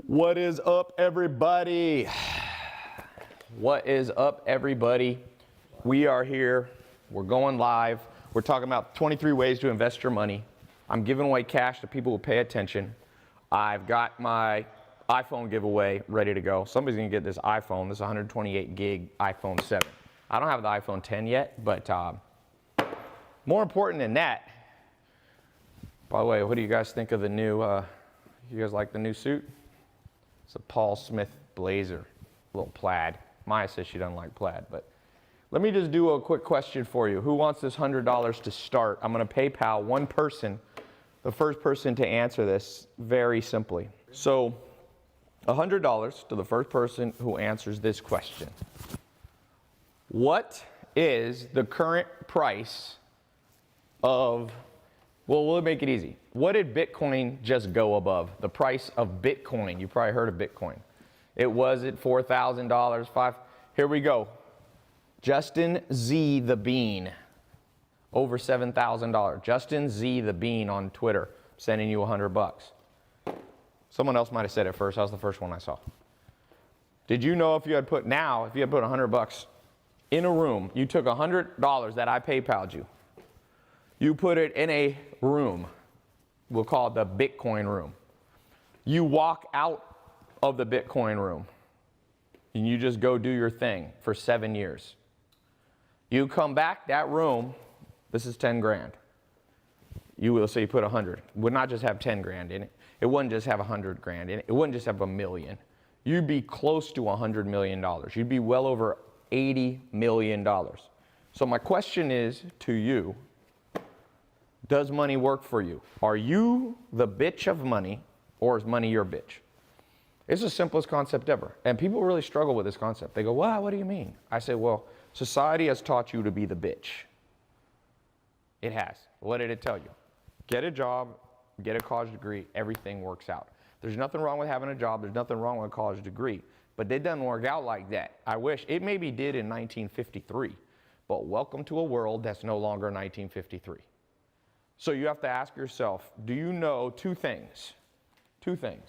What is up, everybody? What is up, everybody? We are here. We're going live. We're talking about 23 ways to invest your money. I'm giving away cash to people who pay attention. I've got my iPhone giveaway ready to go. Somebody's going to get this iPhone, this 128 gig iPhone 7. I don't have the iPhone 10 yet, but more important than that, by the way, what do you guys think of the new, you guys like the new suit? It's a Paul Smith blazer, a little plaid. Maya says she doesn't like plaid, but let me just do a quick question for you. Who wants this $100 to start? I'm going to PayPal one person, the first person to answer this very simply. So $100 to the first person who answers this question. What is the current price of, well, we'll make it easy. What did Bitcoin just go above? The price of Bitcoin. You probably heard of Bitcoin. It was at $4,000, Here we go. Justin Z the Bean, over $7,000. Justin Z the Bean on Twitter, sending you $100. Someone else might have said it first. That was the first one I saw. Did you know if you had put $100 in a room, you took $100 that I PayPal'd you, you put it in a room, we'll call it the Bitcoin room. You walk out of the Bitcoin room and you just go do your thing for 7 years. You come back, that room, this is 10 grand. You will say you put 100. It would not just have 10 grand in it. It wouldn't just have 100 grand in it. It wouldn't just have $1 million. You'd be close to $100 million. You'd be well over $80 million. So my question is to you, does money work for you? Are you the bitch of money, or is money your bitch? It's the simplest concept ever. And people really struggle with this concept. They go, wow, what do you mean? I say, well, society has taught you to be the bitch. It has. What did it tell you? Get a job, get a college degree, everything works out. There's nothing wrong with having a job. There's nothing wrong with a college degree. But it doesn't work out like that. I wish. It maybe did in 1953. But welcome to a world that's no longer 1953. So you have to ask yourself, do you know two things? Two things.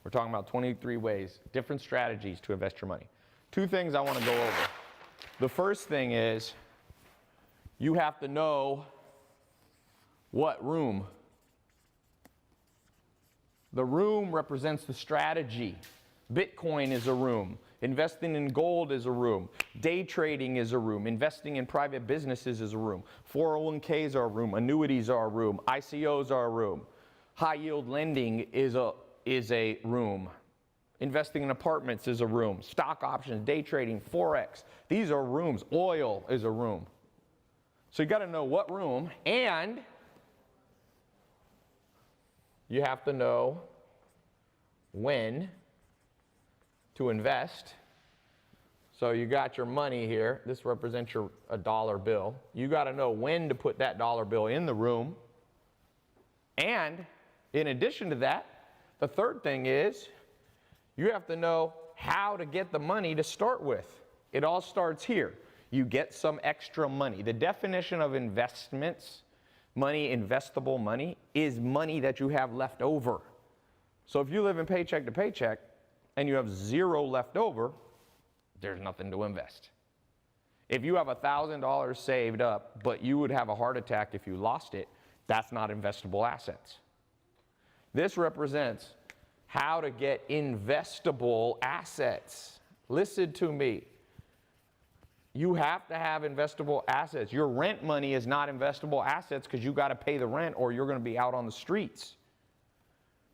We're talking about 23 ways, different strategies to invest your money. Two things I want to go over. The first thing is you have to know what room. The room represents the strategy. Bitcoin is a room. Investing in gold is a room. Day trading is a room. Investing in private businesses is a room. 401ks are a room. Annuities are a room. ICOs are a room. High yield lending is a room. Investing in apartments is a room. Stock options, day trading, Forex. These are rooms. Oil is a room. So you got to know what room, and you have to know when to invest. So you got your money here. This represents a dollar bill. You got to know when to put that dollar bill in the room. And in addition to that, the third thing is you have to know how to get the money to start with. It all starts here. You get some extra money. The definition of investments, money, investable money, is money that you have left over. So if you live in paycheck to paycheck and you have zero left over, there's nothing to invest. If you have $1,000 saved up, but you would have a heart attack if you lost it, that's not investable assets. This represents how to get investable assets. Listen to me. You have to have investable assets. Your rent money is not investable assets because you got to pay the rent or you're going to be out on the streets.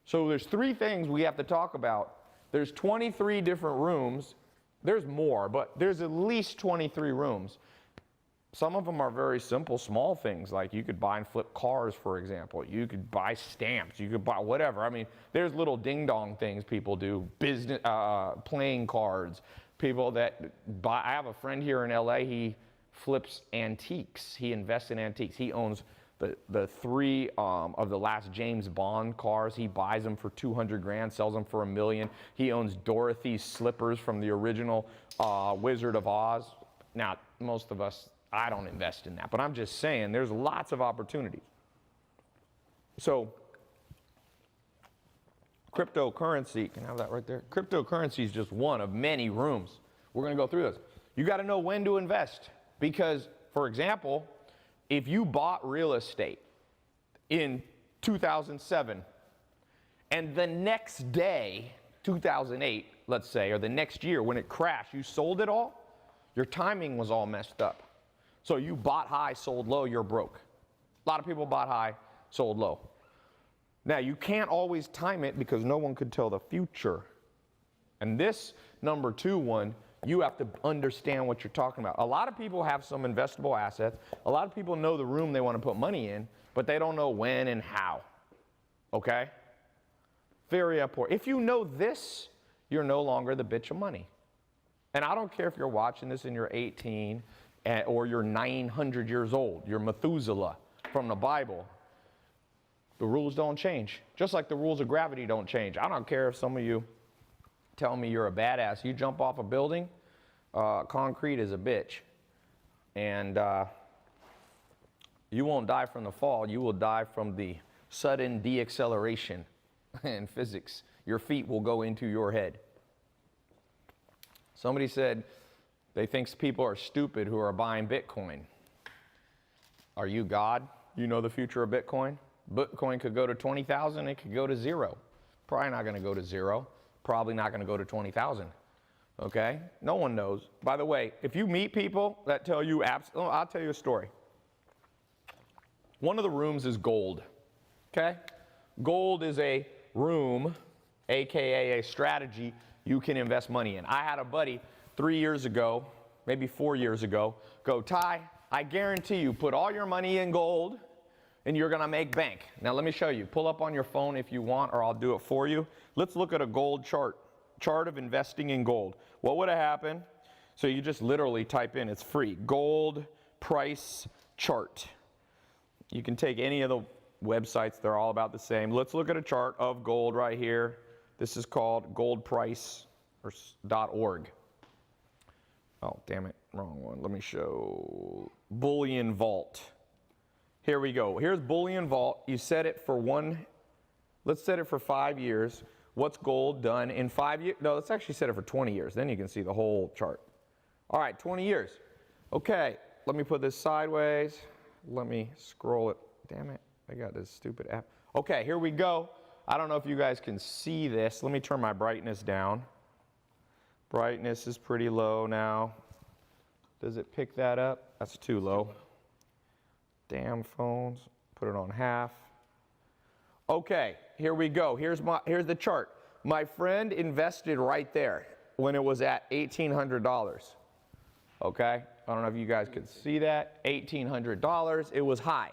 So there's three things we have to talk about. There's 23 different rooms. There's more, but there's at least 23 rooms. Some of them are very simple, small things, like you could buy and flip cars, for example. You could buy stamps. You could buy whatever. I mean, there's little ding-dong things people do, business, playing cards. People that buy, I have a friend here in LA, he flips antiques. He invests in antiques. He owns the three of the last James Bond cars. He buys them for 200 grand, sells them for $1 million. He owns Dorothy's slippers from the original Wizard of Oz. Now, most of us, I don't invest in that, but I'm just saying there's lots of opportunities. So cryptocurrency, can I have that right there? Cryptocurrency is just one of many rooms. We're going to go through this. You got to know when to invest because, for example, if you bought real estate in 2007 and the next day, 2008, let's say, or the next year when it crashed, you sold it all, your timing was all messed up. So you bought high, sold low, you're broke. A lot of people bought high, sold low. Now, you can't always time it because no one could tell the future. And this number 2 one, you have to understand what you're talking about. A lot of people have some investable assets. A lot of people know the room they want to put money in, but they don't know when and how. Okay? Very important. If you know this, you're no longer the bitch of money. And I don't care if you're watching this and you're 18 or you're 900 years old. You're Methuselah from the Bible. The rules don't change. Just like the rules of gravity don't change. I don't care if some of you tell me you're a badass. You jump off a building, concrete is a bitch. And you won't die from the fall. You will die from the sudden deacceleration in physics. Your feet will go into your head. Somebody said they think people are stupid who are buying Bitcoin. Are you God? You know the future of Bitcoin? Bitcoin could go to 20,000, it could go to 0. Probably not going to go to 0. Probably not going to go to 20,000. Okay? No one knows. By the way, if you meet people that tell you, I'll tell you a story. One of the rooms is gold. Okay? Gold is a room, aka a strategy you can invest money in. I had a buddy 3 years ago, maybe 4 years ago, go, Tai, I guarantee you put all your money in gold and you're going to make bank. Now let me show you. Pull up on your phone if you want or I'll do it for you. Let's look at a gold chart of investing in gold. What would have happened? So you just literally type in, it's free, gold price chart. You can take any of the websites, they're all about the same. Let's look at a chart of gold right here. This is called goldprice.org. Oh, damn it, wrong one. Let me show Bullion Vault. Here we go. Here's Bullion Vault. You set it for let's set it for 5 years. What's gold done in 5 years? No, let's actually set it for 20 years. Then you can see the whole chart. All right, 20 years. Okay, let me put this sideways. Let me scroll it. Damn it, I got this stupid app. Okay, here we go. I don't know if you guys can see this. Let me turn my brightness down. Brightness is pretty low now. Does it pick that up? That's too low. Damn phones. Put it on half. Okay, here we go. Here's the chart. My friend invested right there when it was at $1,800. Okay? I don't know if you guys could see that. $1,800. It was high.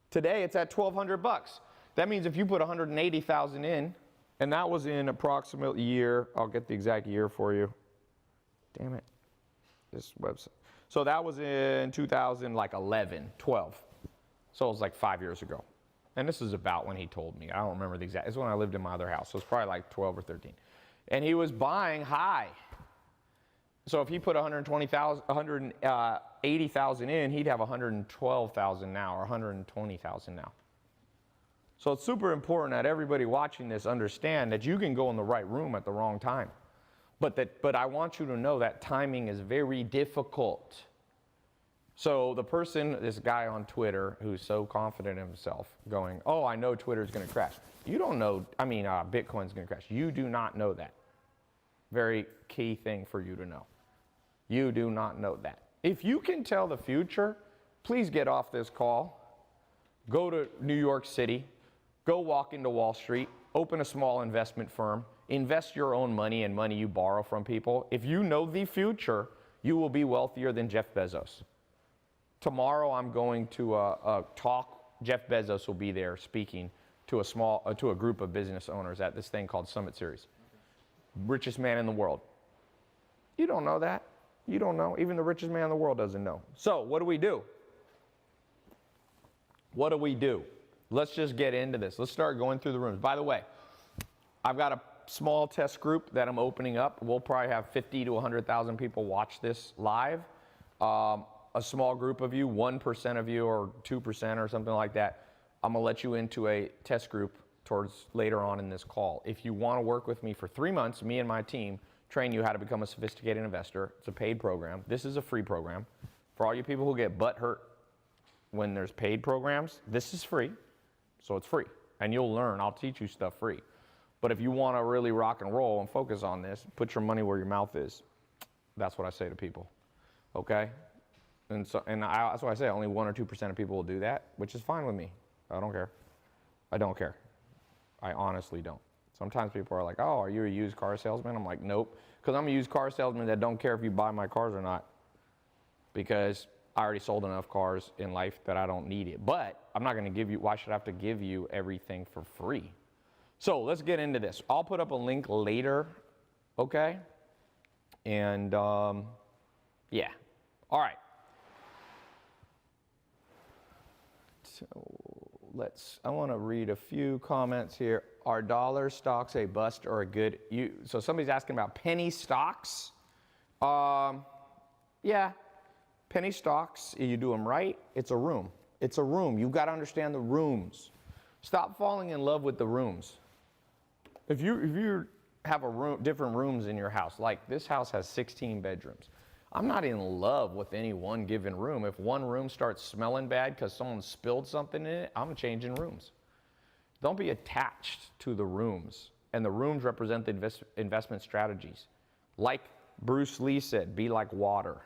Today it's at $1,200. That means if you put 180,000 in, and that was in approximate year, I'll get the exact year for you. Damn it. This website. So that was in 2011, 12. So it was like 5 years ago. And this is about when he told me. I don't remember the exact. It's when I lived in my other house. So it's probably like 12 or 13. And he was buying high. So if he put 180,000 in, he'd have 112,000 now or 120,000 now. So it's super important that everybody watching this understand that you can go in the right room at the wrong time. But I want you to know that timing is very difficult. So the person, this guy on Twitter who's so confident in himself going, oh, I know Twitter's going to crash. You don't know, Bitcoin's going to crash. You do not know that. Very key thing for you to know. You do not know that. If you can tell the future, please get off this call. Go to New York City. Go walk into Wall Street. Open a small investment firm. Invest your own money and money you borrow from people. If you know the future, you will be wealthier than Jeff Bezos. Tomorrow I'm going to a talk. Jeff Bezos will be there speaking to a group of business owners at this thing called Summit Series. Richest man in the world. You don't know that. You don't know. Even the richest man in the world doesn't know. So what do we do? What do we do? Let's just get into this. Let's start going through the rooms. By the way, I've got a small test group that I'm opening up. We'll probably have 50 to 100,000 people watch this live. A small group of you, 1% of you or 2% or something like that, I'm going to let you into a test group towards later on in this call. If you want to work with me for 3 months, me and my team train you how to become a sophisticated investor. It's a paid program. This is a free program. For all you people who get butt hurt when there's paid programs, this is free, so it's free. And you'll learn. I'll teach you stuff free. But if you want to really rock and roll and focus on this, put your money where your mouth is. That's what I say to people, okay? And that's why I say only 1 or 2% of people will do that, which is fine with me. I don't care. I don't care. I honestly don't. Sometimes people are like, oh, are you a used car salesman? I'm like, nope. Because I'm a used car salesman that don't care if you buy my cars or not. Because I already sold enough cars in life that I don't need it. But I'm not going to give you, why should I have to give you everything for free? So let's get into this. I'll put up a link later, okay? And yeah, all right. So I want to read a few comments here. Are dollar stocks a bust or a good? So somebody's asking about penny stocks. Yeah, penny stocks, you do them right, it's a room. It's a room. You've got to understand the rooms. Stop falling in love with the rooms. If you have different rooms in your house, like this house has 16 bedrooms. I'm not in love with any one given room. If one room starts smelling bad because someone spilled something in it, I'm changing rooms. Don't be attached to the rooms. And the rooms represent the investment strategies. Like Bruce Lee said, be like water.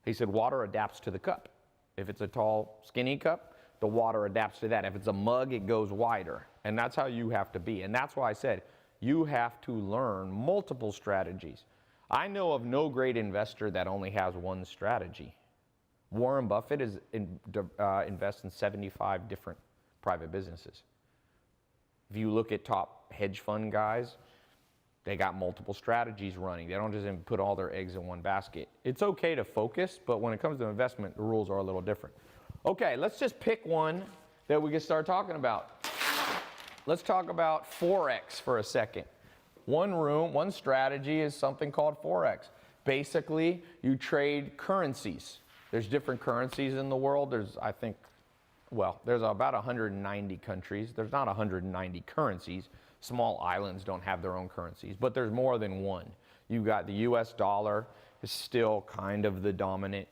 He said water adapts to the cup. If it's a tall, skinny cup, the water adapts to that. If it's a mug, it goes wider. And that's how you have to be. And that's why I said you have to learn multiple strategies. I know of no great investor that only has one strategy. Warren Buffett invests in 75 different private businesses. If you look at top hedge fund guys, they got multiple strategies running. They don't just put all their eggs in one basket. It's okay to focus, but when it comes to investment, the rules are a little different. Okay, let's just pick one that we can start talking about. Let's talk about Forex for a second. One strategy is something called Forex. Basically, you trade currencies. There's different currencies in the world. There's about 190 countries. There's not 190 currencies. Small islands don't have their own currencies, but there's more than one. You've got the US dollar is still kind of the dominant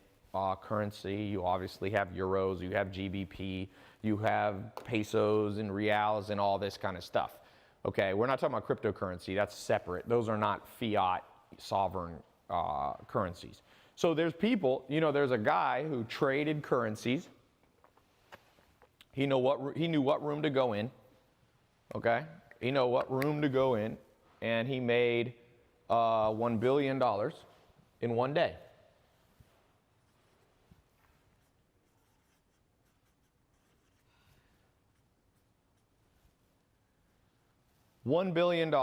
currency. You obviously have euros, you have GBP, you have pesos and reals and all this kind of stuff. Okay, we're not talking about cryptocurrency, that's separate. Those are not fiat sovereign currencies. So there's people, there's a guy who traded currencies. He knew what room to go in, okay? He knew what room to go in, and he made $1 billion in one day. $1 billion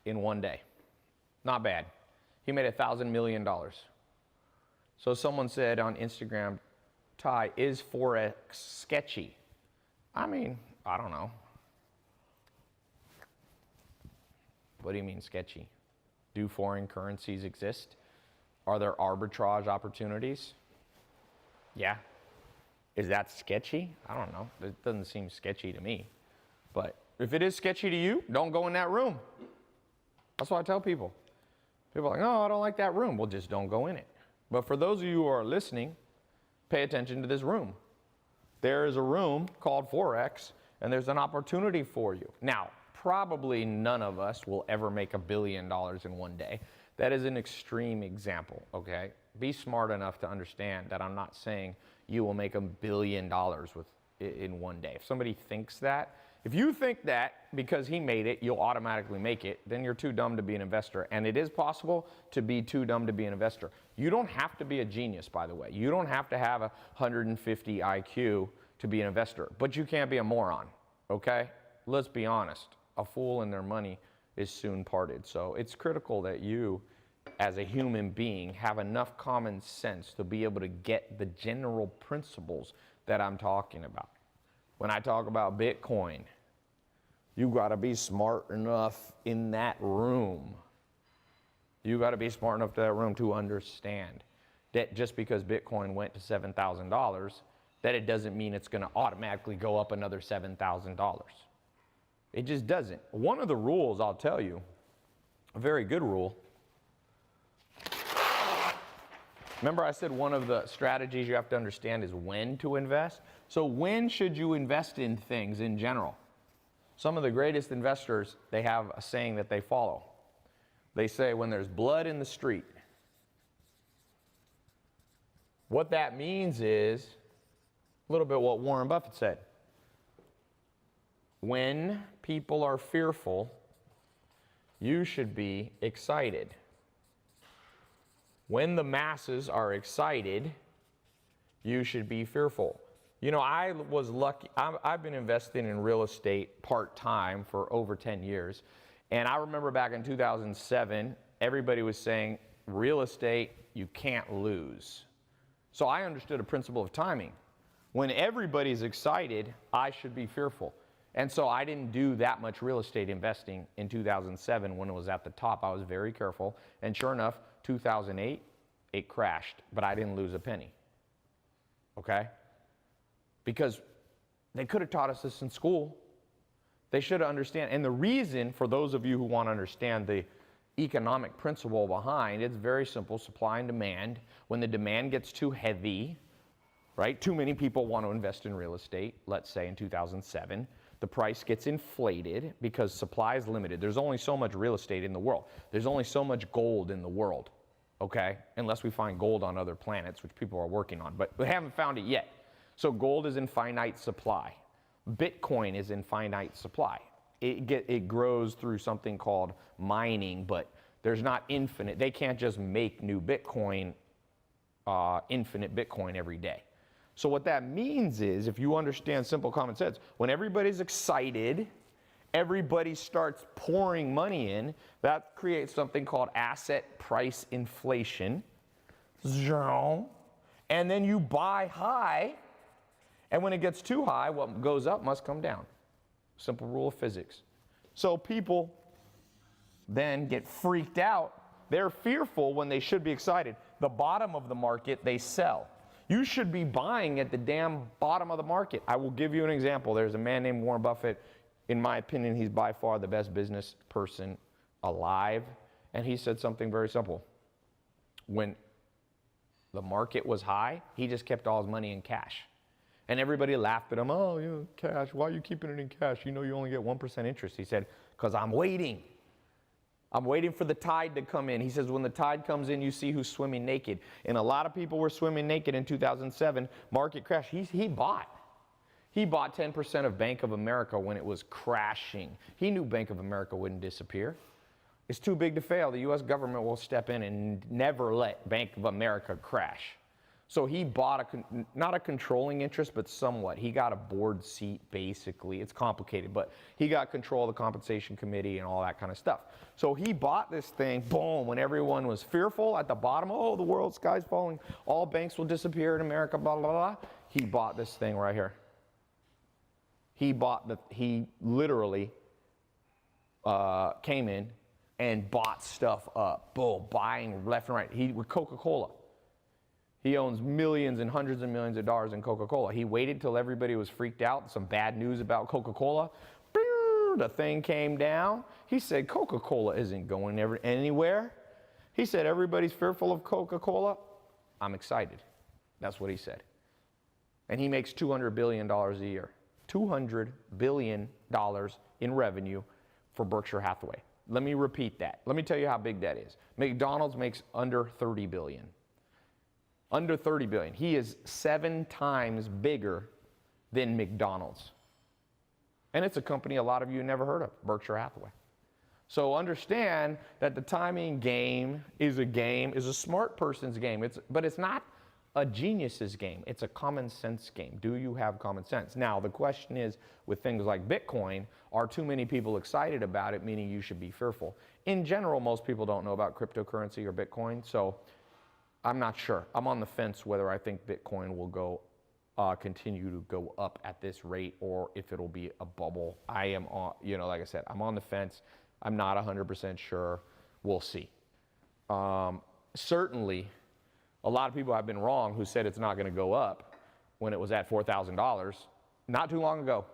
in one day. Not bad. He made $1,000 million. So someone said on Instagram, Tai, is Forex sketchy? I mean, I don't know. What do you mean sketchy? Do foreign currencies exist? Are there arbitrage opportunities? Yeah. Is that sketchy? I don't know. It doesn't seem sketchy to me. But if it is sketchy to you, don't go in that room. That's what I tell people. People are like, no, I don't like that room. Well, just don't go in it. But for those of you who are listening, pay attention to this room. There is a room called Forex, and there's an opportunity for you. Now, probably none of us will ever make $1 billion in one day. That is an extreme example, okay? Be smart enough to understand that I'm not saying you will make $1 billion in one day. If somebody thinks that, if you think that because he made it, you'll automatically make it, then you're too dumb to be an investor. And it is possible to be too dumb to be an investor. You don't have to be a genius, by the way. You don't have to have a 150 IQ to be an investor, but you can't be a moron, okay? Let's be honest. A fool and their money is soon parted. So it's critical that you, as a human being, have enough common sense to be able to get the general principles that I'm talking about. When I talk about Bitcoin, you got to be smart enough in that room. You got to be smart enough in that room to understand that just because Bitcoin went to $7,000, that it doesn't mean it's going to automatically go up another $7,000. It just doesn't. One of the rules, I'll tell you, a very good rule. Remember I said one of the strategies you have to understand is when to invest? So when should you invest in things in general? Some of the greatest investors, they have a saying that they follow. They say when there's blood in the street. What that means is a little bit what Warren Buffett said. When people are fearful, you should be excited. When the masses are excited, you should be fearful. You know, I was lucky. I've been investing in real estate part-time for over 10 years. And I remember back in 2007, everybody was saying, real estate, you can't lose. So I understood a principle of timing. When everybody's excited, I should be fearful. And so I didn't do that much real estate investing in 2007 when it was at the top. I was very careful. And sure enough, 2008, it crashed, but I didn't lose a penny. Okay? Because they could have taught us this in school. They should have understood. And the reason, for those of you who want to understand the economic principle behind, it's very simple, supply and demand. When the demand gets too heavy, right, too many people want to invest in real estate, let's say in 2007, the price gets inflated because supply is limited. There's only so much real estate in the world. There's only so much gold in the world, okay? Unless we find gold on other planets, which people are working on, but we haven't found it yet. So gold is in finite supply. Bitcoin is in finite supply. It grows through something called mining, but there's not infinite. They can't just make new Bitcoin, infinite Bitcoin every day. So what that means is, if you understand simple common sense, when everybody's excited, everybody starts pouring money in, that creates something called asset price inflation. And then you buy high, and when it gets too high, what goes up must come down. Simple rule of physics. So people then get freaked out. They're fearful when they should be excited. The bottom of the market, they sell. You should be buying at the damn bottom of the market. I will give you an example. There's a man named Warren Buffett. In my opinion, he's by far the best business person alive. And he said something very simple. When the market was high, he just kept all his money in cash. And everybody laughed at him. Oh, you know, cash. Why are you keeping it in cash? You know you only get 1% interest. He said, because I'm waiting. I'm waiting for the tide to come in. He says, when the tide comes in, you see who's swimming naked. And a lot of people were swimming naked in 2007. Market crash. He bought. He bought 10% of Bank of America when it was crashing. He knew Bank of America wouldn't disappear. It's too big to fail. The U.S. government will step in and never let Bank of America crash. So he bought not a controlling interest, but somewhat. He got a board seat, basically. It's complicated, but he got control of the compensation committee and all that kind of stuff. So he bought this thing, boom, when everyone was fearful at the bottom. Oh, the world, sky's falling. All banks will disappear in America, blah, blah, blah. He bought this thing right here. He literally came in and bought stuff up. Boom, buying left and right. With Coca-Cola. He owns millions and hundreds of millions of dollars in Coca-Cola. He waited till everybody was freaked out, some bad news about Coca-Cola. The thing came down. He said, Coca-Cola isn't going anywhere. He said, everybody's fearful of Coca-Cola. I'm excited. That's what he said. And he makes $200 billion a year. $200 billion in revenue for Berkshire Hathaway. Let me repeat that. Let me tell you how big that is. McDonald's makes under $30 billion. Under $30 billion. He is 7 times bigger than McDonald's. And it's a company a lot of you never heard of, Berkshire Hathaway. So understand that the timing game is a smart person's game. But it's not a genius's game. It's a common sense game. Do you have common sense? Now, the question is, with things like Bitcoin, are too many people excited about it, meaning you should be fearful? In general, most people don't know about cryptocurrency or Bitcoin, so I'm not sure. I'm on the fence whether I think Bitcoin will continue to go up at this rate or if it'll be a bubble. I am on, like I said, I'm on the fence. I'm not 100% sure. We'll see. Certainly, a lot of people have been wrong who said it's not going to go up when it was at $4,000 not too long ago.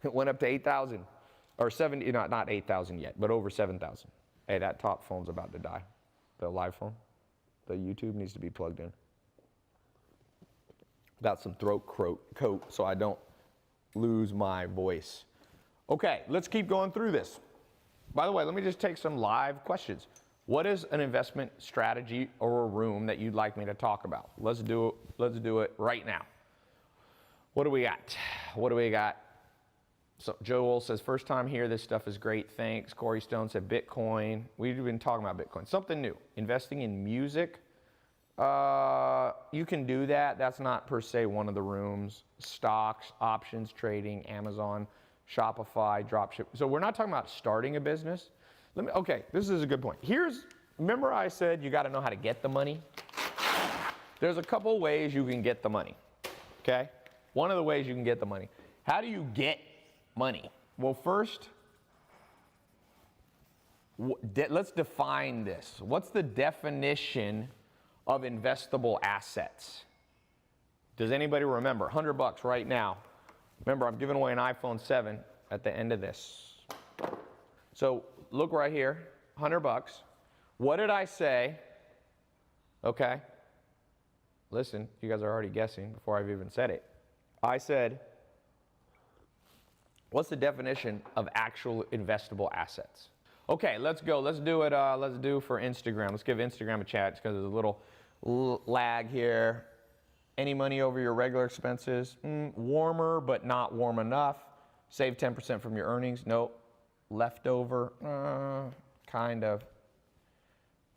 It went up to $8,000. or 70, not 8,000 yet, but over 7,000. Hey, that top phone's about to die. The live phone, the YouTube needs to be plugged in. Got some throat coat so I don't lose my voice. Okay, let's keep going through this. By the way, let me just take some live questions. What is an investment strategy or a room that you'd like me to talk about? Let's do it right now. What do we got? What do we got? So Joel says, first time here, this stuff is great, thanks. Corey Stone said Bitcoin. We've been talking about Bitcoin. Something new, investing in music. You can do that. That's not per se one of the rooms. Stocks, options, trading, Amazon, Shopify, dropship. So we're not talking about starting a business. Okay, this is a good point. Remember I said you got to know how to get the money? There's a couple ways you can get the money, okay? One of the ways you can get the money. How do you get money? Well, first, let's define this. What's the definition of investable assets? Does anybody remember? $100 right now. Remember, I'm giving away an iPhone 7 at the end of this. So look right here, $100. What did I say? Okay. Listen, you guys are already guessing before I've even said it. I said, what's the definition of actual investable assets? Okay, let's go. Let's do it. Let's do for Instagram. Let's give Instagram a chat because there's a little lag here. Any money over your regular expenses? Warmer, but not warm enough. Save 10% from your earnings? Nope. Leftover? Kind of.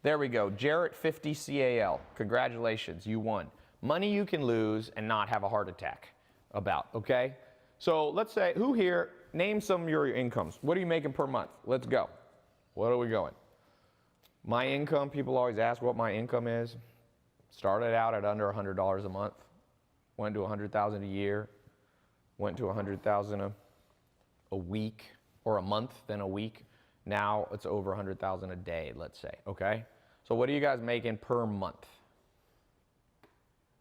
There we go. Jarrett 50 CAL. Congratulations, you won. Money you can lose and not have a heart attack about, okay? So let's say, who here, name some of your incomes. What are you making per month? Let's go. What are we going? My income, people always ask what my income is. Started out at under $100 a month. Went to $100,000 a year. Went to $100,000 a week or a month, then a week. Now it's over $100,000 a day, let's say, okay? So what are you guys making per month?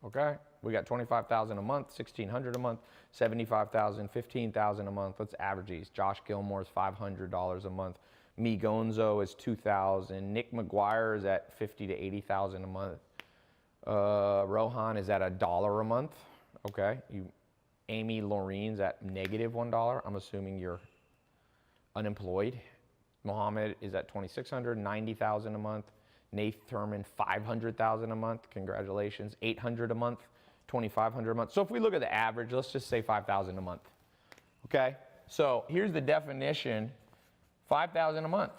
Okay, we got $25,000 a month, $1,600 a month, $75,000, $15,000 a month. Let's average these. Josh Gilmore's $500 a month. Me Gonzo is $2,000. Nick McGuire is at $50,000 to $80,000 a month. Rohan is at $1 a month. Okay, Amy Laurene's at -$1. I'm assuming you're unemployed. Mohammed is at $2,600, $90,000 a month. Nath Thurman, $500,000 a month. Congratulations. $800 a month, $2,500 a month. So if we look at the average, let's just say $5,000 a month. Okay? So here's the definition. $5,000 a month.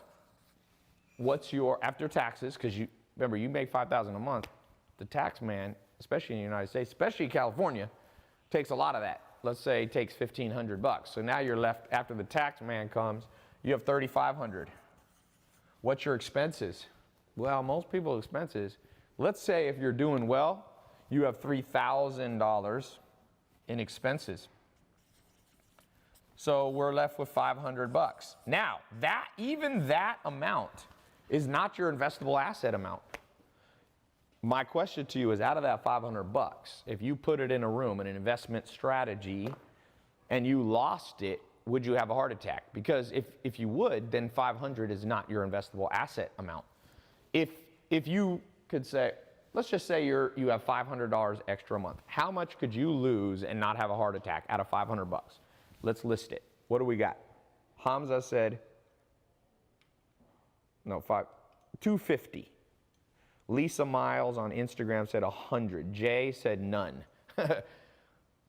What's your, after taxes, because remember, you make $5,000 a month, the tax man, especially in the United States, especially California, takes a lot of that. Let's say it takes $1,500. So now you're left, after the tax man comes, you have $3,500. What's your expenses? Well, most people's expenses, let's say if you're doing well, you have $3,000 in expenses. So we're left with $500. Now, even that amount is not your investable asset amount. My question to you is, out of that $500, if you put it in a room, in an investment strategy, and you lost it, would you have a heart attack? Because if you would, then 500 is not your investable asset amount. If you could say, let's just say you have $500 extra a month. How much could you lose and not have a heart attack out of $500? Let's list it. What do we got? Hamza said, no, $250. Lisa Miles on Instagram said 100. Jay said none.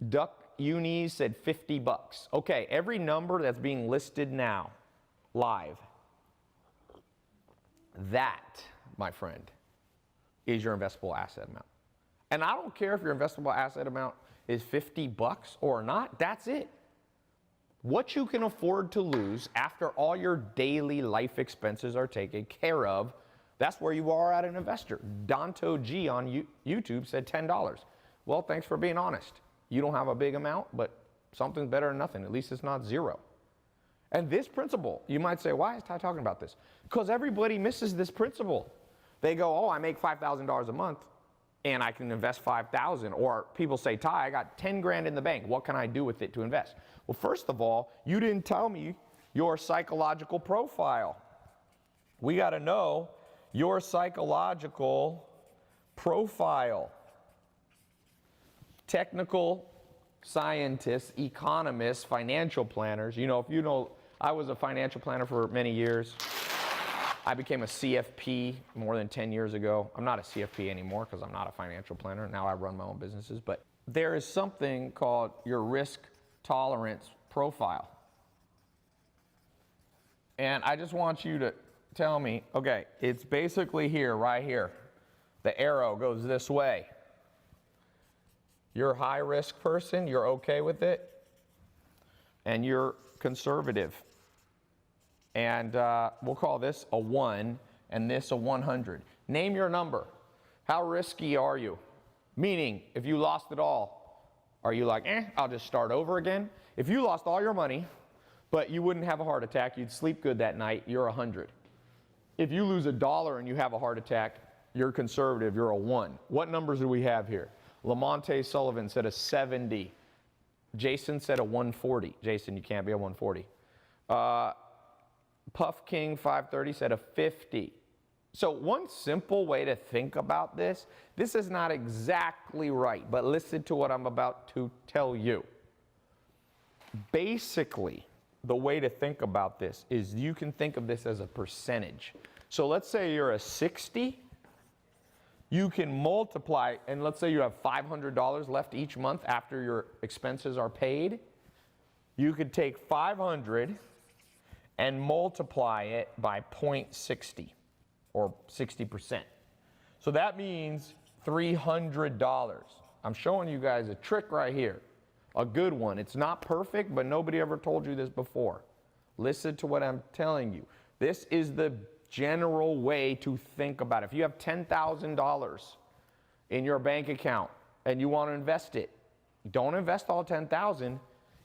Duck Unis said $50. Okay, every number that's being listed now, live, that, my friend, is your investable asset amount. And I don't care if your investable asset amount is $50 or not, that's it. What you can afford to lose after all your daily life expenses are taken care of, that's where you are at an investor. Donto G on YouTube said $10. Well, thanks for being honest. You don't have a big amount, but something's better than nothing. At least it's not zero. And this principle, you might say, why is Ty talking about this? Because everybody misses this principle. They go, oh, I make $5,000 a month and I can invest $5,000. Or people say, Ty, I got 10 grand in the bank. What can I do with it to invest? Well, first of all, you didn't tell me your psychological profile. We got to know your psychological profile. Technical scientists, economists, financial planners. You know, if you know, I was a financial planner for many years. I became a CFP more than 10 years ago. I'm not a CFP anymore because I'm not a financial planner. Now I run my own businesses. But there is something called your risk tolerance profile. And I just want you to tell me, okay, it's basically here, right here. The arrow goes this way. You're a high risk person, you're okay with it, and you're conservative. And we'll call this a 1 and this a 100. Name your number. How risky are you? Meaning, if you lost it all, are you like, I'll just start over again? If you lost all your money, but you wouldn't have a heart attack, you'd sleep good that night, you're a 100. If you lose $1 and you have a heart attack, you're conservative, you're a 1. What numbers do we have here? Lamonte Sullivan said a 70. Jason said a 140. Jason, you can't be a 140. Puff King 530 said a 50. So one simple way to think about this is not exactly right, but listen to what I'm about to tell you. Basically, the way to think about this is you can think of this as a percentage. So let's say you're a 60. You can multiply, and let's say you have $500 left each month after your expenses are paid. You could take 500 and multiply it by 0.60 or 60%. So that means $300. I'm showing you guys a trick right here, a good one. It's not perfect, but nobody ever told you this before. Listen to what I'm telling you. This is the general way to think about it. If you have $10,000 in your bank account and you want to invest it, don't invest all $10,000.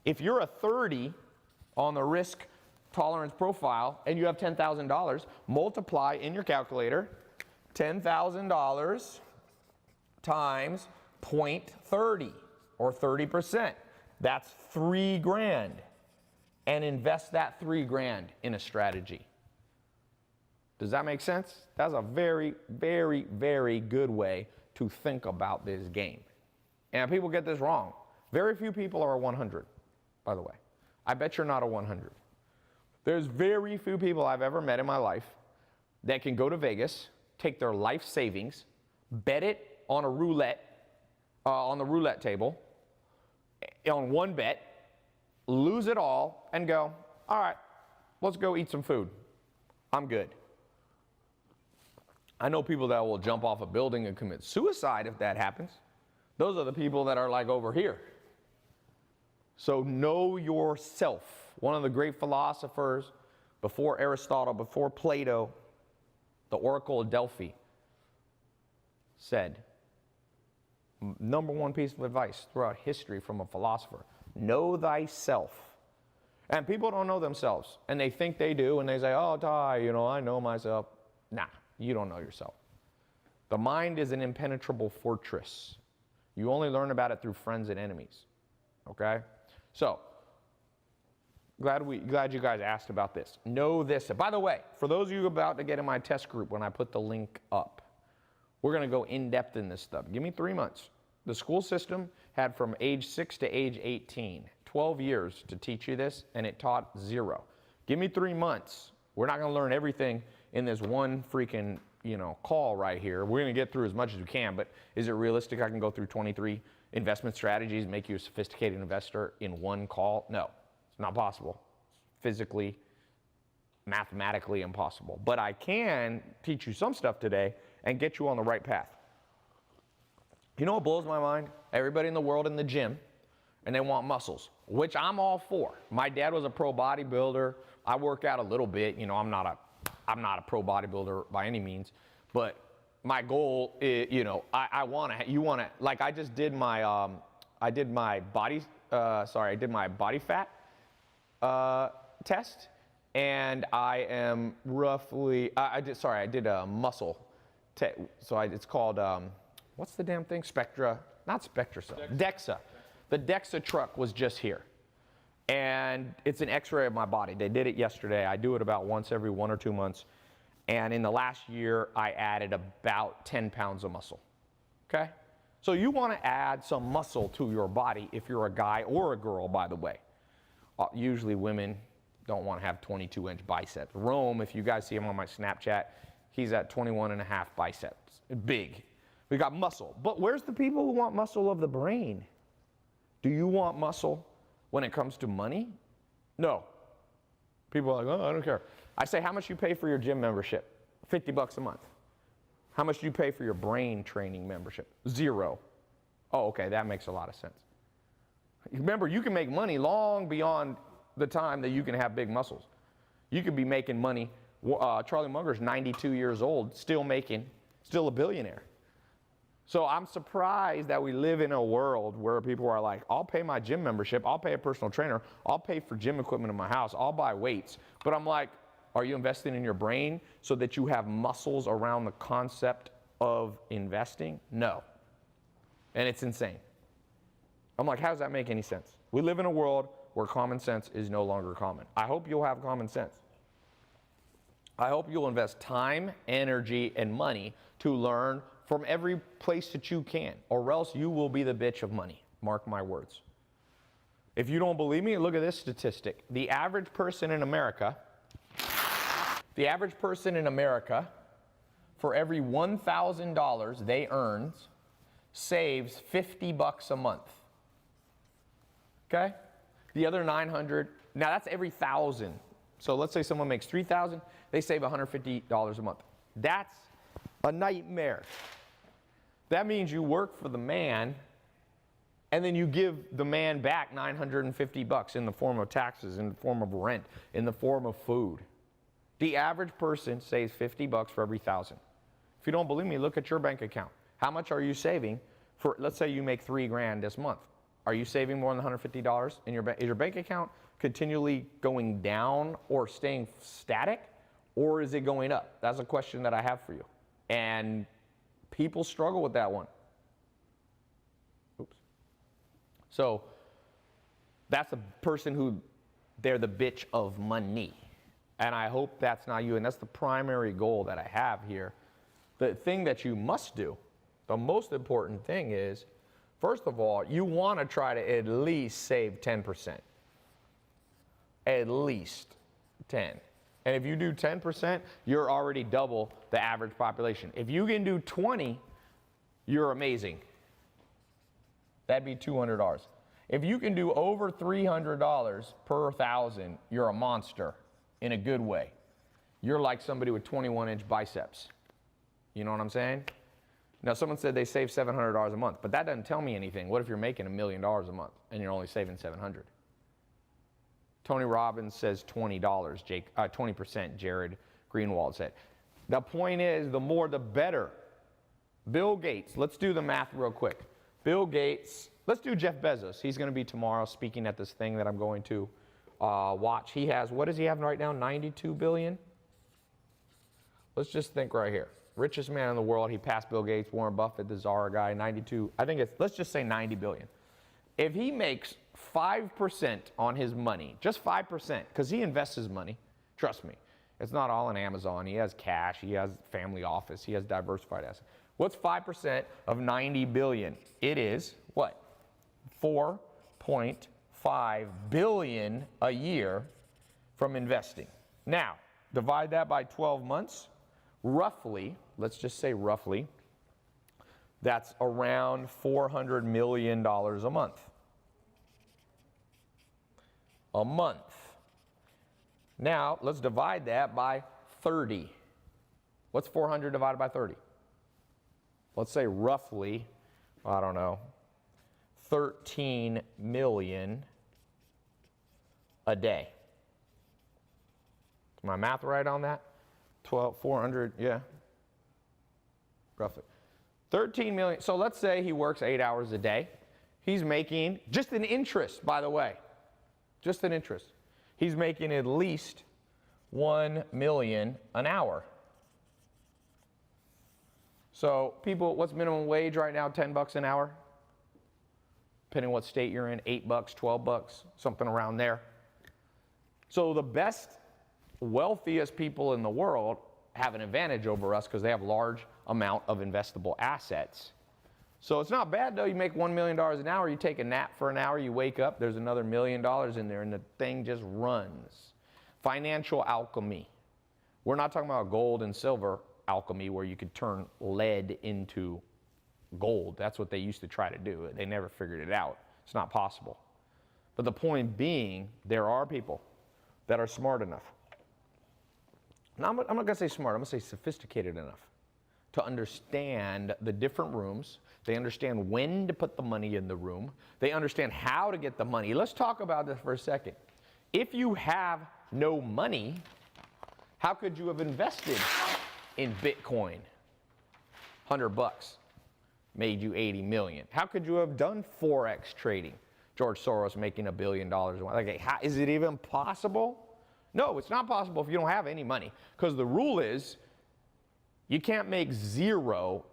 If you're a 30 on the risk tolerance profile and you have $10,000, multiply in your calculator $10,000 times 0.30 or 30%. That's $3,000. And invest that $3,000 in a strategy. Does that make sense? That's a very, very, very good way to think about this game. And people get this wrong. Very few people are a 100, by the way. I bet you're not a 100. There's very few people I've ever met in my life that can go to Vegas, take their life savings, bet it on a roulette, on the roulette table, on one bet, lose it all, and go, all right, let's go eat some food. I'm good. I know people that will jump off a building and commit suicide if that happens. Those are the people that are like over here. So know yourself. One of the great philosophers before Aristotle, before Plato, the Oracle of Delphi, said, number one piece of advice throughout history from a philosopher, know thyself. And people don't know themselves, and they think they do, and they say, oh, Tai, I know myself. Nah. You don't know yourself. The mind is an impenetrable fortress. You only learn about it through friends and enemies. Okay? So, glad you guys asked about this. Know this. By the way, for those of you about to get in my test group when I put the link up, we're going to go in depth in this stuff. Give me 3 months. The school system had from age 6 to age 18, 12 years to teach you this, and it taught 0. Give me 3 months. We're not going to learn everything in this one freaking, call right here. We're going to get through as much as we can, but is it realistic I can go through 23 investment strategies and make you a sophisticated investor in one call? No, it's not possible. Physically, mathematically impossible. But I can teach you some stuff today and get you on the right path. You know what blows my mind? Everybody in the world in the gym, and they want muscles, which I'm all for. My dad was a pro bodybuilder. I work out a little bit. I'm not a pro bodybuilder by any means, but my goal is, like I just did my, I did my body fat test, and I am roughly, I did a muscle test, it's called, what's the damn thing? Not Spectra, DEXA. The DEXA truck was just here. And it's an x-ray of my body. They did it yesterday. I do it about once every 1 or 2 months. And in the last year, I added about 10 pounds of muscle, okay? So you want to add some muscle to your body if you're a guy or a girl, by the way. Usually women don't want to have 22-inch biceps. Rome, if you guys see him on my Snapchat, he's at 21.5 biceps. Big. We got muscle. But where's the people who want muscle of the brain? Do you want muscle when it comes to money? No. People are like, oh, I don't care. I say, how much you pay for your gym membership? $50 a month. How much do you pay for your brain training membership? $0. Oh, okay, that makes a lot of sense. Remember, you can make money long beyond the time that you can have big muscles. You could be making money. Charlie Munger's 92 years old, still a billionaire. So I'm surprised that we live in a world where people are like, I'll pay my gym membership, I'll pay a personal trainer, I'll pay for gym equipment in my house, I'll buy weights. But I'm like, are you investing in your brain so that you have muscles around the concept of investing? No. And it's insane. I'm like, how does that make any sense? We live in a world where common sense is no longer common. I hope you'll have common sense. I hope you'll invest time, energy, and money to learn from every place that you can, or else you will be the bitch of money. Mark my words. If you don't believe me, look at this statistic. The average person in America, for every $1,000 they earn, saves $50 a month. Okay? The other 900, now that's every 1,000. So let's say someone makes 3,000, they save $150 a month. That's a nightmare. That means you work for the man, and then you give the man back $950 in the form of taxes, in the form of rent, in the form of food. The average person saves $50 for every 1,000. If you don't believe me, look at your bank account. How much are you saving for, let's say you make $3,000 this month. Are you saving more than $150 in your bank? Is your bank account continually going down or staying static, or is it going up? That's a question that I have for you. And people struggle with that one. Oops. So that's a person who, they're the bitch of money. And I hope that's not you. And that's the primary goal that I have here. The thing that you must do, the most important thing is, first of all, you want to try to at least save 10%. At least 10. And if you do 10%, you're already double the average population. If you can do 20, you're amazing. That'd be $200. If you can do over $300 per 1,000, you're a monster in a good way. You're like somebody with 21-inch biceps. You know what I'm saying? Now, someone said they save $700 a month, but that doesn't tell me anything. What if you're making $1 million a month and you're only saving $700? Tony Robbins says $20, 20%, Jared Greenwald said. The point is, the more the better. Bill Gates, let's do the math real quick. Bill Gates, let's do Jeff Bezos. He's going to be tomorrow speaking at this thing that I'm going to watch. He has, what does he have right now, 92 billion? Let's just think right here. Richest man in the world, he passed Bill Gates, Warren Buffett, the Zara guy, 92, I think it's, let's just say 90 billion. If he makes 5% on his money, just 5%, because he invests his money, trust me, it's not all in Amazon. He has cash, he has family office, he has diversified assets. What's 5% of 90 billion? It is what? 4.5 billion a year from investing. Now, divide that by 12 months, roughly, let's just say roughly, that's around $400 million a month. A month. Now, let's divide that by 30. What's 400 divided by 30? Let's say roughly, I don't know, 13 million a day. Is my math right on that? 400, yeah. Roughly. 13 million. So let's say he works 8 hours a day. He's making, just an interest, by the way, just an interest. He's making at least 1 million an hour. So people, what's minimum wage right now? $10 an hour? depending on what state you're in, $8, $12, something around there. So the best, wealthiest people in the world have an advantage over us because they have large amount of investable assets. So it's not bad though. You make $1 million an hour, you take a nap for an hour, you wake up, there's another $1 million in there, and the thing just runs. Financial alchemy. We're not talking about gold and silver alchemy where you could turn lead into gold. That's what they used to try to do. They never figured it out. It's not possible. But the point being, there are people that are smart enough. Now, I'm not going to say smart, I'm going to say sophisticated enough to understand the different rooms. They understand when to put the money in the room. They understand how to get the money. Let's talk about this for a second. If you have no money, how could you have invested in Bitcoin? $100 made you 80 million. How could you have done Forex trading? George Soros making $1 billion. Like, is it even possible? No, it's not possible if you don't have any money. Because the rule is you can't make zero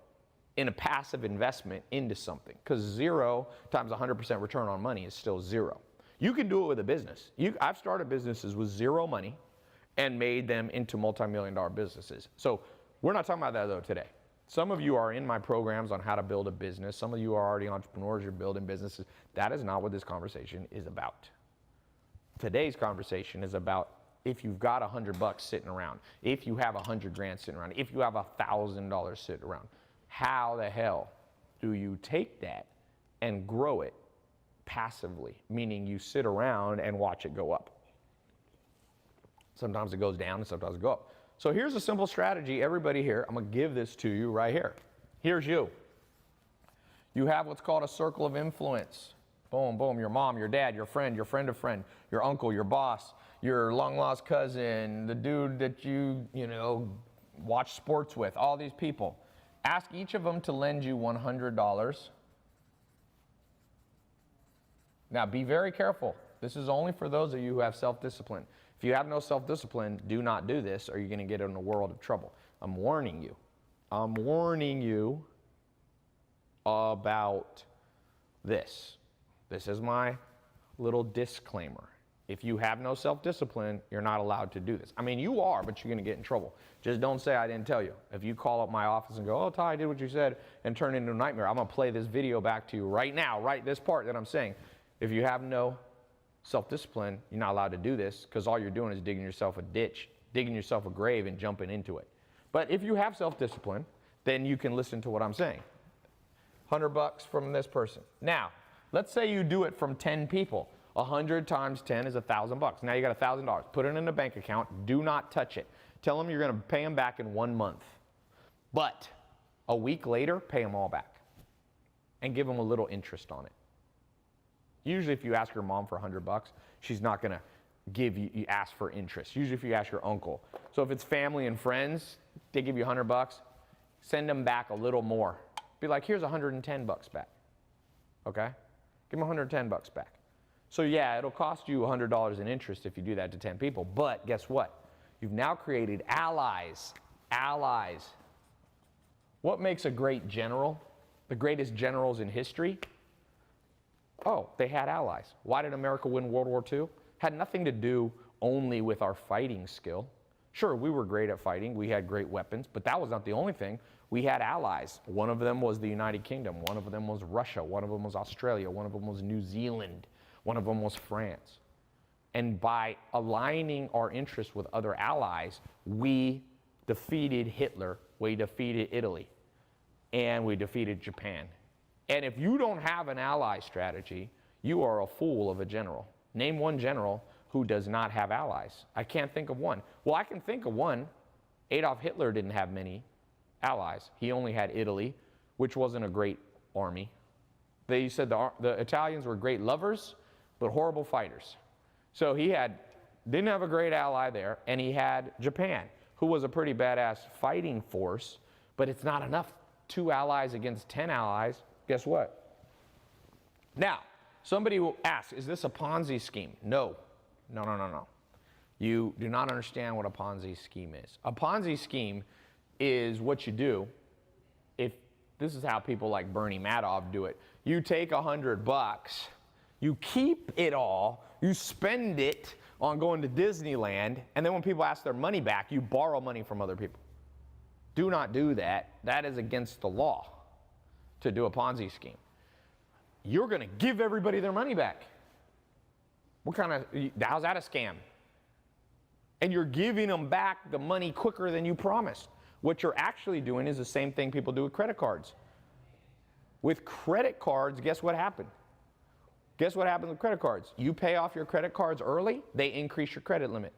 in a passive investment into something. Because 0 times 100% return on money is still 0. You can do it with a business. I've started businesses with 0 money and made them into multi-million-dollar businesses. So we're not talking about that though today. Some of you are in my programs on how to build a business. Some of you are already entrepreneurs, you're building businesses. That is not what this conversation is about. Today's conversation is about if you've got $100 sitting around, if you have 100 grand sitting around, if you have $1,000 sitting around, how the hell do you take that and grow it passively? Meaning you sit around and watch it go up. Sometimes it goes down and sometimes it goes up. So here's a simple strategy, everybody here. I'm going to give this to you right here. Here's you. You have what's called a circle of influence. Boom, boom, your mom, your dad, your friend of friend, your uncle, your boss, your long-lost cousin, the dude that you watch sports with, all these people. Ask each of them to lend you $100. Now be very careful. This is only for those of you who have self-discipline. If you have no self-discipline, do not do this or you're going to get in a world of trouble. I'm warning you. I'm warning you about this. This is my little disclaimer. If you have no self-discipline, you're not allowed to do this. I mean, you are, but you're going to get in trouble. Just don't say I didn't tell you. If you call up my office and go, oh, Ty, I did what you said, and turn it into a nightmare, I'm going to play this video back to you right now, right this part that I'm saying. If you have no self-discipline, you're not allowed to do this because all you're doing is digging yourself a ditch, digging yourself a grave and jumping into it. But if you have self-discipline, then you can listen to what I'm saying. $100 from this person. Now, let's say you do it from 10 people. 100 times 10 is $1,000. Now you got $1,000. Put it in a bank account. Do not touch it. Tell them you're going to pay them back in 1 month. But a week later, pay them all back. And give them a little interest on it. Usually if you ask your mom for $100, she's not going to give you ask for interest. Usually if you ask your uncle. So if it's family and friends, they give you $100, send them back a little more. Be like, here's $110 back. Okay? Give them $110 back. So yeah, it'll cost you $100 in interest if you do that to 10 people. But guess what? You've now created allies. Allies. What makes a great general? The greatest generals in history? Oh, they had allies. Why did America win World War II? Had nothing to do only with our fighting skill. Sure, we were great at fighting. We had great weapons, but that was not the only thing. We had allies. One of them was the United Kingdom. One of them was Russia. One of them was Australia. One of them was New Zealand. One of them was France. And by aligning our interests with other allies, we defeated Hitler, we defeated Italy, and we defeated Japan. And if you don't have an ally strategy, you are a fool of a general. Name one general who does not have allies. I can't think of one. Well, I can think of one. Adolf Hitler didn't have many allies. He only had Italy, which wasn't a great army. They said the Italians were great lovers, but horrible fighters. So he didn't have a great ally there, and he had Japan, who was a pretty badass fighting force, but it's not enough. 2 allies against 10 allies. Guess what? Now, somebody will ask, is this a Ponzi scheme? No. No, no, no, no. You do not understand what a Ponzi scheme is. A Ponzi scheme is what you do. If This is how people like Bernie Madoff do it. You take $100, you keep it all, you spend it on going to Disneyland, and then when people ask their money back, you borrow money from other people. Do not do that. That is against the law to do a Ponzi scheme. You're going to give everybody their money back. How's that a scam? And you're giving them back the money quicker than you promised. What you're actually doing is the same thing people do with credit cards. With credit cards, guess what happened? Guess what happens with credit cards? You pay off your credit cards early, they increase your credit limit.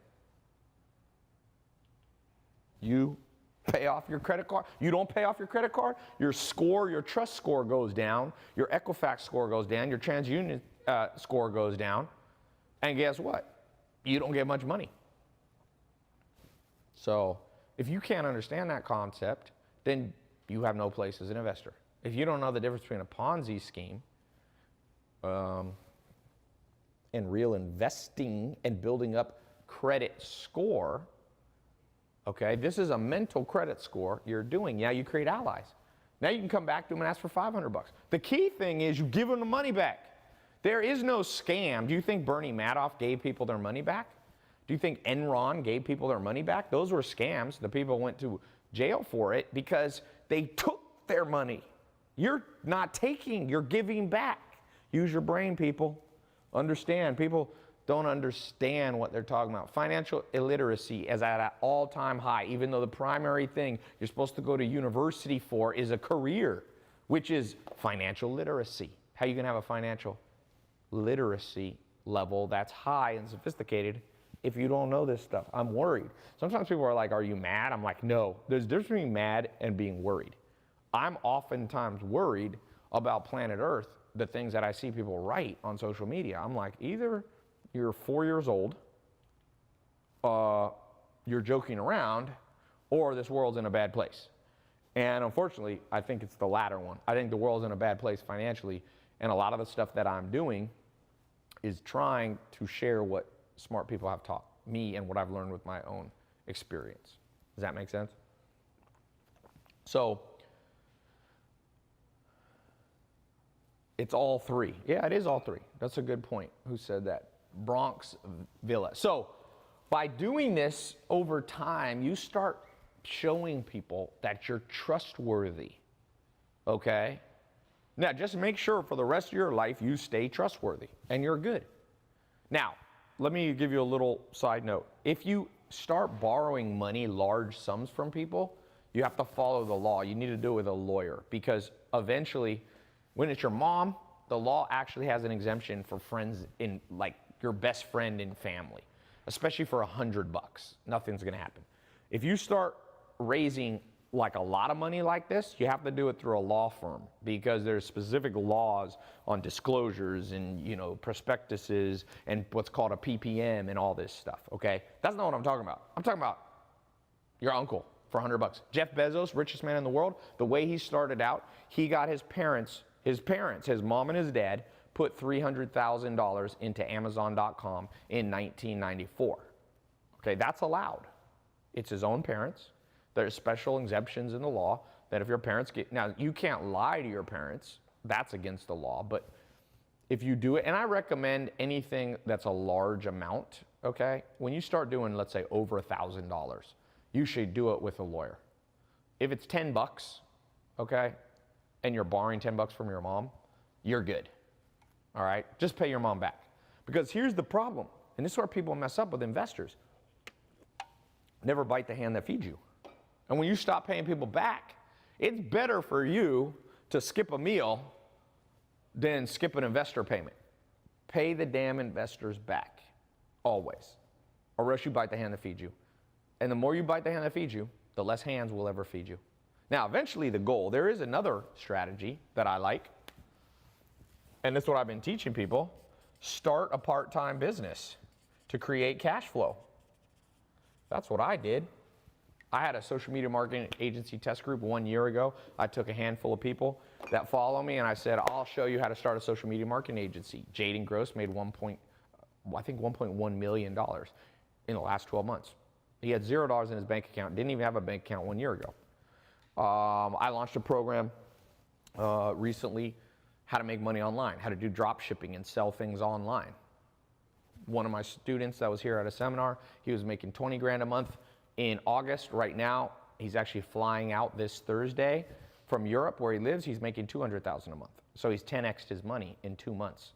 You pay off your credit card. You don't pay off your credit card, your score, your trust score goes down, your Equifax score goes down, your TransUnion score goes down, and guess what? You don't get much money. So if you can't understand that concept, then you have no place as an investor. If you don't know the difference between a Ponzi scheme and real investing and building up credit score, okay, this is a mental credit score you're doing. Yeah, you create allies. Now you can come back to them and ask for $500. The key thing is you give them the money back. There is no scam. Do you think Bernie Madoff gave people their money back? Do you think Enron gave people their money back? Those were scams. The people went to jail for it because they took their money. You're not taking, you're giving back. Use your brain, people. Understand. People don't understand what they're talking about. Financial illiteracy is at an all-time high, even though the primary thing you're supposed to go to university for is a career, which is financial literacy. How are you going to have a financial literacy level that's high and sophisticated if you don't know this stuff? I'm worried. Sometimes people are like, are you mad? I'm like, no. There's a difference between mad and being worried. I'm oftentimes worried about planet Earth, the things that I see people write on social media. I'm like, either you're 4 years old, you're joking around, or this world's in a bad place. And unfortunately, I think it's the latter one. I think the world's in a bad place financially, and a lot of the stuff that I'm doing is trying to share what smart people have taught me and what I've learned with my own experience. Does that make sense? So, it's all three. Yeah, it is all three. That's a good point. Who said that? Bronx Villa. So, by doing this over time, you start showing people that you're trustworthy. Okay? Now, just make sure for the rest of your life you stay trustworthy and you're good. Now, let me give you a little side note. If you start borrowing money, large sums from people, you have to follow the law. You need to do it with a lawyer because eventually, when it's your mom, the law actually has an exemption for friends in, like, your best friend and family, especially for $100. Nothing's going to happen. If you start raising like a lot of money like this, you have to do it through a law firm because there's specific laws on disclosures and, you know, prospectuses and what's called a PPM and all this stuff, okay? That's not what I'm talking about. I'm talking about your uncle for $100. Jeff Bezos, richest man in the world, the way he started out, he got his parents, his mom and his dad, put $300,000 into Amazon.com in 1994. Okay, that's allowed. It's his own parents. There's special exemptions in the law that if your parents get, now you can't lie to your parents, that's against the law, but if you do it, and I recommend anything that's a large amount, okay? When you start doing, let's say, over $1,000, you should do it with a lawyer. If it's $10, okay, and you're borrowing $10 from your mom, you're good, all right? Just pay your mom back. Because here's the problem, and this is where people mess up with investors. Never bite the hand that feeds you. And when you stop paying people back, it's better for you to skip a meal than skip an investor payment. Pay the damn investors back, always, or else you bite the hand that feeds you. And the more you bite the hand that feeds you, the less hands will ever feed you. Now, eventually the goal, there is another strategy that I like, and that's what I've been teaching people. Start a part-time business to create cash flow. That's what I did. I had a social media marketing agency test group 1 year ago. I took a handful of people that follow me and I said, I'll show you how to start a social media marketing agency. Jaden Gross made $1.1 million in the last 12 months. He had $0 in his bank account, didn't even have a bank account 1 year ago. I launched a program recently how to make money online, how to do drop shipping and sell things online. One of my students that was here at a seminar, he was making 20 grand a month in August. Right now, he's actually flying out this Thursday from Europe where he lives. He's making 200,000 a month. So he's 10x'd his money in 2 months.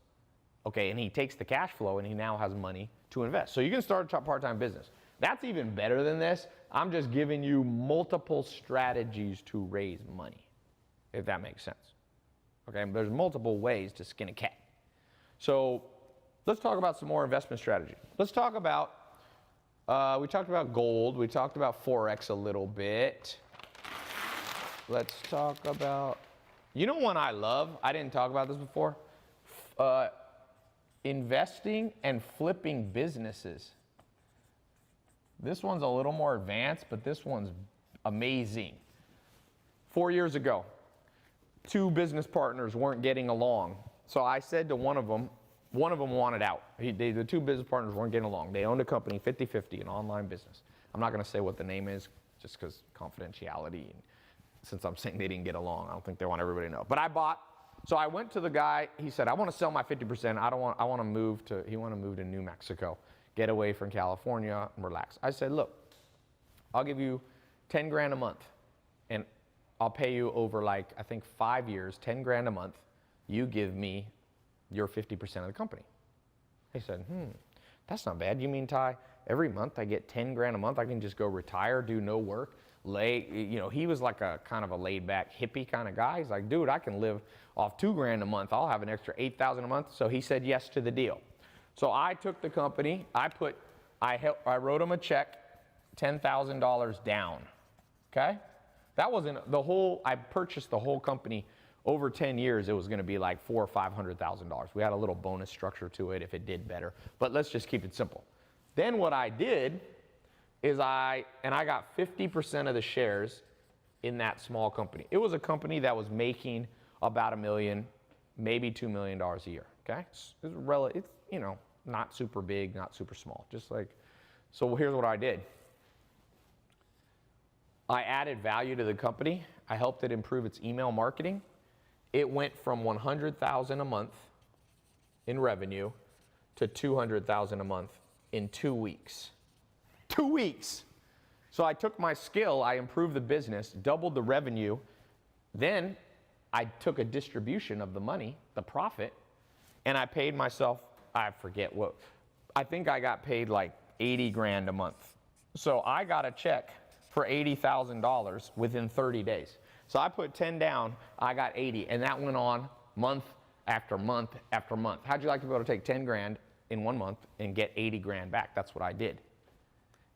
Okay, and he takes the cash flow and he now has money to invest. So you can start a part-time business. That's even better than this. I'm just giving you multiple strategies to raise money, if that makes sense. Okay, there's multiple ways to skin a cat. So let's talk about some more investment strategy. Let's talk about, we talked about gold, we talked about Forex a little bit. Let's talk about, you know one I love, I didn't talk about this before, investing and flipping businesses. This one's a little more advanced, but this one's amazing. 4 years ago, 2 business partners weren't getting along. So I said to one of them wanted out. The 2 business partners weren't getting along. They owned a company, 50-50, an online business. I'm not going to say what the name is just because confidentiality. And since I'm saying they didn't get along, I don't think they want everybody to know. But so I went to the guy. He said, I want to sell my 50%. I want to move to New Mexico, get away from California and relax. I said, look, I'll give you 10 grand a month and I'll pay you over I think 5 years, 10 grand a month. You give me your 50% of the company. He said, that's not bad. You mean, Tai, every month I get 10 grand a month. I can just go retire, do no work, he was like a kind of a laid back hippie kind of guy. He's like, dude, I can live off 2 grand a month. I'll have an extra 8,000 a month. So he said yes to the deal. So I took the company, I wrote him a check, $10,000 down, okay? That wasn't I purchased the whole company over 10 years. It was gonna be like $400,000 or $500,000. We had a little bonus structure to it if it did better, but let's just keep it simple. Then what I did is I got 50% of the shares in that small company. It was a company that was making about $1 million, maybe $2 million a year, okay? It's not super big, not super small, so here's what I did. I added value to the company. I helped it improve its email marketing. It went from $100,000 a month in revenue to $200,000 a month in 2 weeks. 2 weeks. So I took my skill, I improved the business, doubled the revenue. Then I took a distribution of the money, the profit, and I paid myself, I forget what, I think I got paid like 80 grand a month. So I got a check for $80,000 within 30 days. So I put 10 down, I got 80, and that went on month after month after month. How'd you like to be able to take 10 grand in 1 month and get 80 grand back? That's what I did.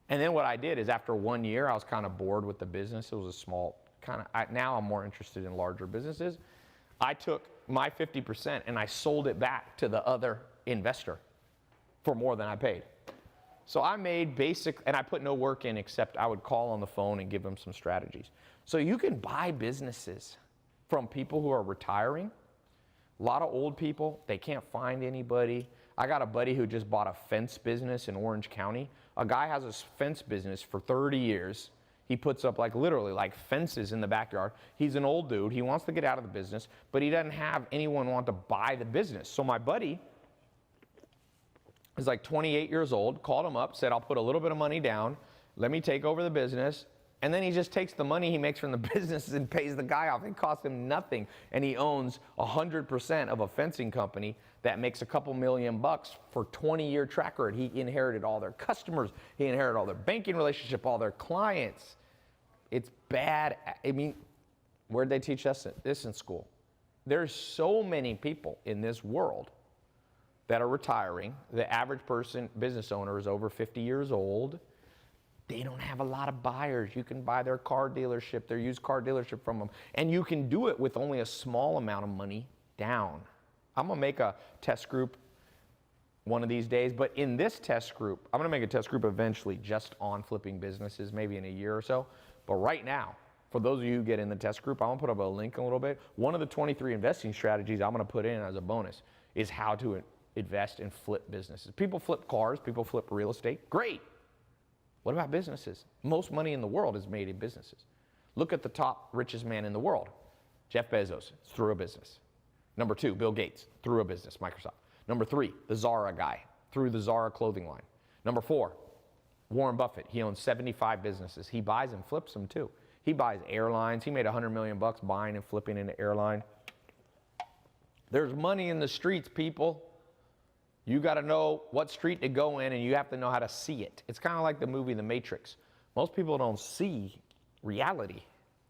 And then what I did is after 1 year, I was kind of bored with the business. It was a small now I'm more interested in larger businesses. I took my 50% and I sold it back to the other investor for more than I paid. So I made and I put no work in except I would call on the phone and give them some strategies. So you can buy businesses from people who are retiring. A lot of old people, they can't find anybody. I got a buddy who just bought a fence business in Orange County. A guy has a fence business for 30 years. He puts up literally fences in the backyard. He's an old dude. He wants to get out of the business, but he doesn't have anyone want to buy the business. So my buddy is 28 years old, called him up, said, I'll put a little bit of money down. Let me take over the business. And then he just takes the money he makes from the business and pays the guy off. It costs him nothing. And he owns 100% of a fencing company that makes a couple $1 million for 20-year track record. He inherited all their customers. He inherited all their banking relationship, all their clients. It's bad. I mean, where'd they teach us this in school? There's so many people in this world that are retiring. The average business owner is over 50 years old. They don't have a lot of buyers. You can buy their car dealership, their used car dealership from them. And you can do it with only a small amount of money down. I'm going to make a test group one of these days. But in this test group, I'm going to make a test group eventually just on flipping businesses, maybe in a year or so. But right now, for those of you who get in the test group, I'm going to put up a link in a little bit. One of the 23 investing strategies I'm going to put in as a bonus is how to invest and flip businesses. People flip cars. People flip real estate. Great. What about businesses? Most money in the world is made in businesses. Look at the top richest man in the world, Jeff Bezos, through a business. Number 2, Bill Gates, through a business, Microsoft. Number 3, the Zara guy, through the Zara clothing line. Number 4, Warren Buffett. He owns 75 businesses. He buys and flips them too. He buys airlines. He made $100 million buying and flipping an airline. There's money in the streets, people. You got to know what street to go in, and you have to know how to see it. It's kind of like the movie The Matrix. Most people don't see reality.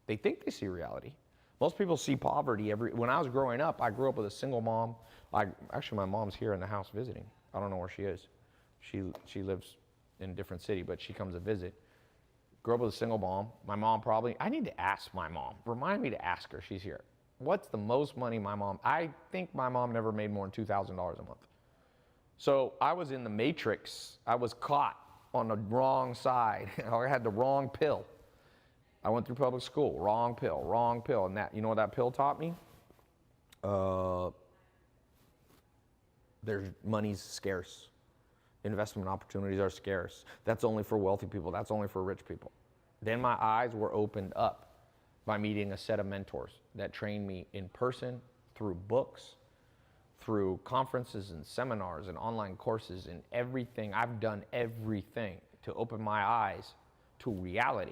They think they see reality. Most people see poverty. When I was growing up, I grew up with a single mom. Actually, my mom's here in the house visiting. I don't know where she is. She lives in a different city, but she comes to visit. Grew up with a single mom. My mom probably, I need to ask my mom. Remind me to ask her, she's here. What's the most money I think my mom never made more than $2,000 a month. So I was in the Matrix. I was caught on the wrong side. I had the wrong pill. I went through public school, wrong pill. And that, you know what that pill taught me? Money's scarce. Investment opportunities are scarce. That's only for wealthy people. That's only for rich people. Then my eyes were opened up by meeting a set of mentors that trained me in person, through books, through conferences and seminars and online courses and everything. I've done everything to open my eyes to reality.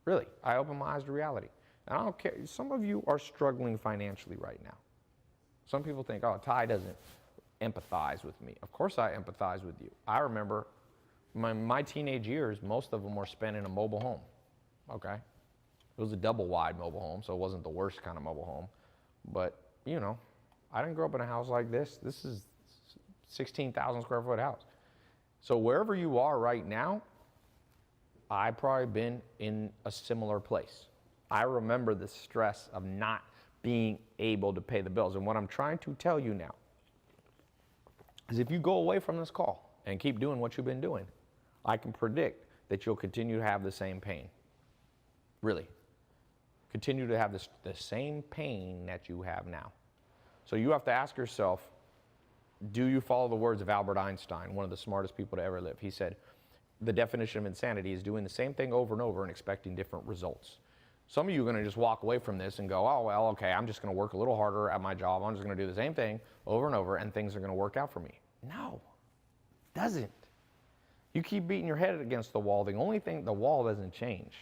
Really, I opened my eyes to reality. And I don't care. Some of you are struggling financially right now. Some people think, oh, Tai doesn't empathize with me. Of course I empathize with you. I remember my teenage years, most of them were spent in a mobile home, okay? It was a double wide mobile home, so it wasn't the worst kind of mobile home. But, you know, I didn't grow up in a house like this. This is 16,000 square foot house. So wherever you are right now, I've probably been in a similar place. I remember the stress of not being able to pay the bills. And what I'm trying to tell you now is if you go away from this call and keep doing what you've been doing, I can predict that you'll continue to have the same pain. Really. Continue to have the same pain that you have now. So you have to ask yourself, do you follow the words of Albert Einstein, one of the smartest people to ever live? He said, the definition of insanity is doing the same thing over and over and expecting different results. Some of you are going to just walk away from this and go, oh, well, okay, I'm just going to work a little harder at my job. I'm just going to do the same thing over and over, and things are going to work out for me. No, it doesn't. You keep beating your head against the wall. The only thing, the wall doesn't change.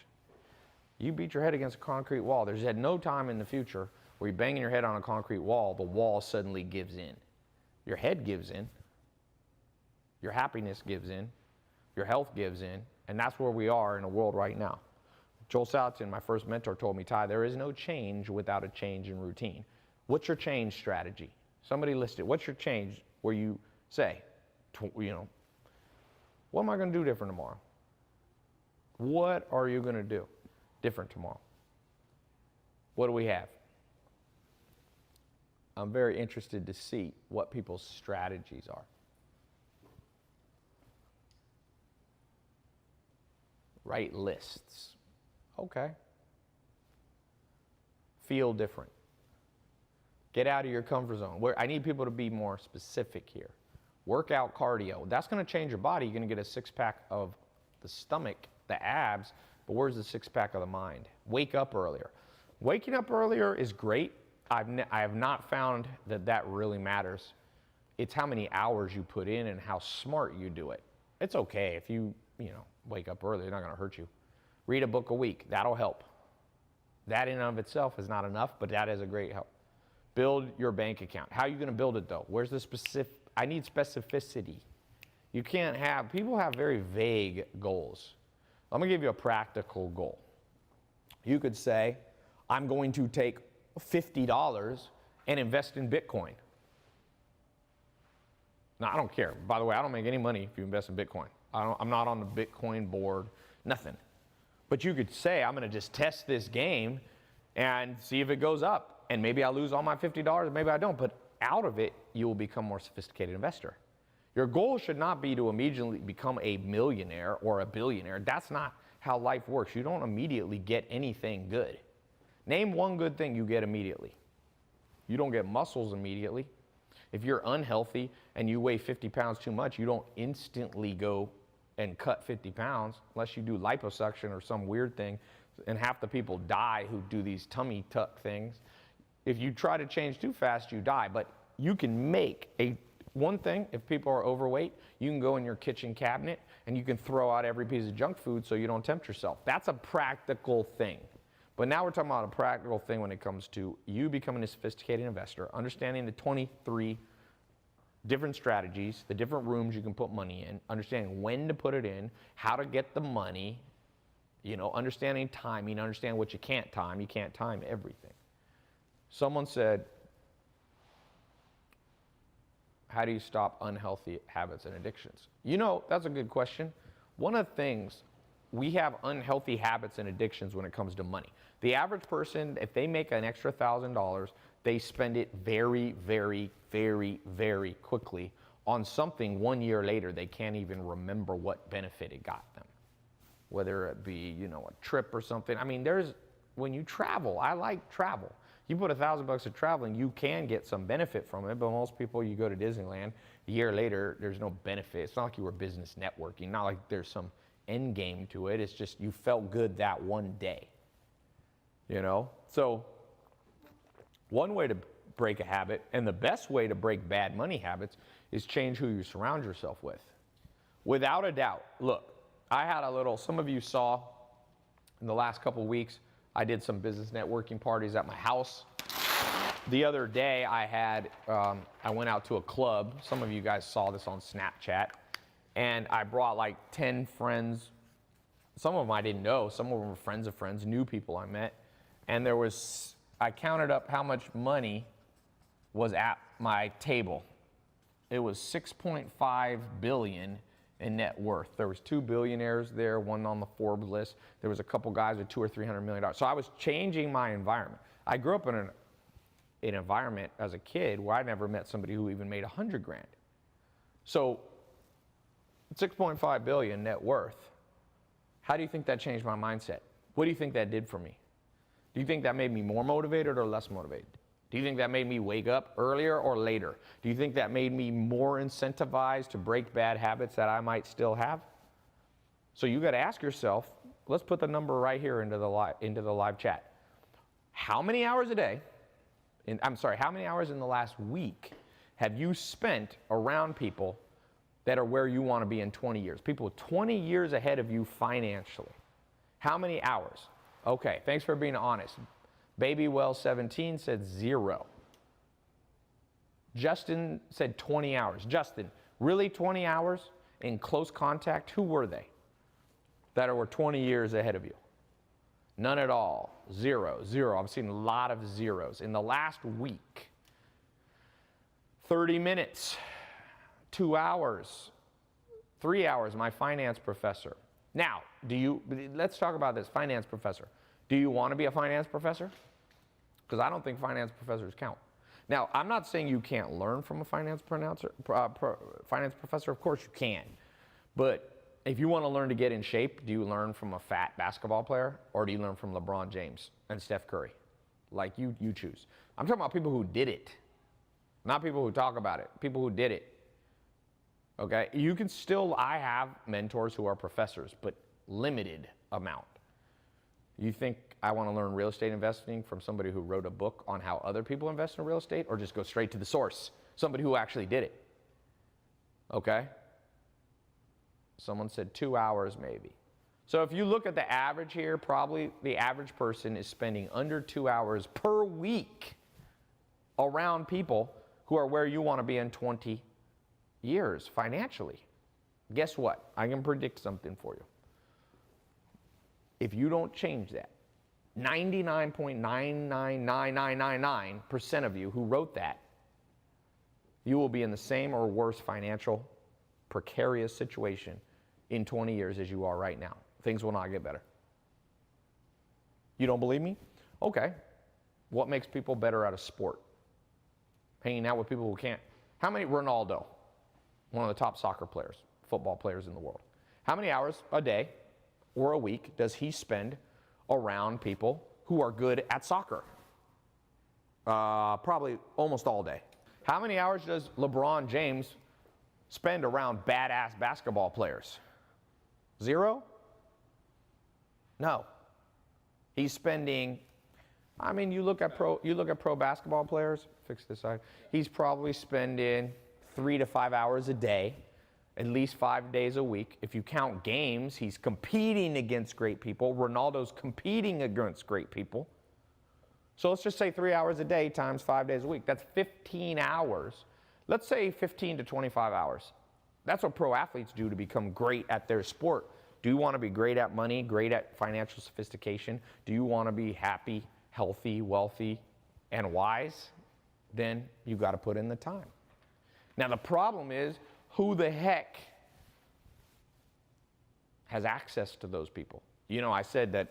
You beat your head against a concrete wall. There's at no time in the future where you're banging your head on a concrete wall, the wall suddenly gives in. Your head gives in. Your happiness gives in. Your health gives in. And that's where we are in the world right now. Joel Salatin, my first mentor, told me, Tai, there is no change without a change in routine. What's your change strategy? Somebody listed, what's your change where you say, you know, what am I going to do different tomorrow? What are you going to do different tomorrow? What do we have? I'm very interested to see what people's strategies are. Write lists. Okay. Feel different. Get out of your comfort zone. I need people to be more specific here. Work out cardio. That's going to change your body. You're going to get a six-pack of the stomach, the abs, but where's the six-pack of the mind? Wake up earlier. Waking up earlier is great. I have not found that really matters. It's how many hours you put in and how smart you do it. It's okay if you wake up early. It's not going to hurt you. Read a book a week. That'll help. That in and of itself is not enough, but that is a great help. Build your bank account. How are you going to build it, though? Where's the specific? I need specificity. You can't have, people have very vague goals. I'm going to give you a practical goal. You could say, I'm going to take $50 and invest in Bitcoin. Now, I don't care. By the way, I don't make any money if you invest in Bitcoin. I'm not on the Bitcoin board, nothing. But you could say, I'm going to just test this game and see if it goes up. And maybe I lose all my $50, maybe I don't. But out of it, you will become a more sophisticated investor. Your goal should not be to immediately become a millionaire or a billionaire. That's not how life works. You don't immediately get anything good. Name one good thing you get immediately. You don't get muscles immediately. If you're unhealthy and you weigh 50 pounds too much, you don't instantly go and cut 50 pounds unless you do liposuction or some weird thing and half the people die who do these tummy tuck things. If you try to change too fast, you die. But you can make one thing, if people are overweight, you can go in your kitchen cabinet and you can throw out every piece of junk food so you don't tempt yourself. That's a practical thing. But now we're talking about a practical thing when it comes to you becoming a sophisticated investor, understanding the 23 different strategies, the different rooms you can put money in, understanding when to put it in, how to get the money, understanding timing, understanding what you can't time. You can't time everything. Someone said, how do you stop unhealthy habits and addictions? That's a good question. One of the things, we have unhealthy habits and addictions when it comes to money. The average person, if they make an extra $1,000, they spend it very, very, very, very quickly on something 1 year later they can't even remember what benefit it got them. Whether it be, a trip or something. I mean, when you travel, I like travel. You put $1,000 of traveling, you can get some benefit from it, but most people, you go to Disneyland, a year later, there's no benefit. It's not like you were business networking, not like there's some end game to it. It's just you felt good that one day, So one way to break a habit, and the best way to break bad money habits, is change who you surround yourself with. Without a doubt, look, I had some of you saw in the last couple of weeks, I did some business networking parties at my house. The other day I went out to a club. Some of you guys saw this on Snapchat. And I brought like 10 friends. Some of them I didn't know. Some of them were friends of friends, new people I met. And I counted up how much money was at my table. It was $6.5 billion in net worth. There was 2 billionaires there, one on the Forbes list. There was a couple guys with $200 or $300 million. So I was changing my environment. I grew up in an environment as a kid where I never met somebody who even made 100 grand. So 6.5 billion net worth. How do you think that changed my mindset? What do you think that did for me? Do you think that made me more motivated or less motivated? Do you think that made me wake up earlier or later? Do you think that made me more incentivized to break bad habits that I might still have? So you got to ask yourself, let's put the number right here into the live chat. How many hours a day, how many hours in the last week have you spent around people that are where you want to be in 20 years? People 20 years ahead of you financially. How many hours? Okay, thanks for being honest. BabyWell17 said 0. Justin said 20 hours. Justin, really 20 hours in close contact? Who were they that were 20 years ahead of you? None at all. 0, 0. I've seen a lot of zeros. In the last week, 30 minutes, 2 hours, 3 hours, my finance professor. Now, let's talk about this, finance professor. Do you want to be a finance professor? Because I don't think finance professors count. Now, I'm not saying you can't learn from a finance professor. Of course you can. But if you want to learn to get in shape, do you learn from a fat basketball player or do you learn from LeBron James and Steph Curry? Like you choose. I'm talking about people who did it, not people who talk about it, people who did it. Okay? I have mentors who are professors, but limited amount. You think I want to learn real estate investing from somebody who wrote a book on how other people invest in real estate, or just go straight to the source, somebody who actually did it? Okay? Someone said 2 hours maybe. So if you look at the average here, probably the average person is spending under 2 hours per week around people who are where you want to be in 20 years financially. Guess what? I can predict something for you. If you don't change that, 99.999999% of you who wrote that, you will be in the same or worse financial precarious situation in 20 years as you are right now. Things will not get better. You don't believe me? Okay. What makes people better at a sport? Hanging out with people who can't. How many? Ronaldo, one of the top soccer players, football players in the world. How many hours a day or a week does he spend around people who are good at soccer? Probably almost all day. How many hours does LeBron James spend around badass basketball players? 0? No. He's spending, I mean, you look at pro basketball players, fix this side. He's probably spending 3 to 5 hours a day, at least 5 days a week. If you count games, he's competing against great people. Ronaldo's competing against great people. So let's just say 3 hours a day times 5 days a week. That's 15 hours. Let's say 15 to 25 hours. That's what pro athletes do to become great at their sport. Do you want to be great at money, great at financial sophistication? Do you want to be happy, healthy, wealthy, and wise? Then you got to put in the time. Now the problem is, who the heck has access to those people? You know, I said that,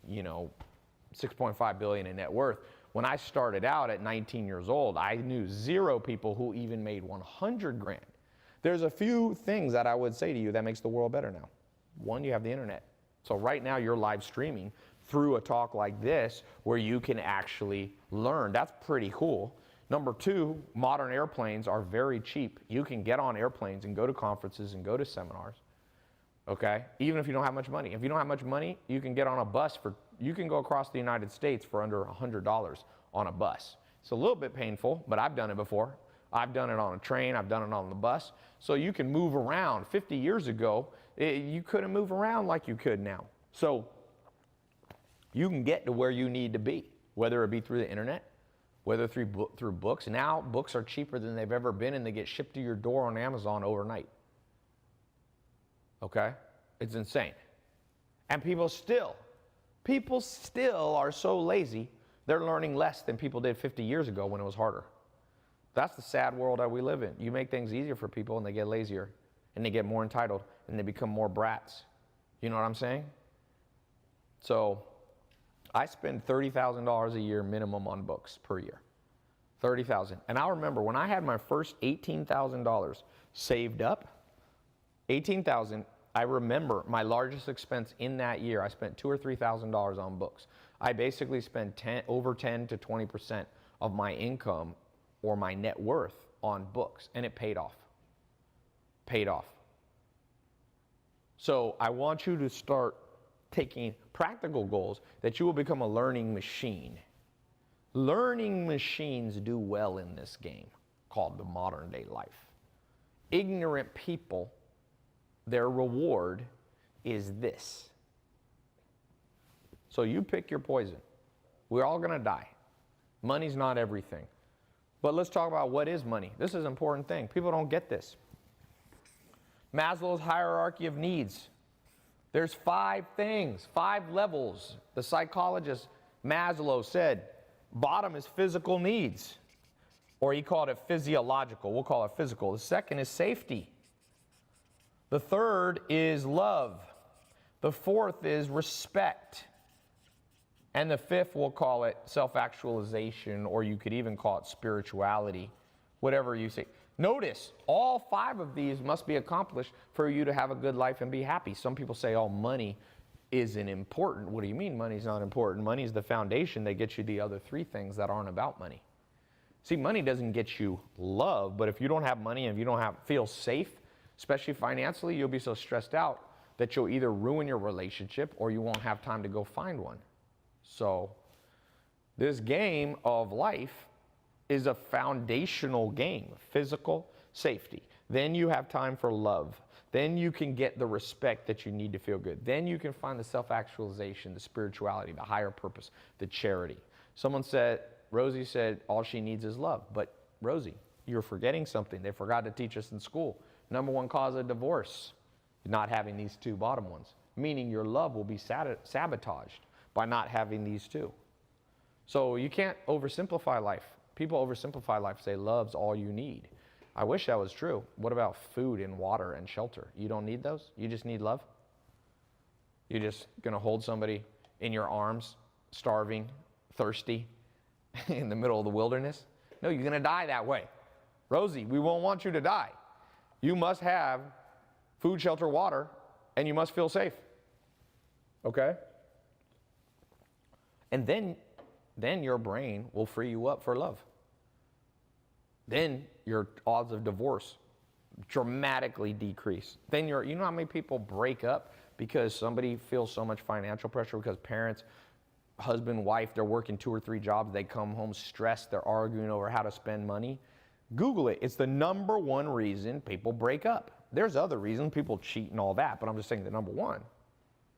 6.5 billion in net worth. When I started out at 19 years old, I knew 0 people who even made 100 grand. There's a few things that I would say to you that makes the world better now. One, you have the internet. So right now you're live streaming through a talk like this where you can actually learn. That's pretty cool. Number 2, modern airplanes are very cheap. You can get on airplanes and go to conferences and go to seminars, okay? Even if you don't have much money. If you don't have much money, you can get on a bus you can go across the United States for under $100 on a bus. It's a little bit painful, but I've done it before. I've done it on a train, I've done it on the bus. So you can move around. 50 years ago, you couldn't move around like you could now. So you can get to where you need to be, whether it be through the internet, whether through books. Now books are cheaper than they've ever been, and they get shipped to your door on Amazon overnight. Okay? It's insane. And people still are so lazy, they're learning less than people did 50 years ago when it was harder. That's the sad world that we live in. You make things easier for people and they get lazier and they get more entitled and they become more brats. You know what I'm saying? So I spend $30,000 a year minimum on books per year. $30,000. And I remember when I had my first $18,000 saved up, $18,000, I remember my largest expense in that year, I spent $2,000 or $3,000 on books. I basically spent over 10 to 20% of my income or my net worth on books, and it paid off. Paid off. So I want you to start taking practical goals that you will become a learning machine. Learning machines do well in this game called the modern day life. Ignorant people, their reward is this. So you pick your poison. We're all going to die. Money's not everything. But let's talk about what is money. This is an important thing. People don't get this. Maslow's hierarchy of needs. There's 5 things, 5 levels. The psychologist Maslow said, bottom is physical needs. Or he called it physiological. We'll call it physical. The second is safety. The third is love. The fourth is respect. And the fifth, we'll call it self-actualization, or you could even call it spirituality, whatever you say. Notice, all 5 of these must be accomplished for you to have a good life and be happy. Some people say, oh, money isn't important. What do you mean money's not important? Money is the foundation that gets you the other 3 things that aren't about money. See, money doesn't get you love, but if you don't have money and if you don't feel safe, especially financially, you'll be so stressed out that you'll either ruin your relationship or you won't have time to go find one. So this game of life is a foundational game. Physical safety. Then you have time for love. Then you can get the respect that you need to feel good. Then you can find the self-actualization, the spirituality, the higher purpose, the charity. Someone said, Rosie said, all she needs is love. But Rosie, you're forgetting something. They forgot to teach us in school. Number 1 cause of divorce, not having these 2 bottom ones. Meaning your love will be sabotaged by not having these 2. So you can't oversimplify life. People oversimplify life, say love's all you need. I wish that was true. What about food and water and shelter? You don't need those? You just need love? You're just going to hold somebody in your arms, starving, thirsty, in the middle of the wilderness? No, you're going to die that way. Rosie, we won't want you to die. You must have food, shelter, water, and you must feel safe. Okay? And then your brain will free you up for love. Then your odds of divorce dramatically decrease. Then you know how many people break up because somebody feels so much financial pressure because parents husband, wife, they're working 2 or 3 jobs, they come home stressed, they're arguing over how to spend money. Google it. It's the number one reason people break up. There's other reasons, people cheat and all that, but I'm just saying the number one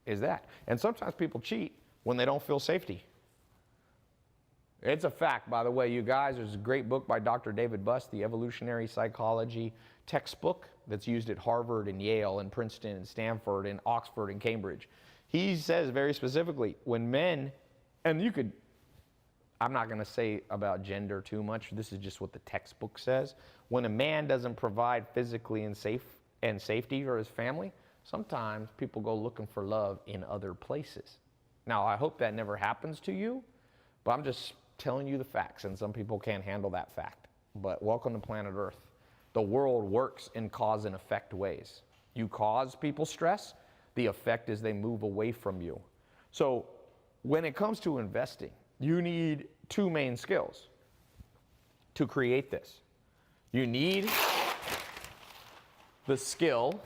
is that. And sometimes people cheat when they don't feel safety. It's a fact, by the way, you guys. There's a great book by Dr. David Buss, The Evolutionary Psychology textbook that's used at Harvard and Yale and Princeton and Stanford and Oxford and Cambridge. He says very specifically, when men, and you could, I'm not going to say about gender too much. This is just what the textbook says. When a man doesn't provide physically and safety for his family, sometimes people go looking for love in other places. Now, I hope that never happens to you, but I'm just telling you the facts, and some people can't handle that fact. But welcome to planet Earth. The world works in cause and effect ways. You cause people stress, the effect is they move away from you. So when it comes to investing, you need 2 main skills to create this. You need the skill,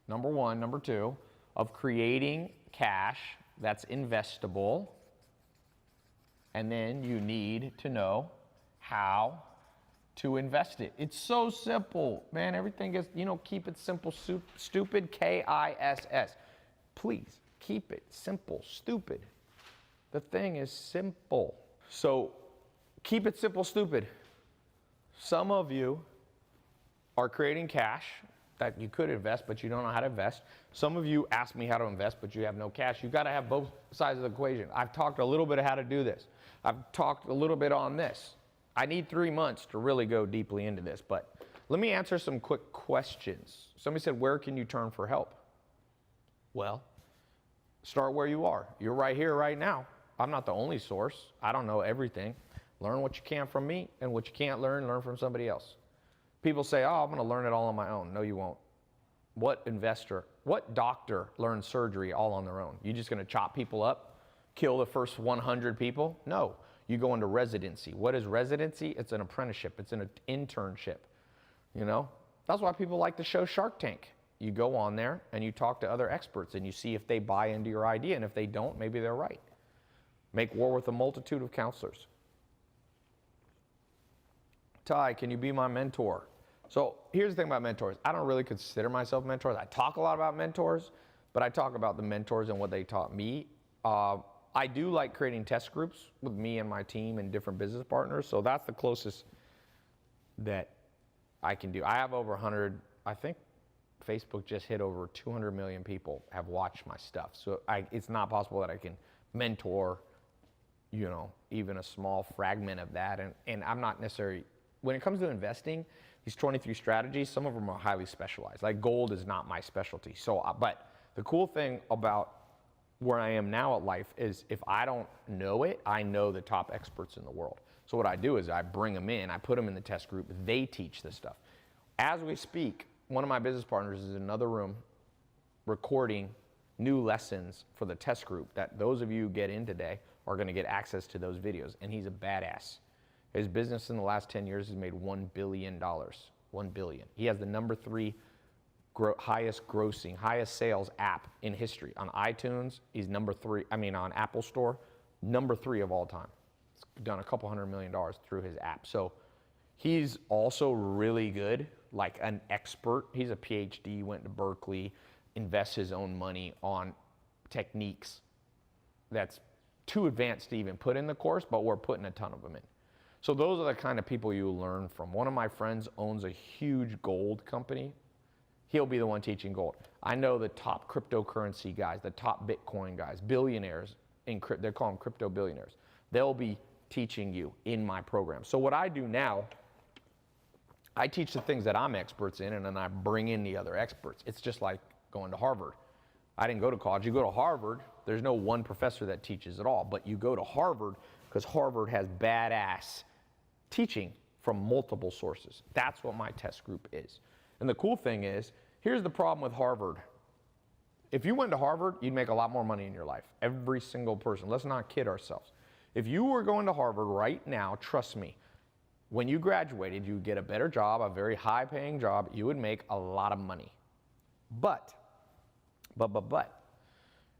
number 1, number 2, of creating cash that's investable. And then you need to know how to invest it. It's so simple, man. Everything is, keep it simple, stupid, KISS. Please, keep it simple, stupid. The thing is simple. So keep it simple, stupid. Some of you are creating cash that you could invest, but you don't know how to invest. Some of you ask me how to invest, but you have no cash. You've got to have both sides of the equation. I've talked a little bit of how to do this. I've talked a little bit on this. I need 3 months to really go deeply into this, but let me answer some quick questions. Somebody said, where can you turn for help? Well, start where you are. You're right here, right now. I'm not the only source. I don't know everything. Learn what you can from me, and what you can't learn from somebody else. People say, oh, I'm going to learn it all on my own. No, you won't. What doctor learns surgery all on their own? You just going to chop people up, kill the first 100 people? No. You go into residency. What is residency? It's an apprenticeship. It's an internship. That's why people like the show Shark Tank. You go on there and you talk to other experts and you see if they buy into your idea, and if they don't, maybe they're right. Make war with a multitude of counselors. Tai, can you be my mentor? So here's the thing about mentors. I don't really consider myself mentors. I talk a lot about mentors, but I talk about the mentors and what they taught me. I do like creating test groups with me and my team and different business partners. So that's the closest that I can do. I have over 100, I think Facebook just hit over 200 million people have watched my stuff. So it's not possible that I can mentor, even a small fragment of that. And I'm not necessarily, when it comes to investing, these 23 strategies, some of them are highly specialized. Like gold is not my specialty. But the cool thing about where I am now at life is if I don't know it, I know the top experts in the world. So what I do is I bring them in, I put them in the test group, they teach this stuff. As we speak, one of my business partners is in another room recording new lessons for the test group that those of you who get in today are going to get access to those videos. And he's a badass. His business in the last 10 years has made $1 billion. $1 billion. He has the number 3 highest grossing, highest sales app in history. On iTunes, he's number 3, on Apple Store, number 3 of all time. He's done a couple $100 million through his app. So he's also really good, like an expert. He's a PhD, went to Berkeley, invests his own money on techniques that's too advanced to even put in the course, but we're putting a ton of them in. So those are the kind of people you learn from. One of my friends owns a huge gold company. He'll be the one teaching gold. I know the top cryptocurrency guys, the top Bitcoin guys, billionaires, they call them crypto billionaires. They'll be teaching you in my program. So what I do now, I teach the things that I'm experts in, and then I bring in the other experts. It's just like going to Harvard. I didn't go to college. You go to Harvard, there's no one professor that teaches it all, but you go to Harvard because Harvard has badass teaching from multiple sources. That's what my test group is. And the cool thing is, here's the problem with Harvard. If you went to Harvard, you'd make a lot more money in your life. Every single person. Let's not kid ourselves. If you were going to Harvard right now, trust me, when you graduated, you'd get a better job, a very high-paying job. You would make a lot of money. But,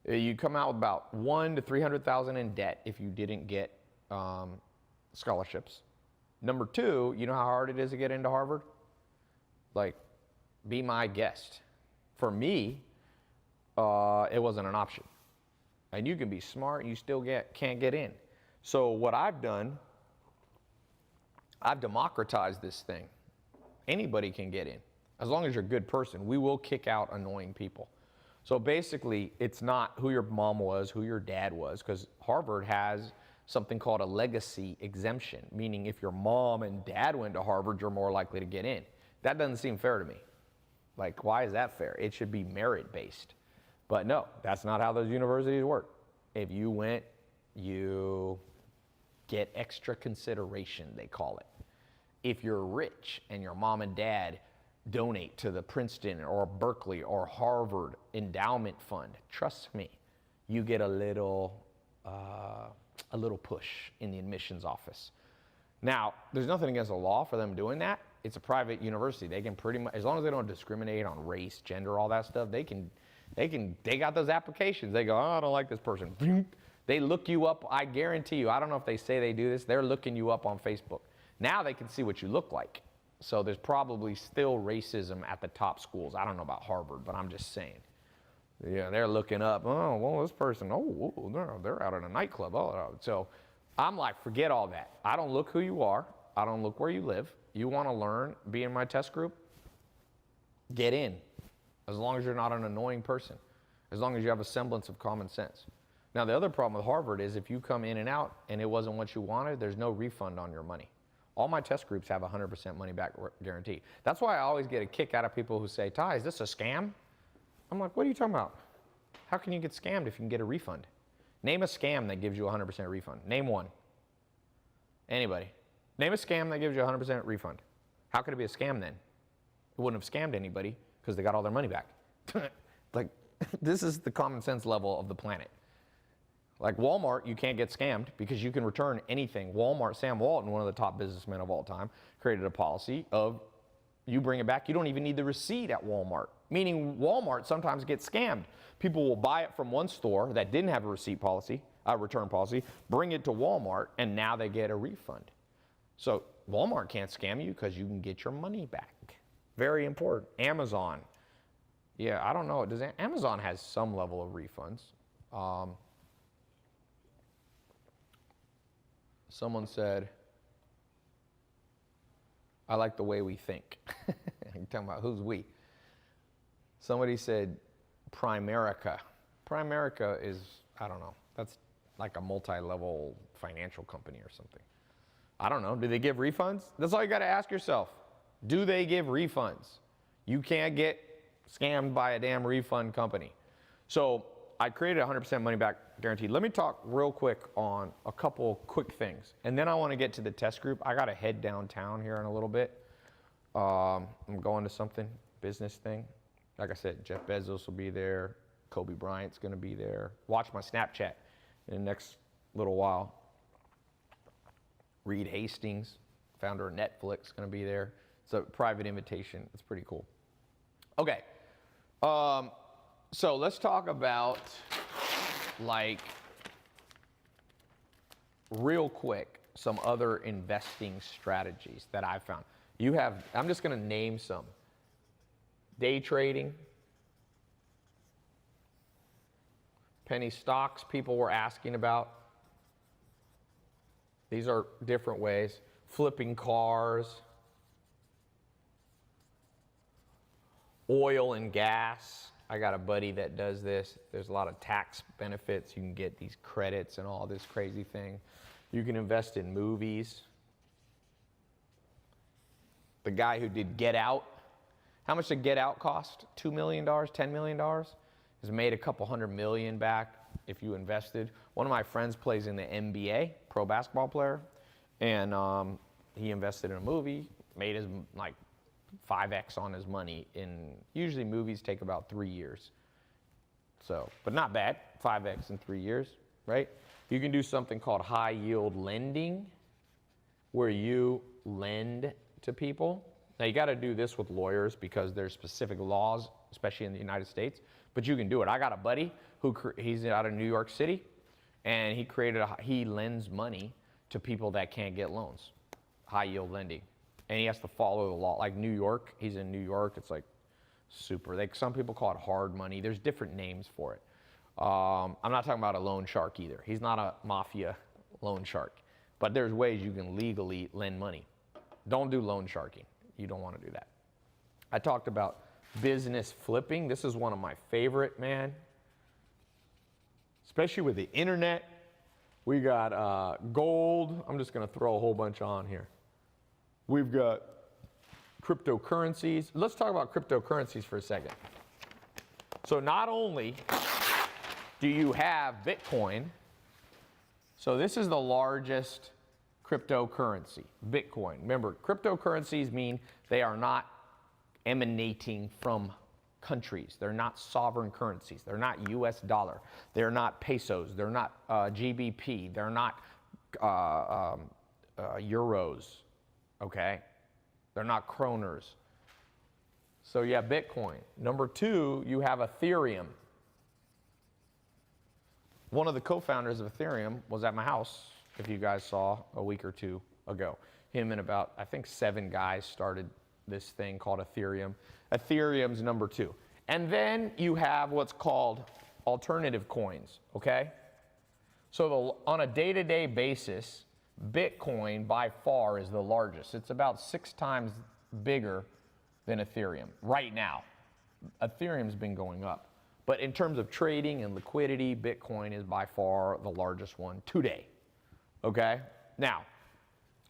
You come out with about 1 to 300,000 in debt if you didn't get scholarships. Number two, you know how hard it is to get into Harvard? Like, be my guest. For me, it wasn't an option. And you can be smart and you still can't get in. So what I've done, I've democratized this thing. Anybody can get in. As long as you're a good person, we will kick out annoying people. So basically, it's not who your mom was, who your dad was, because Harvard has something called a legacy exemption, meaning if your mom and dad went to Harvard, you're more likely to get in. That doesn't seem fair to me. Like, why is that fair? It should be merit-based. But no, that's not how those universities work. If you went, you get extra consideration, they call it. If you're rich and your mom and dad donate to the Princeton or Berkeley or Harvard endowment fund, trust me, you get a little push in the admissions office. Now, there's nothing against the law for them doing that. It's a private university. They can pretty much, as long as they don't discriminate on race, gender, all that stuff, they got those applications. They go, oh, I don't like this person. They look you up. I guarantee you, I don't know if they say they do this, they're looking you up on Facebook. Now they can see what you look like. So there's probably still racism at the top schools. I don't know about Harvard, but I'm just saying. Yeah, they're looking up, oh, well, this person, they're out at a nightclub. Oh, so I'm like, forget all that. I don't look who you are. I don't look where you live. You want to learn, be in my test group, get in. As long as you're not an annoying person. As long as you have a semblance of common sense. Now, the other problem with Harvard is if you come in and out and it wasn't what you wanted, there's no refund on your money. All my test groups have 100% money back guarantee. That's why I always get a kick out of people who say, Tai, is this a scam? I'm like, what are you talking about? How can you get scammed if you can get a refund? Name a scam that gives you a 100% refund. Name one. Anybody. Name a scam that gives you a 100% refund. How could it be a scam then? It wouldn't have scammed anybody because they got all their money back. Like, this is the common sense level of the planet. Like Walmart, you can't get scammed because you can return anything. Walmart, Sam Walton, one of the top businessmen of all time, created a policy of you bring it back, you don't even need the receipt at Walmart. Meaning Walmart sometimes gets scammed. People will buy it from one store that didn't have a receipt policy, a return policy, bring it to Walmart, and now they get a refund. So Walmart can't scam you because you can get your money back. Very important. Amazon. Yeah, I don't know. Amazon has some level of refunds. Someone said, I like the way we think. You're talking about who's we. Somebody said Primerica. Primerica is, I don't know, that's like a multi-level financial company or something. I don't know. Do they give refunds? That's all you got to ask yourself. Do they give refunds? You can't get scammed by a damn refund company. So I created 100% money back guarantee. Let me talk real quick on a couple quick things. And then I want to get to the test group. I got to head downtown here in a little bit. I'm going to something, business thing. Like I said, Jeff Bezos will be there. Kobe Bryant's going to be there. Watch my Snapchat in the next little while. Reed Hastings, founder of Netflix, going to be there. It's a private invitation. It's pretty cool. Okay. So let's talk about, like, real quick, some other investing strategies that I've found. I'm just going to name some. Day trading, penny stocks people were asking about. These are different ways. Flipping cars, oil and gas. I got a buddy that does this. There's a lot of tax benefits. You can get these credits and all this crazy thing. You can invest in movies. The guy who did Get Out, how much did Get Out cost? $2 million, $10 million? Has made a couple $100 million back if you invested. One of my friends plays in the NBA, pro basketball player, and he invested in a movie, made his like 5x on his money. Usually movies take about 3 years. So, but not bad, 5x in 3 years, right? You can do something called high yield lending, where you lend to people. Now you got to do this with lawyers because there's specific laws, especially in the United States, but you can do it. I got a buddy he's out of New York City, and he lends money to people that can't get loans, high yield lending. And he has to follow the law. Like New York, he's in New York, it's like super. Some people call it hard money. There's different names for it. I'm not talking about a loan shark either. He's not a mafia loan shark. But there's ways you can legally lend money. Don't do loan sharking. You don't want to do that. I talked about business flipping. This is one of my favorite, man. Especially with the internet. We got gold. I'm just going to throw a whole bunch on here. We've got cryptocurrencies. Let's talk about cryptocurrencies for a second. So not only do you have Bitcoin, so this is the largest cryptocurrency, Bitcoin. Remember, cryptocurrencies mean they are not emanating from countries. They're not sovereign currencies. They're not US dollar. They're not pesos. They're not GBP. They're not euros. Okay? They're not kroners. So you have Bitcoin. Number two, you have Ethereum. One of the co-founders of Ethereum was at my house, if you guys saw, a week or two ago. Him and about, I think, 7 guys started this thing called Ethereum. Ethereum's number 2. And then you have what's called alternative coins, okay? So on a day-to-day basis, Bitcoin by far is the largest. It's about 6 times bigger than Ethereum right now. Ethereum's been going up. But in terms of trading and liquidity, Bitcoin is by far the largest one today, okay? Now,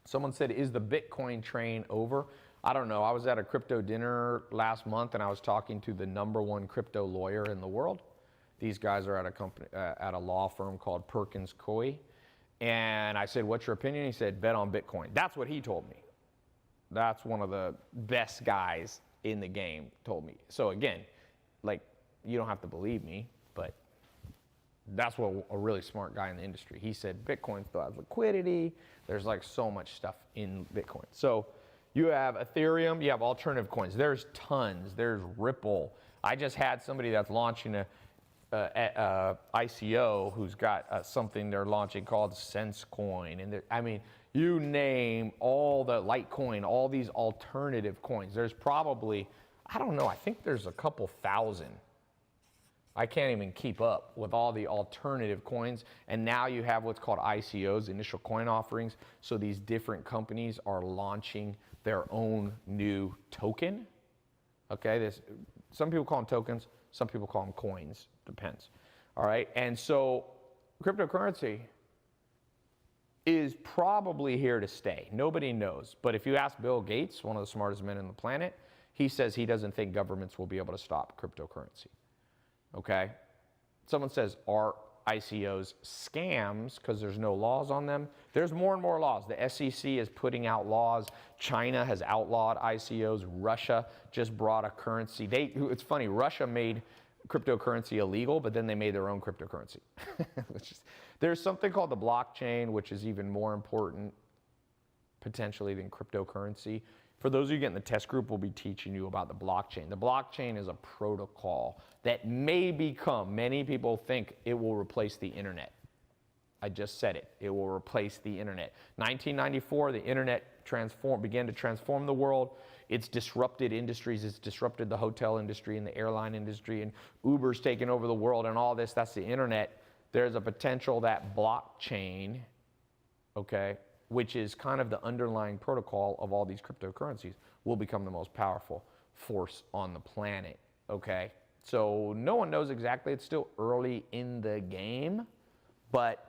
someone said, is the Bitcoin train over? I don't know. I was at a crypto dinner last month, and I was talking to the #1 crypto lawyer in the world. These guys are at a company, at a law firm called Perkins Coie. And I said, what's your opinion? He said, bet on Bitcoin. That's what he told me. That's one of the best guys in the game told me. So again, like, you don't have to believe me, but that's what a really smart guy in the industry. He said, Bitcoin still has liquidity. There's like so much stuff in Bitcoin. So you have Ethereum, you have alternative coins. There's tons. There's Ripple. I just had somebody that's launching a ICO who's got something they're launching called SenseCoin. And I mean, you name all the Litecoin, all these alternative coins. There's probably, I don't know, I think there's a couple thousand. I can't even keep up with all the alternative coins. And now you have what's called ICOs, initial coin offerings. So these different companies are launching their own new token. Okay, some people call them tokens, some people call them coins, depends. All right, and so cryptocurrency is probably here to stay. Nobody knows. But if you ask Bill Gates, one of the smartest men on the planet, he says he doesn't think governments will be able to stop cryptocurrency. Okay? Someone says, are ICOs scams because there's no laws on them? There's more and more laws. The SEC is putting out laws. China has outlawed ICOs. Russia just brought a currency. It's funny, Russia made cryptocurrency illegal, but then they made their own cryptocurrency. There's something called the blockchain, which is even more important potentially than cryptocurrency. For those of you getting the test group, we'll be teaching you about the blockchain. The blockchain is a protocol that may become, many people think it will replace the internet. I just said it. It will replace the internet. 1994, the internet began to transform the world. It's disrupted industries. It's disrupted the hotel industry and the airline industry, and Uber's taken over the world and all this. That's the internet. There's a potential that blockchain, okay, which is kind of the underlying protocol of all these cryptocurrencies, will become the most powerful force on the planet, okay? So no one knows exactly. It's still early in the game, but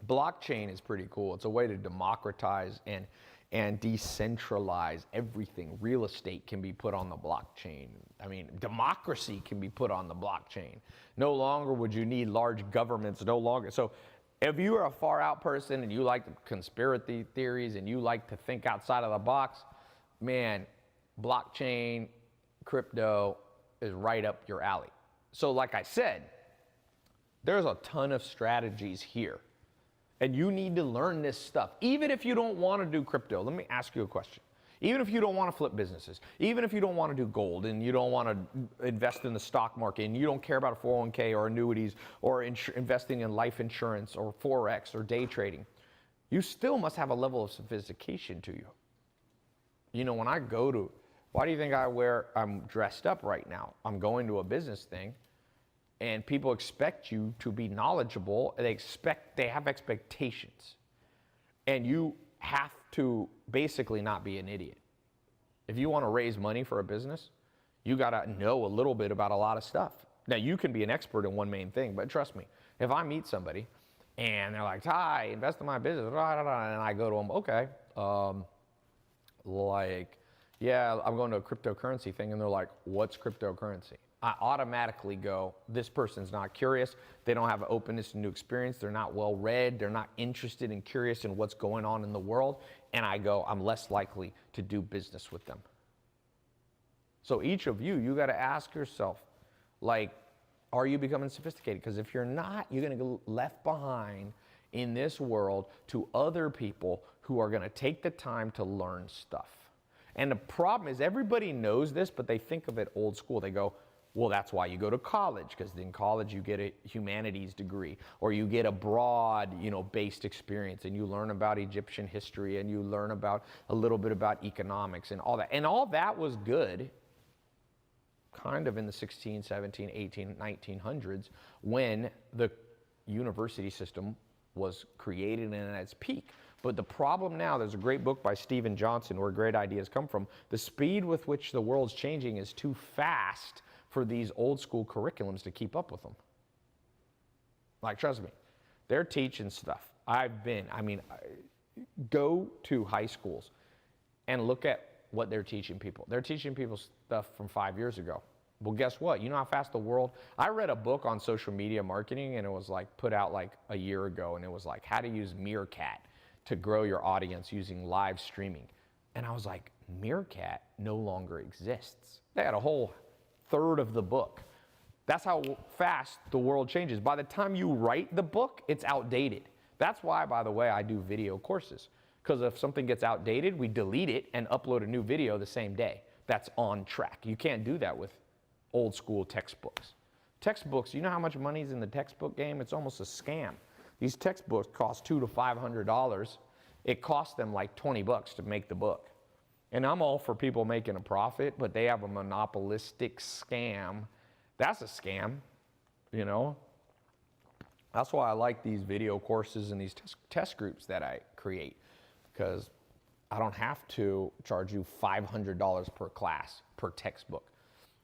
blockchain is pretty cool. It's a way to democratize and decentralize everything. Real estate can be put on the blockchain. I mean, democracy can be put on the blockchain. No longer would you need large governments, no longer. So if you are a far out person and you like conspiracy theories and you like to think outside of the box, man, blockchain, crypto is right up your alley. So like I said, there's a ton of strategies here. And you need to learn this stuff. Even if you don't want to do crypto, let me ask you a question. Even if you don't want to flip businesses, even if you don't want to do gold and you don't want to invest in the stock market and you don't care about a 401k or annuities or investing in life insurance or Forex or day trading, you still must have a level of sophistication to you. You know, when I go to, why do you think I'm dressed up right now? I'm going to a business thing and people expect you to be knowledgeable. They have expectations. And you have to basically not be an idiot. If you want to raise money for a business, you got to know a little bit about a lot of stuff. Now, you can be an expert in one main thing, but trust me, if I meet somebody and they're like, Tai, invest in my business, and I go to them, okay, yeah, I'm going to a cryptocurrency thing, and they're like, what's cryptocurrency? I automatically go, this person's not curious. They don't have an openness to new experience. They're not well read. They're not interested and curious in what's going on in the world. And I go, I'm less likely to do business with them. So each of you got to ask yourself, like, are you becoming sophisticated? Because if you're not, you're going to get left behind in this world to other people who are going to take the time to learn stuff. And the problem is everybody knows this, but they think of it old school. They go, well, that's why you go to college, because in college you get a humanities degree, or you get a broad, based experience, and you learn about Egyptian history, and you learn about a little bit about economics and all that. And all that was good kind of in the 16, 17, 18, 1900s when the university system was created and at its peak. But the problem now, there's a great book by Stephen Johnson, Where Great Ideas Come From. The speed with which the world's changing is too fast for these old school curriculums to keep up with them. Like, trust me, they're teaching stuff. Go to high schools and look at what they're teaching people. They're teaching people stuff from 5 years ago. Well, guess what? You know how fast the world... I read a book on social media marketing, and it was like put out like a year ago, and it was like how to use Meerkat to grow your audience using live streaming. And I was like, Meerkat no longer exists. They had a whole third of the book. That's how fast the world changes. By the time you write the book, it's outdated. That's why, by the way, I do video courses. Because if something gets outdated, we delete it and upload a new video the same day. That's on track. You can't do that with old school textbooks. Textbooks, you know how much money is in the textbook game? It's almost a scam. These textbooks cost $200 to $500. It costs them like $20 to make the book. And I'm all for people making a profit, but they have a monopolistic scam. That's a scam, That's why I like these video courses and these test groups that I create, because I don't have to charge you $500 per class, per textbook.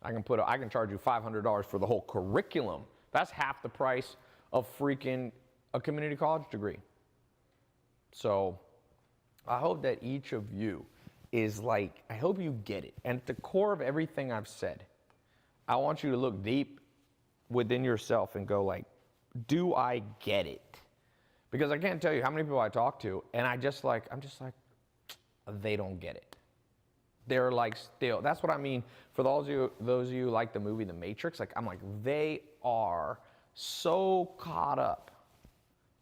I can charge you $500 for the whole curriculum. That's half the price of freaking a community college degree. So I hope that each of you is like, I hope you get it. And at the core of everything I've said, I want you to look deep within yourself and go like, do I get it? Because I can't tell you how many people I talk to, and I'm just like, they don't get it. They're like still, that's what I mean. For those of you who like the movie The Matrix, I'm like, they are so caught up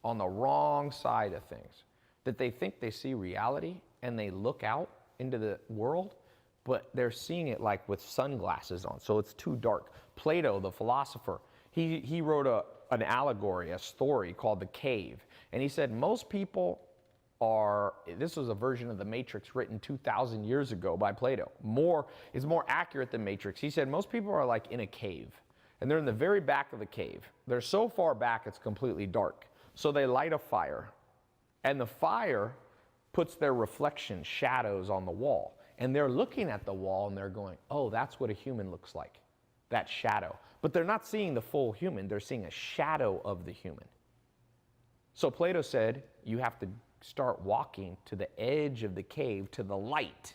on the wrong side of things that they think they see reality and they look out into the world, but they're seeing it like with sunglasses on, so it's too dark. Plato, the philosopher, he wrote an allegory, a story called The Cave, and he said most people this was a version of The Matrix written 2,000 years ago by Plato. It's more accurate than Matrix. He said most people are like in a cave, and they're in the very back of the cave. They're so far back it's completely dark. So they light a fire, and the fire puts their reflection, shadows on the wall. And they're looking at the wall and they're going, oh, that's what a human looks like, that shadow. But they're not seeing the full human, they're seeing a shadow of the human. So Plato said, you have to start walking to the edge of the cave to the light.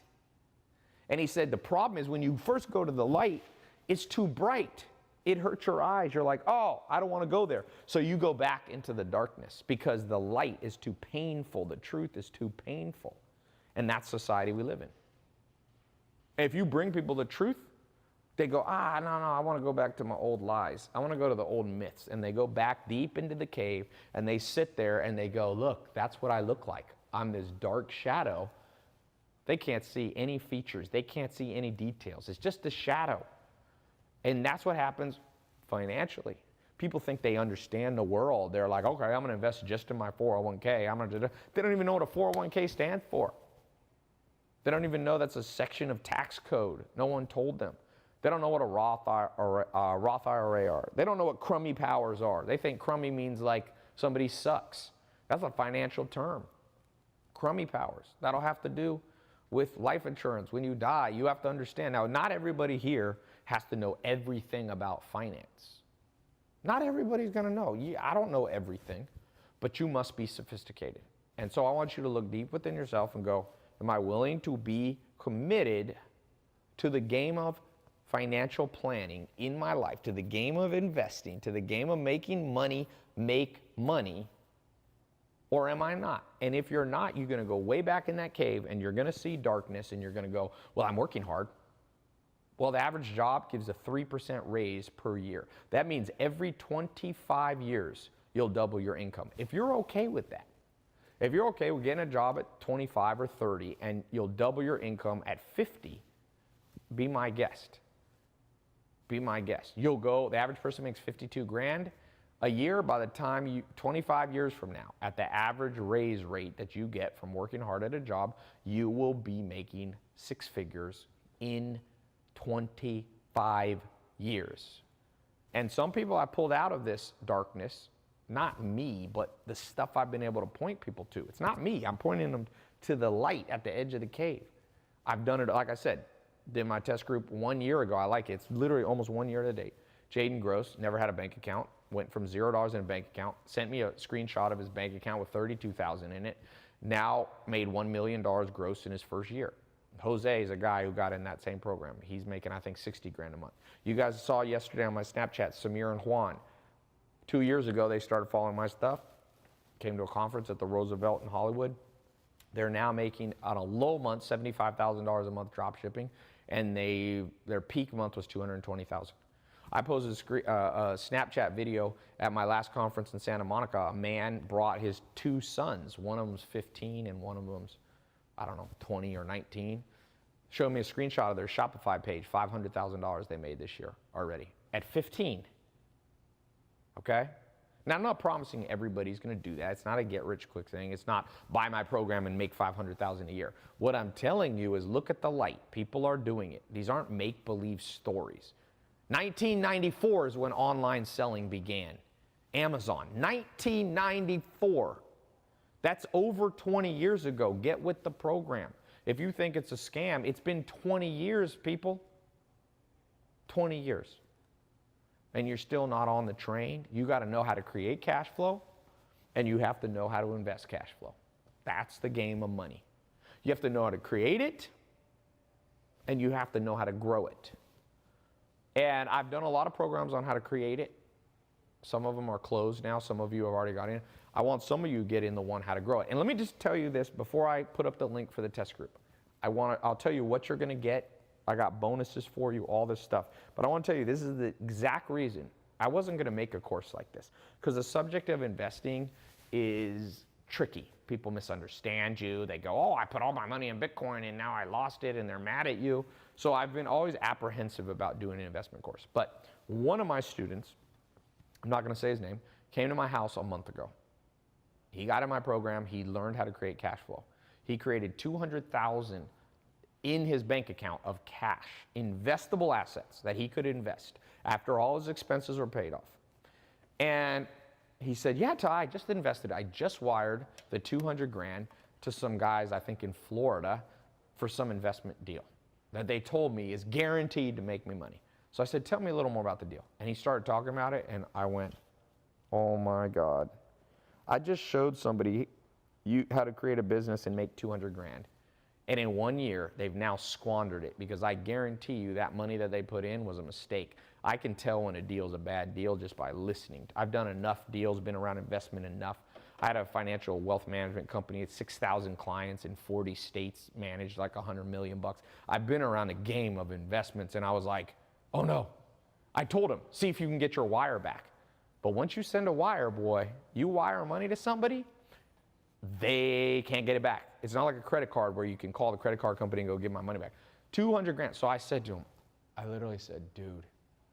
And he said, the problem is when you first go to the light, it's too bright. It hurts your eyes. You're like, oh, I don't want to go there. So you go back into the darkness because the light is too painful. The truth is too painful. And that's society we live in. If you bring people the truth, they go, no, I want to go back to my old lies. I want to go to the old myths. And they go back deep into the cave, and they sit there, and they go, look, that's what I look like. I'm this dark shadow They can't see any features. They can't see any details. It's just a shadow. And that's what happens financially. People think they understand the world. They're like, okay, I'm going to invest just in my 401k. They don't even know what a 401k stands for. They don't even know that's a section of tax code. No one told them. They don't know what a Roth IRA are. They don't know what crummy powers are. They think crummy means like somebody sucks. That's a financial term. Crummy powers. That'll have to do with life insurance. When you die, you have to understand. Now, not everybody here has to know everything about finance. Not everybody's going to know. I don't know everything, but you must be sophisticated. And so I want you to look deep within yourself and go, am I willing to be committed to the game of financial planning in my life, to the game of investing, to the game of making money, make money, or am I not? And if you're not, you're going to go way back in that cave and you're going to see darkness and you're going to go, well, I'm working hard. Well, the average job gives a 3% raise per year. That means every 25 years, you'll double your income. If you're okay with that, if you're okay with getting a job at 25 or 30 and you'll double your income at 50, be my guest. Be my guest. You'll go, the average person makes 52 grand a year. By the time 25 years from now, at the average raise rate that you get from working hard at a job, you will be making six figures in 25 years. And some people I pulled out of this darkness, not me, but the stuff I've been able to point people to. It's not me. I'm pointing them to the light at the edge of the cave. I've done it, like I said, did my test group 1 year ago. I like it. It's literally almost 1 year to date. Jaden Gross never had a bank account, went from $0 in a bank account, sent me a screenshot of his bank account with $32,000 in it, now made $1 million gross in his first year. Jose is a guy who got in that same program. He's making, I think, 60 grand a month. You guys saw yesterday on my Snapchat, Samir and Juan. 2 years ago, they started following my stuff, came to a conference at the Roosevelt in Hollywood. They're now making, on a low month, $75,000 a month drop shipping, and their peak month was $220,000. I posted a Snapchat video at my last conference in Santa Monica. A man brought his two sons. One of them's 15 and one of them's, I don't know, 20 or 19. Showed me a screenshot of their Shopify page, $500,000 they made this year already, at 15. Okay? Now, I'm not promising everybody's going to do that. It's not a get-rich-quick thing. It's not buy my program and make $500,000 a year. What I'm telling you is look at the light. People are doing it. These aren't make-believe stories. 1994 is when online selling began. Amazon, 1994. That's over 20 years ago. Get with the program. If you think it's a scam, it's been 20 years, people. 20 years. And you're still not on the train. You got to know how to create cash flow, and you have to know how to invest cash flow. That's the game of money. You have to know how to create it, and you have to know how to grow it. And I've done a lot of programs on how to create it. Some of them are closed now. Some of you have already got in. I want some of you to get in the one how to grow it. And let me just tell you this before I put up the link for the test group. I'll tell you what you're going to get. I got bonuses for you, all this stuff. But I want to tell you, this is the exact reason I wasn't going to make a course like this. Because the subject of investing is tricky. People misunderstand you. They go, oh, I put all my money in Bitcoin and now I lost it, and they're mad at you. So I've been always apprehensive about doing an investment course. But one of my students, I'm not going to say his name, came to my house a month ago. He got in my program. He learned how to create cash flow. He created $200,000 in his bank account of cash, investable assets that he could invest after all his expenses were paid off. And he said, yeah, Tai, I just invested. I just wired the 200 grand to some guys, I think in Florida, for some investment deal that they told me is guaranteed to make me money. So I said, tell me a little more about the deal. And he started talking about it, and I went, oh my God. I just showed somebody how to create a business and make 200 grand. And in 1 year, they've now squandered it, because I guarantee you that money that they put in was a mistake. I can tell when a deal's a bad deal just by listening. I've done enough deals, been around investment enough. I had a financial wealth management company at 6,000 clients in 40 states, managed like $100 million. I've been around the game of investments, and I was like, oh no. I told him, see if you can get your wire back. But once you send a wire, boy, you wire money to somebody, they can't get it back. It's not like a credit card where you can call the credit card company and go give my money back. 200 grand. So I said to him, I literally said, dude,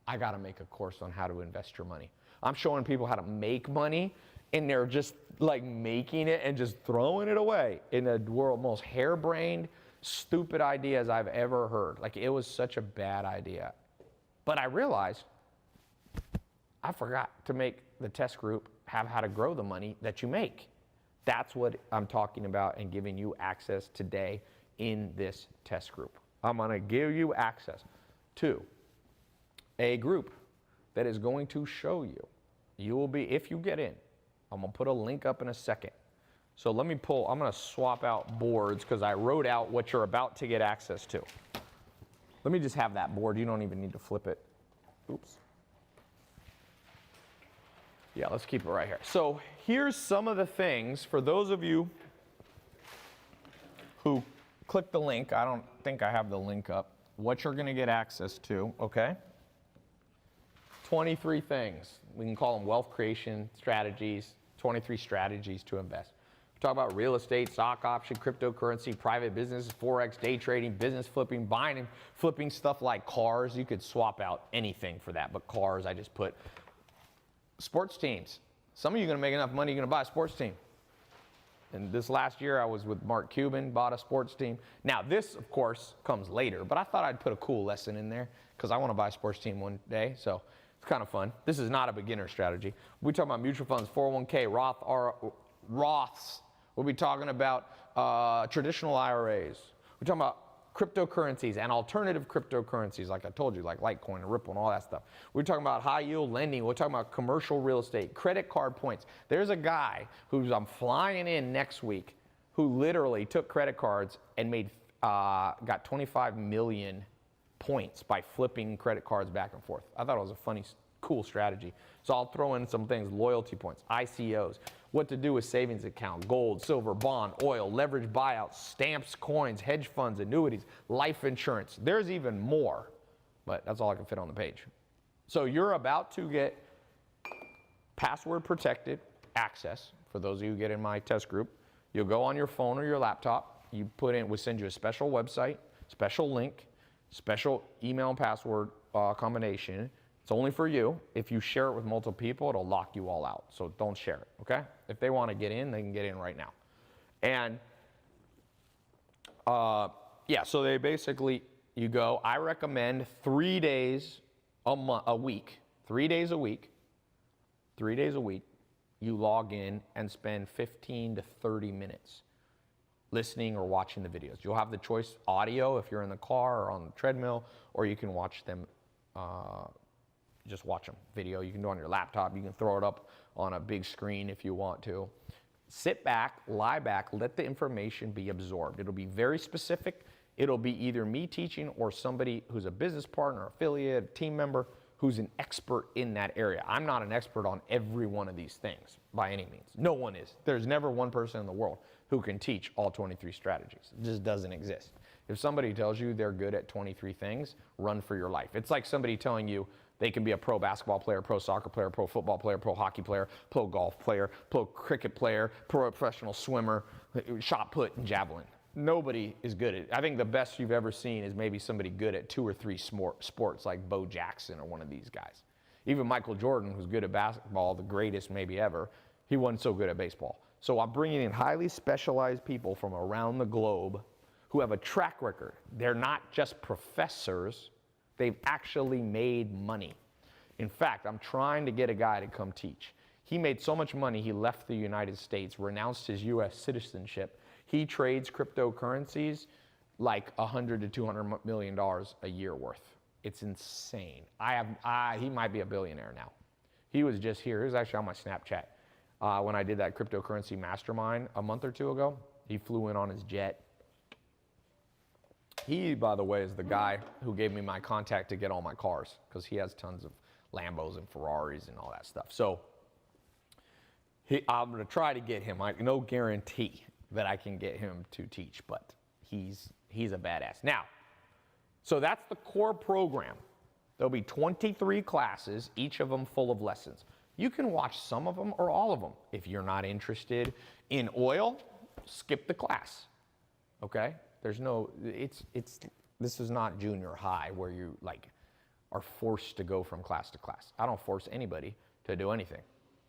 I got to make a course on how to invest your money. I'm showing people how to make money, and they're just like making it and just throwing it away in the world most harebrained, stupid ideas I've ever heard. Like, it was such a bad idea. But I realized I forgot to make the test group have how to grow the money that you make. That's what I'm talking about and giving you access today in this test group. I'm going to give you access to a group that is going to show you. You will be, if you get in, I'm going to put a link up in a second. So let me pull, I'm going to swap out boards because I wrote out what you're about to get access to. Let me just have that board. You don't even need to flip it. Oops. Yeah, let's keep it right here. So here's some of the things for those of you who click the link. I don't think I have the link up. What you're going to get access to, okay? 23 things. We can call them wealth creation strategies, 23 strategies to invest. We talk about real estate, stock option, cryptocurrency, private business, Forex, day trading, business flipping, buying and flipping stuff like cars. You could swap out anything for that, but cars, I just put. Sports teams. Some of you are going to make enough money, you're going to buy a sports team. And this last year, I was with Mark Cuban, bought a sports team. Now, this, of course, comes later, but I thought I'd put a cool lesson in there because I want to buy a sports team one day, so it's kind of fun. This is not a beginner strategy. We talk about mutual funds, 401k, Roths. We'll be talking about traditional IRAs. We're talking about cryptocurrencies and alternative cryptocurrencies, like I told you, like Litecoin and Ripple and all that stuff. We're talking about high yield lending. We're talking about commercial real estate, credit card points. There's a guy who's I'm flying in next week who literally took credit cards and made got 25 million points by flipping credit cards back and forth. I thought it was a funny, cool strategy. So I'll throw in some things: loyalty points, ICOs, what to do with savings account, gold, silver, bond, oil, leverage buyouts, stamps, coins, hedge funds, annuities, life insurance. There's even more, but that's all I can fit on the page. So you're about to get password protected access. For those of you who get in my test group, you'll go on your phone or your laptop. You put in, we'll send you a special website, special link, special email and password combination. It's only for you. If you share it with multiple people, it'll lock you all out. So don't share it, okay? If they want to get in, they can get in right now. And yeah, so they basically, you go, I recommend 3 days a week, 3 days a week, 3 days a week, you log in and spend 15 to 30 minutes listening or watching the videos. You'll have the choice audio if you're in the car or on the treadmill, or you can watch them just watch them. Video, you can do it on your laptop. You can throw it up on a big screen if you want to. Sit back, lie back, let the information be absorbed. It'll be very specific. It'll be either me teaching or somebody who's a business partner, affiliate, team member, who's an expert in that area. I'm not an expert on every one of these things by any means. No one is. There's never one person in the world who can teach all 23 strategies. It just doesn't exist. If somebody tells you they're good at 23 things, run for your life. It's like somebody telling you they can be a pro basketball player, pro soccer player, pro football player, pro hockey player, pro golf player, pro cricket player, pro professional swimmer, shot put, and javelin. Nobody is good at it. I think the best you've ever seen is maybe somebody good at 2 or 3 sports like Bo Jackson or one of these guys. Even Michael Jordan, who's good at basketball, the greatest maybe ever, he wasn't so good at baseball. So I'm bringing in highly specialized people from around the globe who have a track record. They're not just professors. They've actually made money. In fact, I'm trying to get a guy to come teach. He made so much money, he left the United States, renounced his U.S. citizenship. He trades cryptocurrencies like $100 to $200 million a year worth. It's insane. He might be a billionaire now. He was just here. He was actually on my Snapchat when I did that cryptocurrency mastermind a month or two ago. He flew in on his jet. He, by the way, is the guy who gave me my contact to get all my cars because he has tons of Lambos and Ferraris and all that stuff. So I'm going to try to get him. No guarantee that I can get him to teach, but he's a badass. Now, so that's the core program. There'll be 23 classes, each of them full of lessons. You can watch some of them or all of them. If you're not interested in oil, skip the class, okay? There's no, this is not junior high where you like are forced to go from class to class. I don't force anybody to do anything,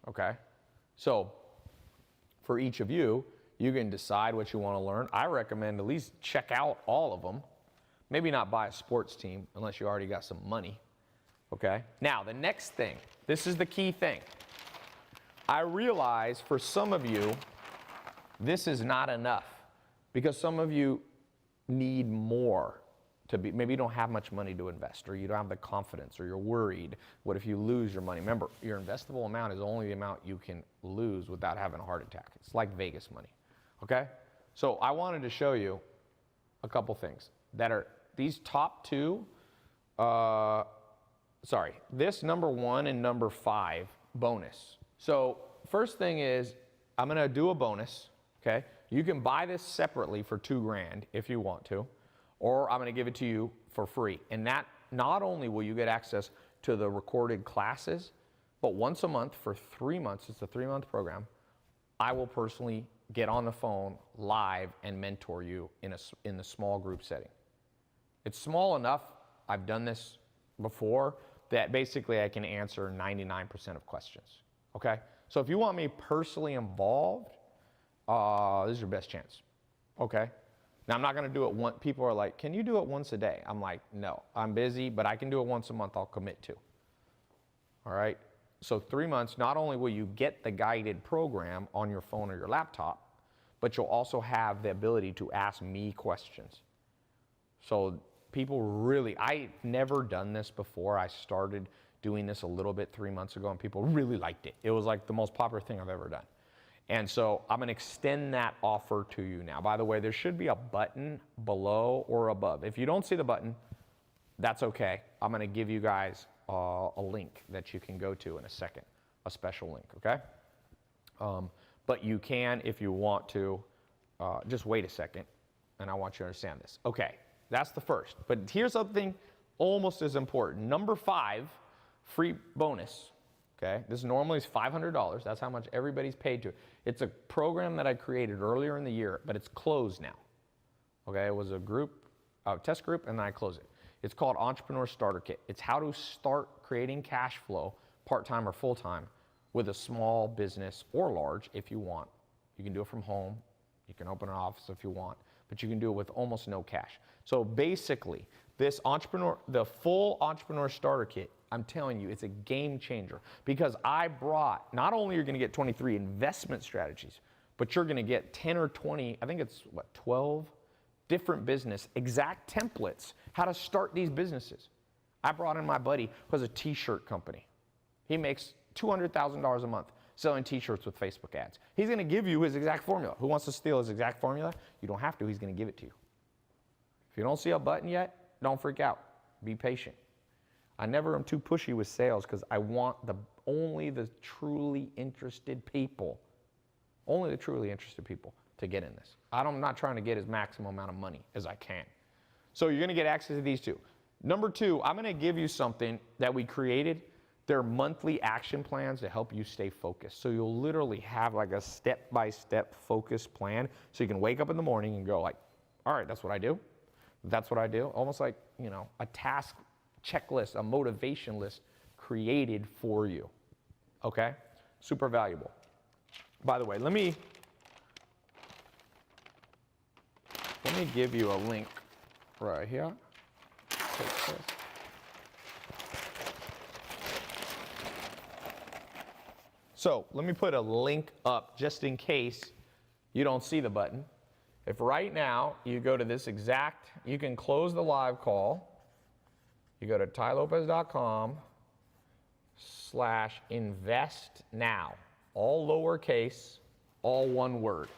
okay? So for each of you, you can decide what you want to learn. I recommend at least check out all of them. Maybe not buy a sports team unless you already got some money, okay? Now, the next thing, this is the key thing. I realize for some of you, this is not enough because some of you need more to be, maybe you don't have much money to invest, or you don't have the confidence, or you're worried. What if you lose your money? Remember, your investable amount is only the amount you can lose without having a heart attack. It's like Vegas money, okay? So I wanted to show you a couple things that are these top two, this number 1 and number 5 bonus. So first thing is, I'm gonna do a bonus, okay? You can buy this separately for $2,000 if you want to, or I'm gonna give it to you for free. And that, not only will you get access to the recorded classes, but once a month for 3 months, it's a 3-month program, I will personally get on the phone live and mentor you in the small group setting. It's small enough, I've done this before, that basically I can answer 99% of questions, okay? So if you want me personally involved, this is your best chance, okay? Now I'm not gonna do it once. People are like, can you do it once a day? I'm like, no, I'm busy, but I can do it once a month, I'll commit to. All right, so 3 months, not only will you get the guided program on your phone or your laptop, but you'll also have the ability to ask me questions. So people really, I've never done this before. I started doing this a little bit 3 months ago and people really liked it. It was like the most popular thing I've ever done. And so I'm gonna extend that offer to you now. By the way, there should be a button below or above. If you don't see the button, that's okay. I'm gonna give you guys a link that you can go to in a second, a special link, okay? But you can, if you want to, just wait a second, and I want you to understand this. Okay, that's the first. But here's something almost as important. Number 5, free bonus. Okay, this normally is $500. That's how much everybody's paid to. It's a program that I created earlier in the year, but it's closed now. Okay, it was a test group, and then I closed it. It's called Entrepreneur Starter Kit. It's how to start creating cash flow, part-time or full-time, with a small business or large if you want. You can do it from home. You can open an office if you want, but you can do it with almost no cash. So basically, the full Entrepreneur Starter Kit, I'm telling you, it's a game changer because I brought, not only you're gonna get 23 investment strategies, but you're gonna get 10 or 20, I think it's 12 different business, exact templates, how to start these businesses. I brought in my buddy who has a t-shirt company. He makes $200,000 a month selling t-shirts with Facebook ads. He's gonna give you his exact formula. Who wants to steal his exact formula? You don't have to, he's gonna give it to you. If you don't see a button yet, don't freak out, be patient. I never am too pushy with sales because I want only the truly interested people, to get in this. I'm not trying to get as maximum amount of money as I can. So you're gonna get access to these two. Number 2, I'm gonna give you something that we created. They're monthly action plans to help you stay focused. So you'll literally have like a step-by-step focus plan. So you can wake up in the morning and go like, all right, that's what I do. That's what I do. Almost like, a task checklist, a motivation list created for you, okay? Super valuable. By the way, let me give you a link right here. Take this. So let me put a link up just in case you don't see the button. If right now you go to this you can close the live call. You go to tailopez.com/investnow, all lowercase, all one word.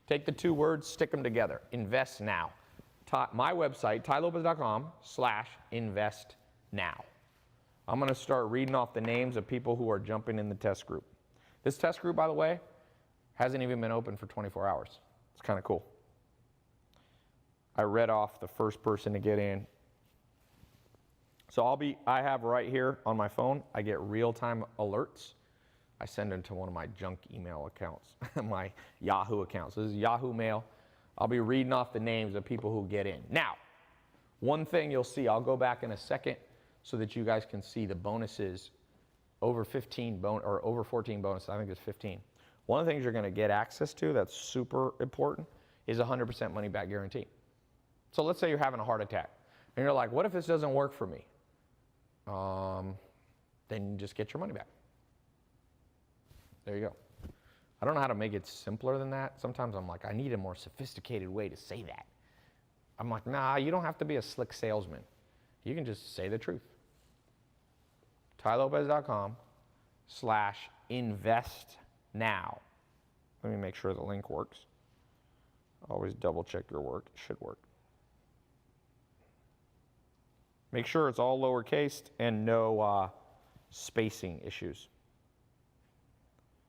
Take the 2 words, stick them together, invest now. My website, tailopez.com/investnow. I'm gonna start reading off the names of people who are jumping in the test group. This test group, by the way, hasn't even been open for 24 hours. It's kind of cool. I read off the first person to get in. So I have right here on my phone, I get real-time alerts. I send them to one of my junk email accounts, my Yahoo accounts. This is Yahoo Mail. I'll be reading off the names of people who get in. Now, one thing you'll see, I'll go back in a second so that you guys can see the bonuses over 15 or over 14 bonuses. I think it's 15. One of the things you're going to get access to that's super important is 100% money back guarantee. So let's say you're having a heart attack and you're like, what if this doesn't work for me? Then you just get your money back. There you go. I don't know how to make it simpler than that. Sometimes I'm like, I need a more sophisticated way to say that. I'm like, nah, you don't have to be a slick salesman. You can just say the truth. TaiLopez.com/invest-now. Let me make sure the link works. Always double check your work. It should work. Make sure it's all lowercase and no spacing issues.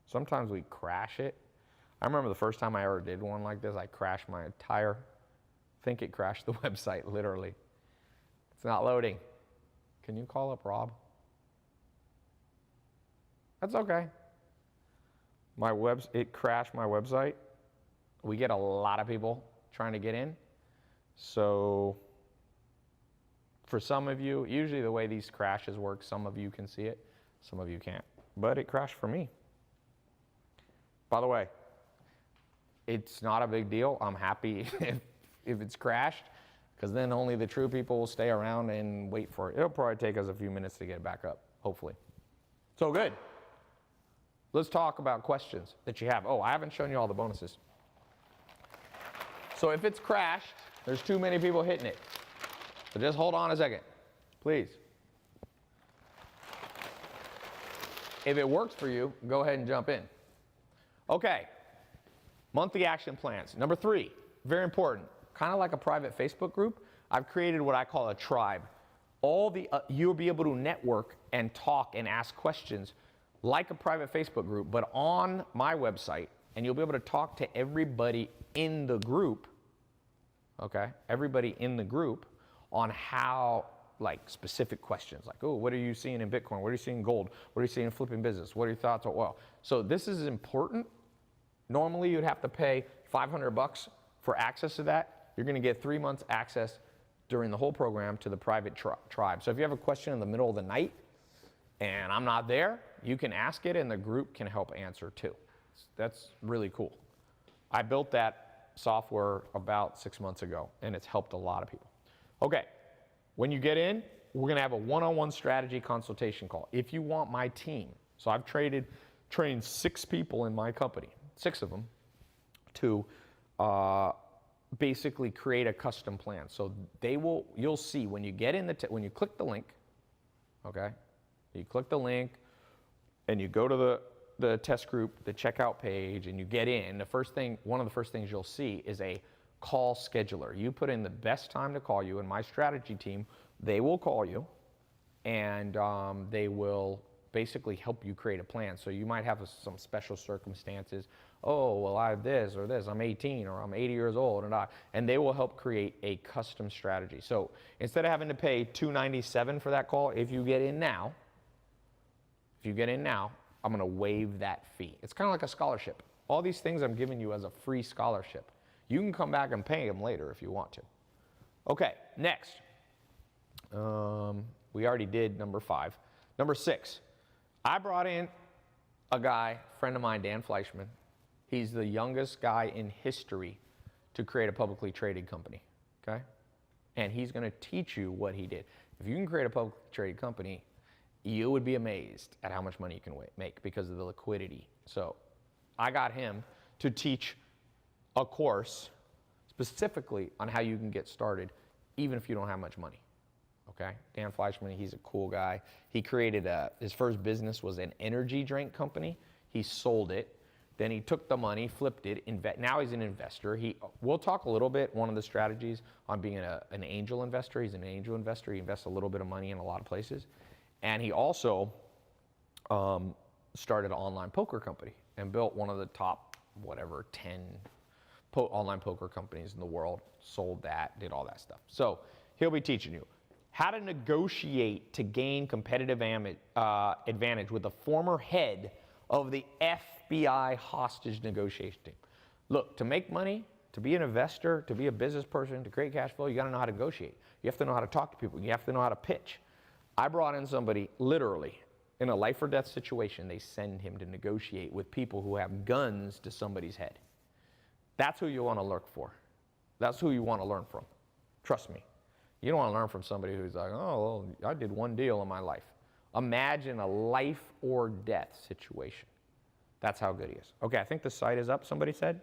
Sometimes we crash it. I remember the first time I ever did one like this, I crashed my entire, I think it crashed the website, literally. It's not loading. Can you call up Rob? That's okay. It crashed my website. We get a lot of people trying to get in. So for some of you, usually the way these crashes work, some of you can see it, some of you can't. But it crashed for me. By the way, it's not a big deal. I'm happy if it's crashed, because then only the true people will stay around and wait for it. It'll probably take us a few minutes to get it back up, hopefully. So good. Let's talk about questions that you have. Oh, I haven't shown you all the bonuses. So if it's crashed, there's too many people hitting it. So just hold on a second, please. If it works for you, go ahead and jump in. Okay, monthly action plans. Number 3, very important. Kind of like a private Facebook group, I've created what I call a tribe. You'll be able to network and talk and ask questions like a private Facebook group, but on my website, and you'll be able to talk to everybody in the group, okay? Everybody in the group on how, like, specific questions, like, oh, what are you seeing in Bitcoin? What are you seeing in gold? What are you seeing in flipping business? What are your thoughts on oil? So this is important. Normally, you'd have to pay $500 for access to that. You're going to get 3 months access during the whole program to the private tribe. So if you have a question in the middle of the night and I'm not there, you can ask it and the group can help answer too. That's really cool. I built that software about 6 months ago and it's helped a lot of people. Okay, when you get in, we're going to have a one-on-one strategy consultation call. If you want my team, so I've trained 6 people in my company, 6 of them, to basically create a custom plan. So you'll see when you get in when you click the link, okay? You click the link and you go to the test group, the checkout page, and you get in. One of the first things you'll see is a call scheduler. You put in the best time to call you, and my strategy team, they will call you, and they will basically help you create a plan. So you might have some special circumstances. Oh, well, I have this or this. I'm 18 or I'm 80 years old, and they will help create a custom strategy. So instead of having to pay $297 for that call, if you get in now, I'm going to waive that fee. It's kind of like a scholarship. All these things I'm giving you as a free scholarship. You can come back and pay them later if you want to. Okay, next. We already did number 5. Number 6. I brought in a guy, friend of mine, Dan Fleischman. He's the youngest guy in history to create a publicly traded company, okay? And he's going to teach you what he did. If you can create a publicly traded company, you would be amazed at how much money you can make because of the liquidity. So I got him to teach a course specifically on how you can get started even if you don't have much money. Okay, Dan Fleischman, he's a cool guy. He created his first business was an energy drink company. He sold it. Then he took the money, flipped it. Now he's an investor. We'll talk a little bit, one of the strategies on being an angel investor. He's an angel investor. He invests a little bit of money in a lot of places. And he also started an online poker company and built one of the top, 10 online poker companies in the world. Sold that, did all that stuff. So he'll be teaching you how to negotiate to gain competitive advantage with the former head of the FBI hostage negotiation team. Look, to make money, to be an investor, to be a business person, to create cash flow, you got to know how to negotiate. You have to know how to talk to people. You have to know how to pitch. I brought in somebody literally in a life or death situation. They send him to negotiate with people who have guns to somebody's head. That's who you want to look for. That's who you want to learn from. Trust me. You don't want to learn from somebody who's like, oh, well, I did one deal in my life. Imagine a life or death situation. That's how good he is. Okay, I think the site is up, somebody said.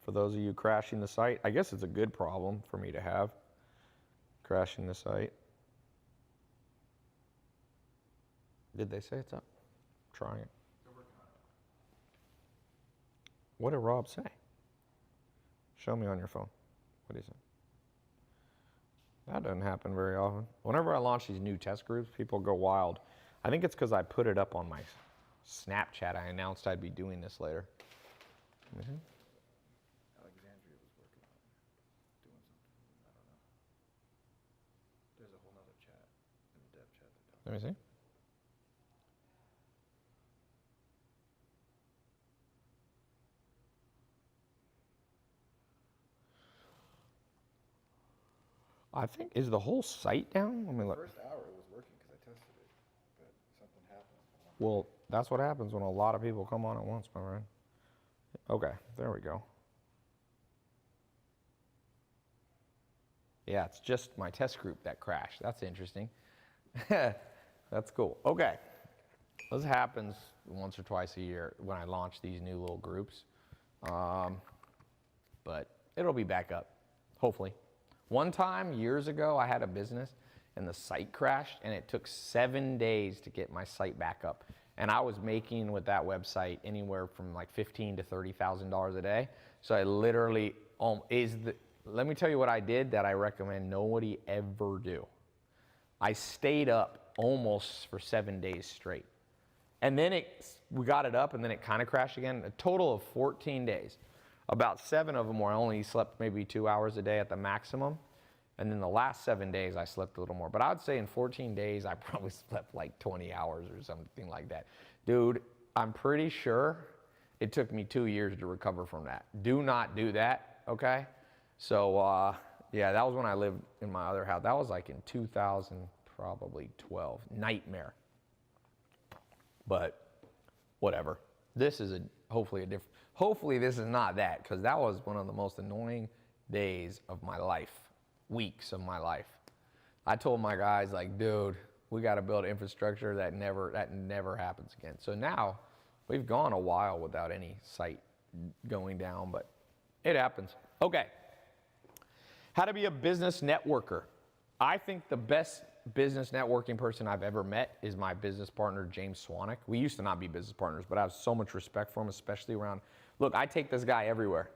For those of you crashing the site, I guess it's a good problem for me to have, crashing the site. Did they say it's up? Trying it. What did Rob say? Show me on your phone. What is it? That doesn't happen very often. Whenever I launch these new test groups, people go wild. I think it's because I put it up on my Snapchat. I announced I'd be doing this later. Mm-hmm. Alexandria was working on doing something. I don't know. There's a whole nother chat in the dev chat that talks. Let me see. I think, is the whole site down? Let me look. The first hour it was working because I tested it, but something happened. Well, that's what happens when a lot of people come on at once, my friend. Okay, there we go. Yeah, it's just my test group that crashed. That's interesting. That's cool. Okay. This happens once or twice a year when I launch these new little groups. But it'll be back up, hopefully. One time, years ago, I had a business and the site crashed and it took 7 days to get my site back up. And I was making with that website anywhere from like $15,000 to $30,000 a day. So I literally, let me tell you what I did that I recommend nobody ever do. I stayed up almost for 7 days straight. And then we got it up and then it kind of crashed again. A total of 14 days. About 7 of them where I only slept maybe 2 hours a day at the maximum. And then the last 7 days I slept a little more. But I would say in 14 days I probably slept like 20 hours or something like that. Dude, I'm pretty sure it took me 2 years to recover from that. Do not do that, okay? So yeah, that was when I lived in my other house. That was like in 2012. Nightmare. But whatever. This is hopefully this is not that, because that was one of the most annoying days of my life, weeks of my life. I told my guys, like, dude, we got to build infrastructure that never happens again. So now we've gone a while without any site going down, but it happens. Okay. How to be a business networker. I think the best business networking person I've ever met is my business partner, James Swanwick. We used to not be business partners, but I have so much respect for him, especially around, look, I take this guy everywhere.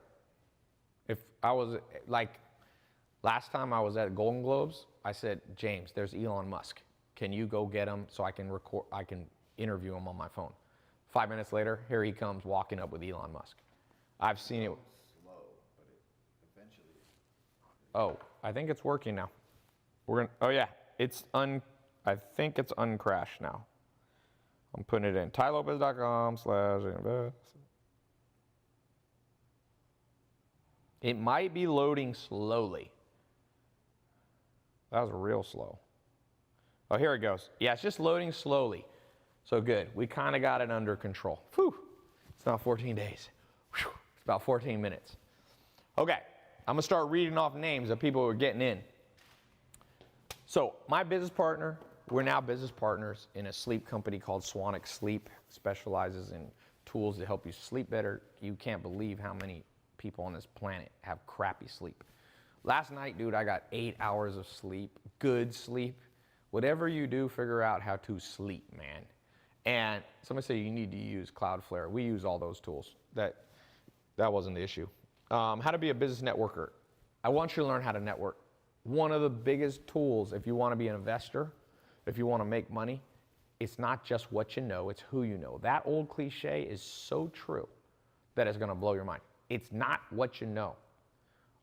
If I was, like, last time I was at Golden Globes, I said, James, there's Elon Musk. Can you go get him so I can interview him on my phone? 5 minutes later, here he comes walking up with Elon Musk. I've seen it. Slow, but it eventually. Oh, I think it's working now. Oh yeah, I think it's uncrashed now. I'm putting it in tailopez.com/invest. It might be loading slowly. That was real slow. Oh, here it goes. Yeah, it's just loading slowly. So good. We kind of got it under control. Whew. It's not 14 days. Whew. It's about 14 minutes. Okay, I'm going to start reading off names of people who are getting in. So my business partner, we're now business partners in a sleep company called Swanwick Sleep. Specializes in tools to help you sleep better. You can't believe how many people on this planet have crappy sleep. Last night, dude, I got 8 hours of sleep, good sleep. Whatever you do, figure out how to sleep, man. And somebody said you need to use Cloudflare. We use all those tools. That wasn't the issue. How to be a business networker. I want you to learn how to network. One of the biggest tools if you want to be an investor, if you want to make money, it's not just what you know, it's who you know. That old cliche is so true that it's going to blow your mind. It's not what you know.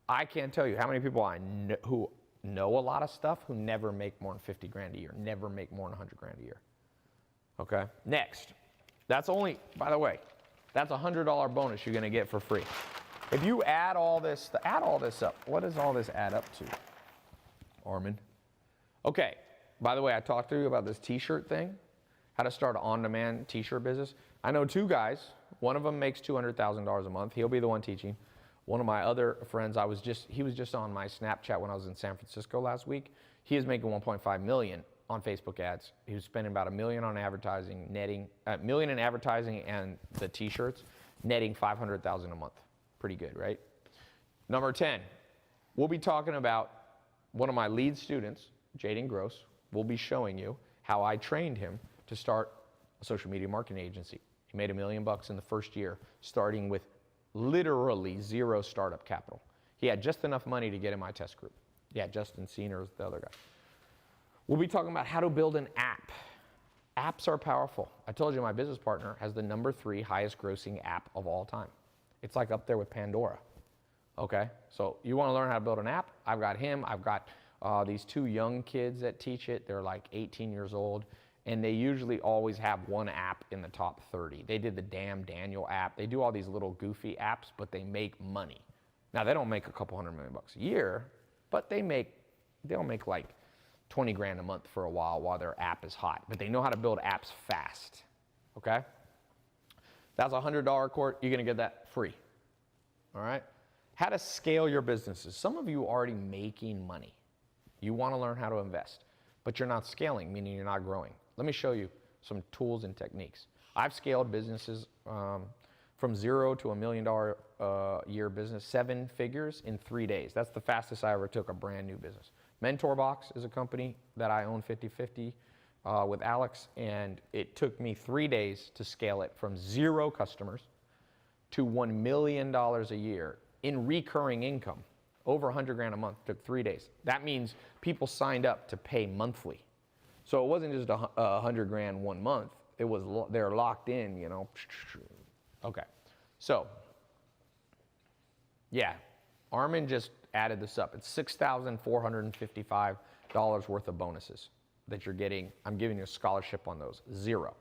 I can't tell you how many people I know who know a lot of stuff who never make more than 50 grand a year, never make more than 100 grand a year. Okay, next. That's only, by the way, that's a $100 bonus you're gonna get for free. If you add all this up, what does all this add up to, Armin? Okay, by the way, I talked to you about this t-shirt thing, how to start an on-demand t-shirt business. I know two guys, one of them makes $200,000 a month. He'll be the one teaching. One of my other friends, he was just on my Snapchat when I was in San Francisco last week. He is making 1.5 million on Facebook ads. He was spending about $1 million on advertising, netting $1 million in advertising and the t-shirts, netting $500,000 a month. Pretty good, right? Number 10, we'll be talking about one of my lead students, Jaden Gross. We'll be showing you how I trained him to start a social media marketing agency. He made $1 million in the first year, starting with literally zero startup capital. He had just enough money to get in my test group. Yeah, Justin Senior is the other guy. We'll be talking about how to build an app. Apps are powerful. I told you my business partner has the #3 highest grossing app of all time. It's like up there with Pandora. Okay, so you want to learn how to build an app? I've got him. I've got these two young kids that teach it. They're like 18 years old, and they usually always have one app in the top 30. They did the Damn Daniel app. They do all these little goofy apps, but they make money. Now, they don't make a couple $100 million a year, but they'll make like 20 grand a month for a while their app is hot. But they know how to build apps fast, okay? That's a $100 course. You're going to get that free, all right? How to scale your businesses. Some of you are already making money. You want to learn how to invest, but you're not scaling, meaning you're not growing. Let me show you some tools and techniques. I've scaled businesses from 0 to $1 million year business, 7 figures in 3 days. That's the fastest I ever took a brand new business. MentorBox is a company that I own 50-50 with Alex, and it took me 3 days to scale it from 0 customers to $1 million a year in recurring income. Over 100 grand a month, took 3 days. That means people signed up to pay monthly. So it wasn't just 100 grand 1 month. It was, they're locked in, you know. Okay, so, yeah, Armin just added this up. It's $6,455 worth of bonuses that you're getting. I'm giving you a scholarship on those, 0.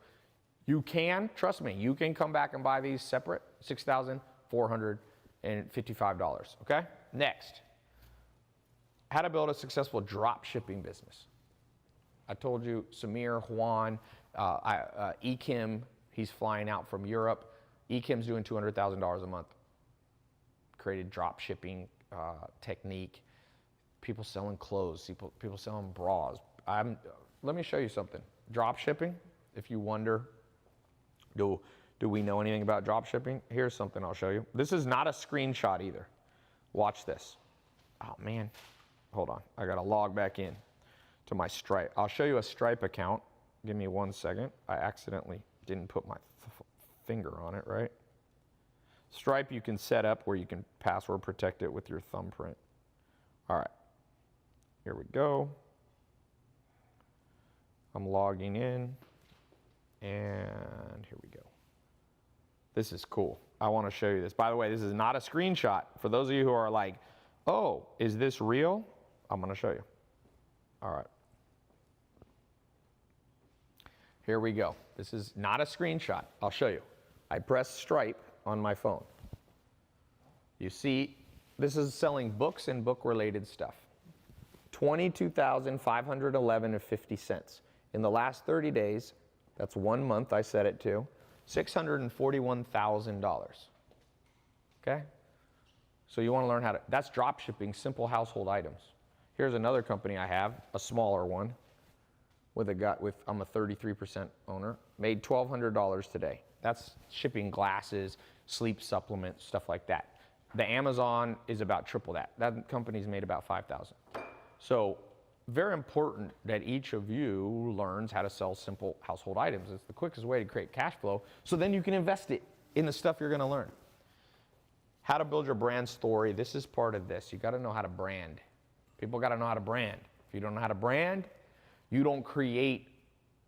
You can, trust me, you can come back and buy these separate, $6,455, okay? Next, how to build a successful drop shipping business. I told you Samir, Juan, Ekim, he's flying out from Europe. Ekim's doing $200,000 a month. Created drop shipping technique. People selling clothes, people selling bras. Let me show you something. Drop shipping, if you wonder, do we know anything about drop shipping? Here's something I'll show you. This is not a screenshot either. Watch this. Oh man, hold on. I gotta log back in to my Stripe. I'll show you a Stripe account. Give me 1 second. I accidentally didn't put my finger on it, right? Stripe you can set up where you can password protect it with your thumbprint. All right, here we go. I'm logging in, and here we go. This is cool. I want to show you this. By the way, this is not a screenshot. For those of you who are like, oh, is this real? I'm going to show you. All right. Here we go. This is not a screenshot. I'll show you. I press Stripe on my phone. You see, this is selling books and book-related stuff. $22,511.50. In the last 30 days, that's 1 month I set it to, $641,000. Okay? So you want to learn how to, that's drop shipping, simple household items. Here's another company I have, a smaller one, with a guy I'm a 33% owner, made $1,200 today. That's shipping glasses, sleep supplements, stuff like that. The Amazon is about triple that. That company's made about 5,000. So very important that each of you learns how to sell simple household items. It's the quickest way to create cash flow, so then you can invest it in the stuff you're gonna learn. How to build your brand story. This is part of this. You gotta know how to brand. People gotta know how to brand. If you don't know how to brand, you don't create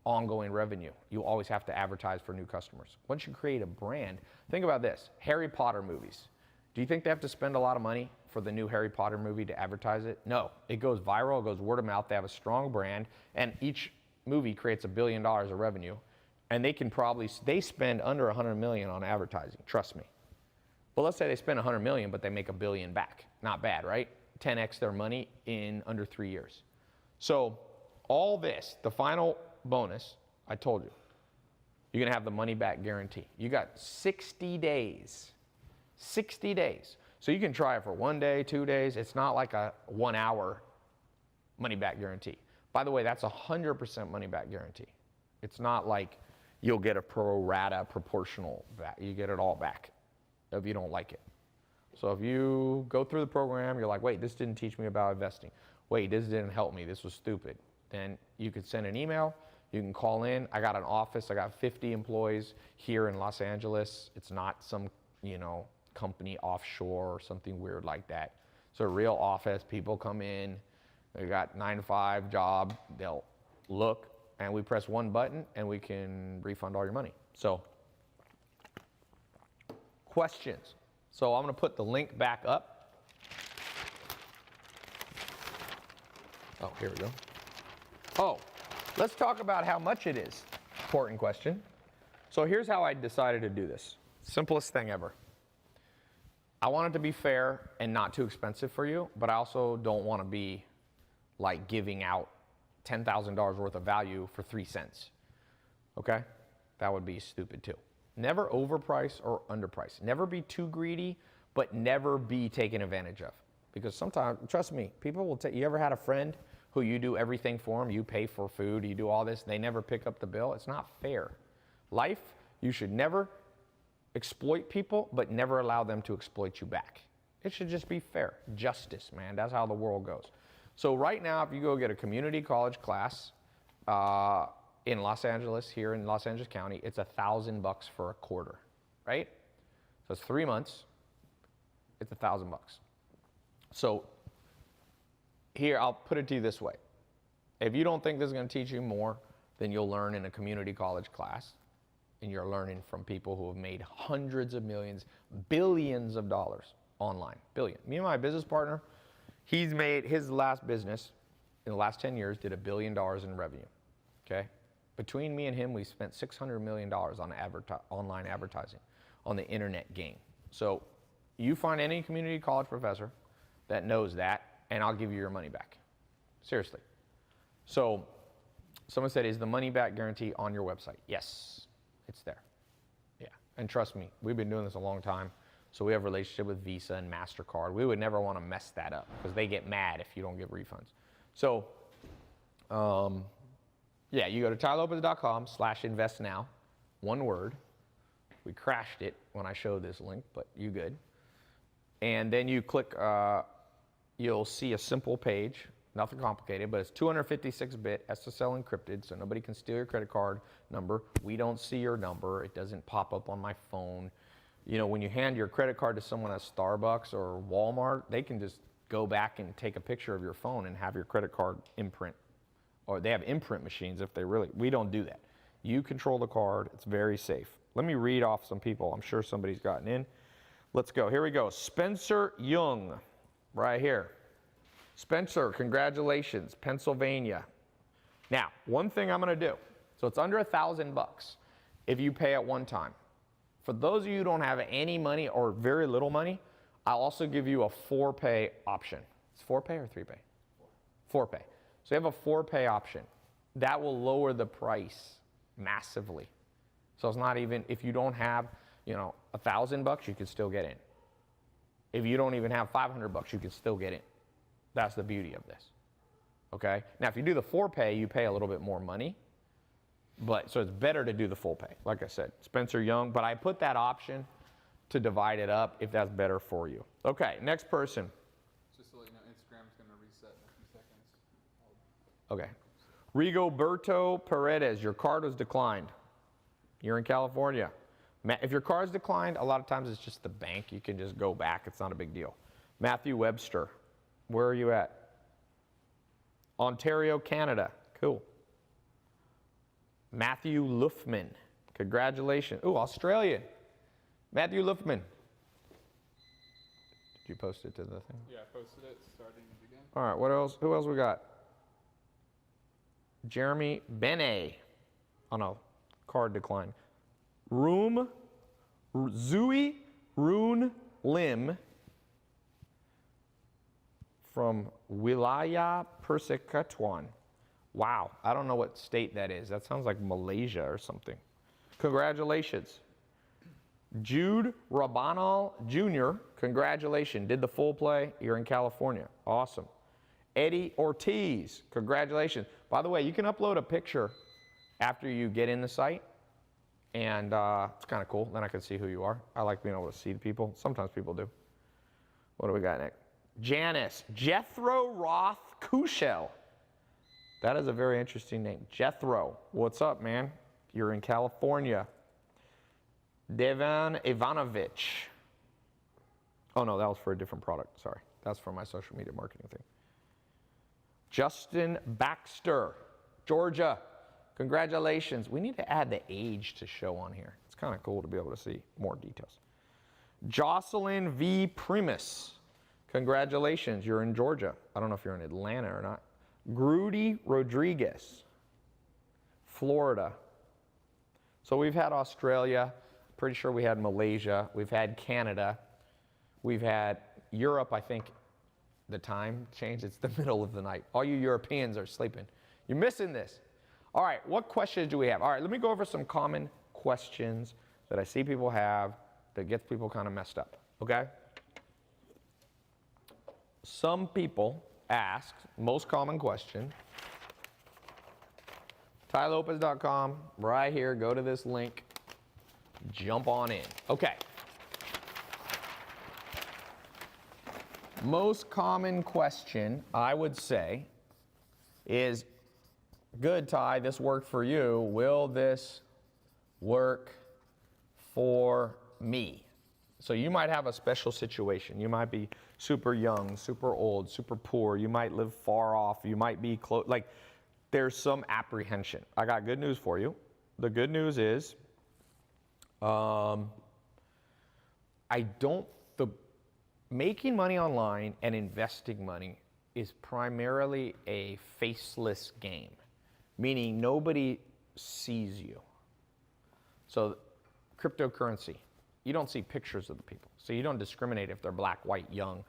ongoing revenue. You always have to advertise for new customers. Once you create a brand, think about this, Harry Potter movies. Do you think they have to spend a lot of money for the new Harry Potter movie to advertise it? No, it goes viral, it goes word of mouth, they have a strong brand, and each movie creates $1 billion of revenue. And they can probably, they spend under 100 million on advertising, trust me. Well, let's say they spend 100 million, but they make $1 billion back. Not bad, right? 10x their money in under 3 years. So all this, the final bonus, I told you, you're gonna have the money back guarantee. You got 60 days, 60 days. So you can try it for 1 day, 2 days. It's not like a 1 hour money back guarantee. By the way, that's 100% money back guarantee. It's not like you'll get a pro rata proportional back. You get it all back if you don't like it. So if you go through the program, you're like, wait, this didn't teach me about investing. Wait, this didn't help me. This was stupid. Then you could send an email. You can call in. I got an office. I got 50 employees here in Los Angeles. It's not some, company offshore or something weird like that. It's a real office. People come in. They got 9 to 5 job. They'll look, and we press one button, and we can refund all your money. So, questions. So I'm going to put the link back up. Oh, here we go. Oh, let's talk about how much it is. Important question. So here's how I decided to do this. Simplest thing ever. I want it to be fair and not too expensive for you, but I also don't want to be like giving out $10,000 worth of value for 3 cents. Okay? That would be stupid too. Never overprice or underprice. Never be too greedy, but never be taken advantage of. Because sometimes, trust me, people will take, you ever had a friend who you do everything for them, you pay for food, you do all this, they never pick up the bill? It's not fair. Life, you should never exploit people, but never allow them to exploit you back. It should just be fair. Justice, man. That's how the world goes. So right now, if you go get a community college class in Los Angeles, here in Los Angeles County, it's $1,000 for a quarter, right? So it's 3 months. It's $1,000. So here, I'll put it to you this way. If you don't think this is going to teach you more than you'll learn in a community college class, and you're learning from people who have made hundreds of millions, billions of dollars online, billion. Me and my business partner, he's made his last business in the last 10 years, did $1 billion in revenue, okay? Between me and him, we spent $600 million on online advertising, on the internet game. So you find any community college professor that knows that, and I'll give you your money back. Seriously. So someone said, is the money back guarantee on your website? Yes, it's there. Yeah, and trust me, we've been doing this a long time. So we have a relationship with Visa and MasterCard. We would never want to mess that up because they get mad if you don't give refunds. So, yeah, you go to tailopez.com/investnow, one word. We crashed it when I showed this link, but you good. And then you click, you'll see a simple page, nothing complicated, but it's 256-bit SSL encrypted, so nobody can steal your credit card number. We don't see your number. It doesn't pop up on my phone. You know, when you hand your credit card to someone at Starbucks or Walmart, they can just go back and take a picture of your phone and have your credit card imprint. Or they have imprint machines if they really, we don't do that. You control the card. It's very safe. Let me read off some people. I'm sure somebody's gotten in. Let's go. Here we go. Spencer Young, right here. Spencer, congratulations, Pennsylvania. Now, one thing I'm going to do. So it's under $1,000 if you pay at one time. For those of you who don't have any money or very little money, I'll also give you a 4-pay option. It's 4-pay or 3-pay? 4-pay. So you have a 4-pay option. That will lower the price massively. So it's not even, if you don't have, $1,000, you can still get in. If you don't even have $500, you can still get in. That's the beauty of this. Okay? Now, if you do the 4-pay, you pay a little bit more money. But so it's better to do the full pay, like I said, Spencer Young. But I put that option to divide it up if that's better for you. Okay, next person. Just to let you know, Instagram's going to reset in a few seconds. Okay. Rigoberto Paredes, your card was declined. You're in California. If your card's declined, a lot of times it's just the bank. You can just go back. It's not a big deal. Matthew Webster, where are you at? Ontario, Canada. Cool. Matthew Luffman, congratulations. Ooh, Australian. Matthew Luffman. Did you post it to the thing? Yeah, I posted it, starting again. All right, what else? Who else we got? Jeremy Benet. Oh no, Card decline. Zui Rune Lim from Wilayah Persekutuan. Wow, I don't know what state that is. That sounds like Malaysia or something. Congratulations. Jude Rabanal Jr., congratulations. Did the full play. You're in California. Awesome. Eddie Ortiz, congratulations. By the way, you can upload a picture after you get in the site, and it's kind of cool. Then I can see who you are. I like being able to see the people. Sometimes people do. What do we got next? Janice, Jethro Roth Kushel. That is a very interesting name. Jethro, what's up, man? You're in California. Devan Ivanovich. Oh, no, that was for a different product. Sorry. That's for my social media marketing thing. Justin Baxter, Georgia. Congratulations. We need to add the age to show on here. It's kind of cool to be able to see more details. Jocelyn V. Primus. Congratulations. You're in Georgia. I don't know if you're in Atlanta or not. Grudy Rodriguez, Florida. So we've had Australia. Pretty sure we had Malaysia. We've had Canada. We've had Europe, I think. The time changed. It's the middle of the night. All you Europeans are sleeping. You're missing this. All right, what questions do we have? All right, let me go over some common questions that I see people have that gets people kind of messed up, okay? Some people ask, most common question, TaiLopez.com, right here, go to this link, jump on in. Okay. Most common question, I would say, is, good, Tai, this worked for you. Will this work for me? So you might have a special situation. You might be super young, super old, super poor. You might live far off. You might be close. Like, there's some apprehension. I got good news for you. The good news is, making money online and investing money is primarily a faceless game, meaning nobody sees you. So cryptocurrency, you don't see pictures of the people. So you don't discriminate if they're black, white, young,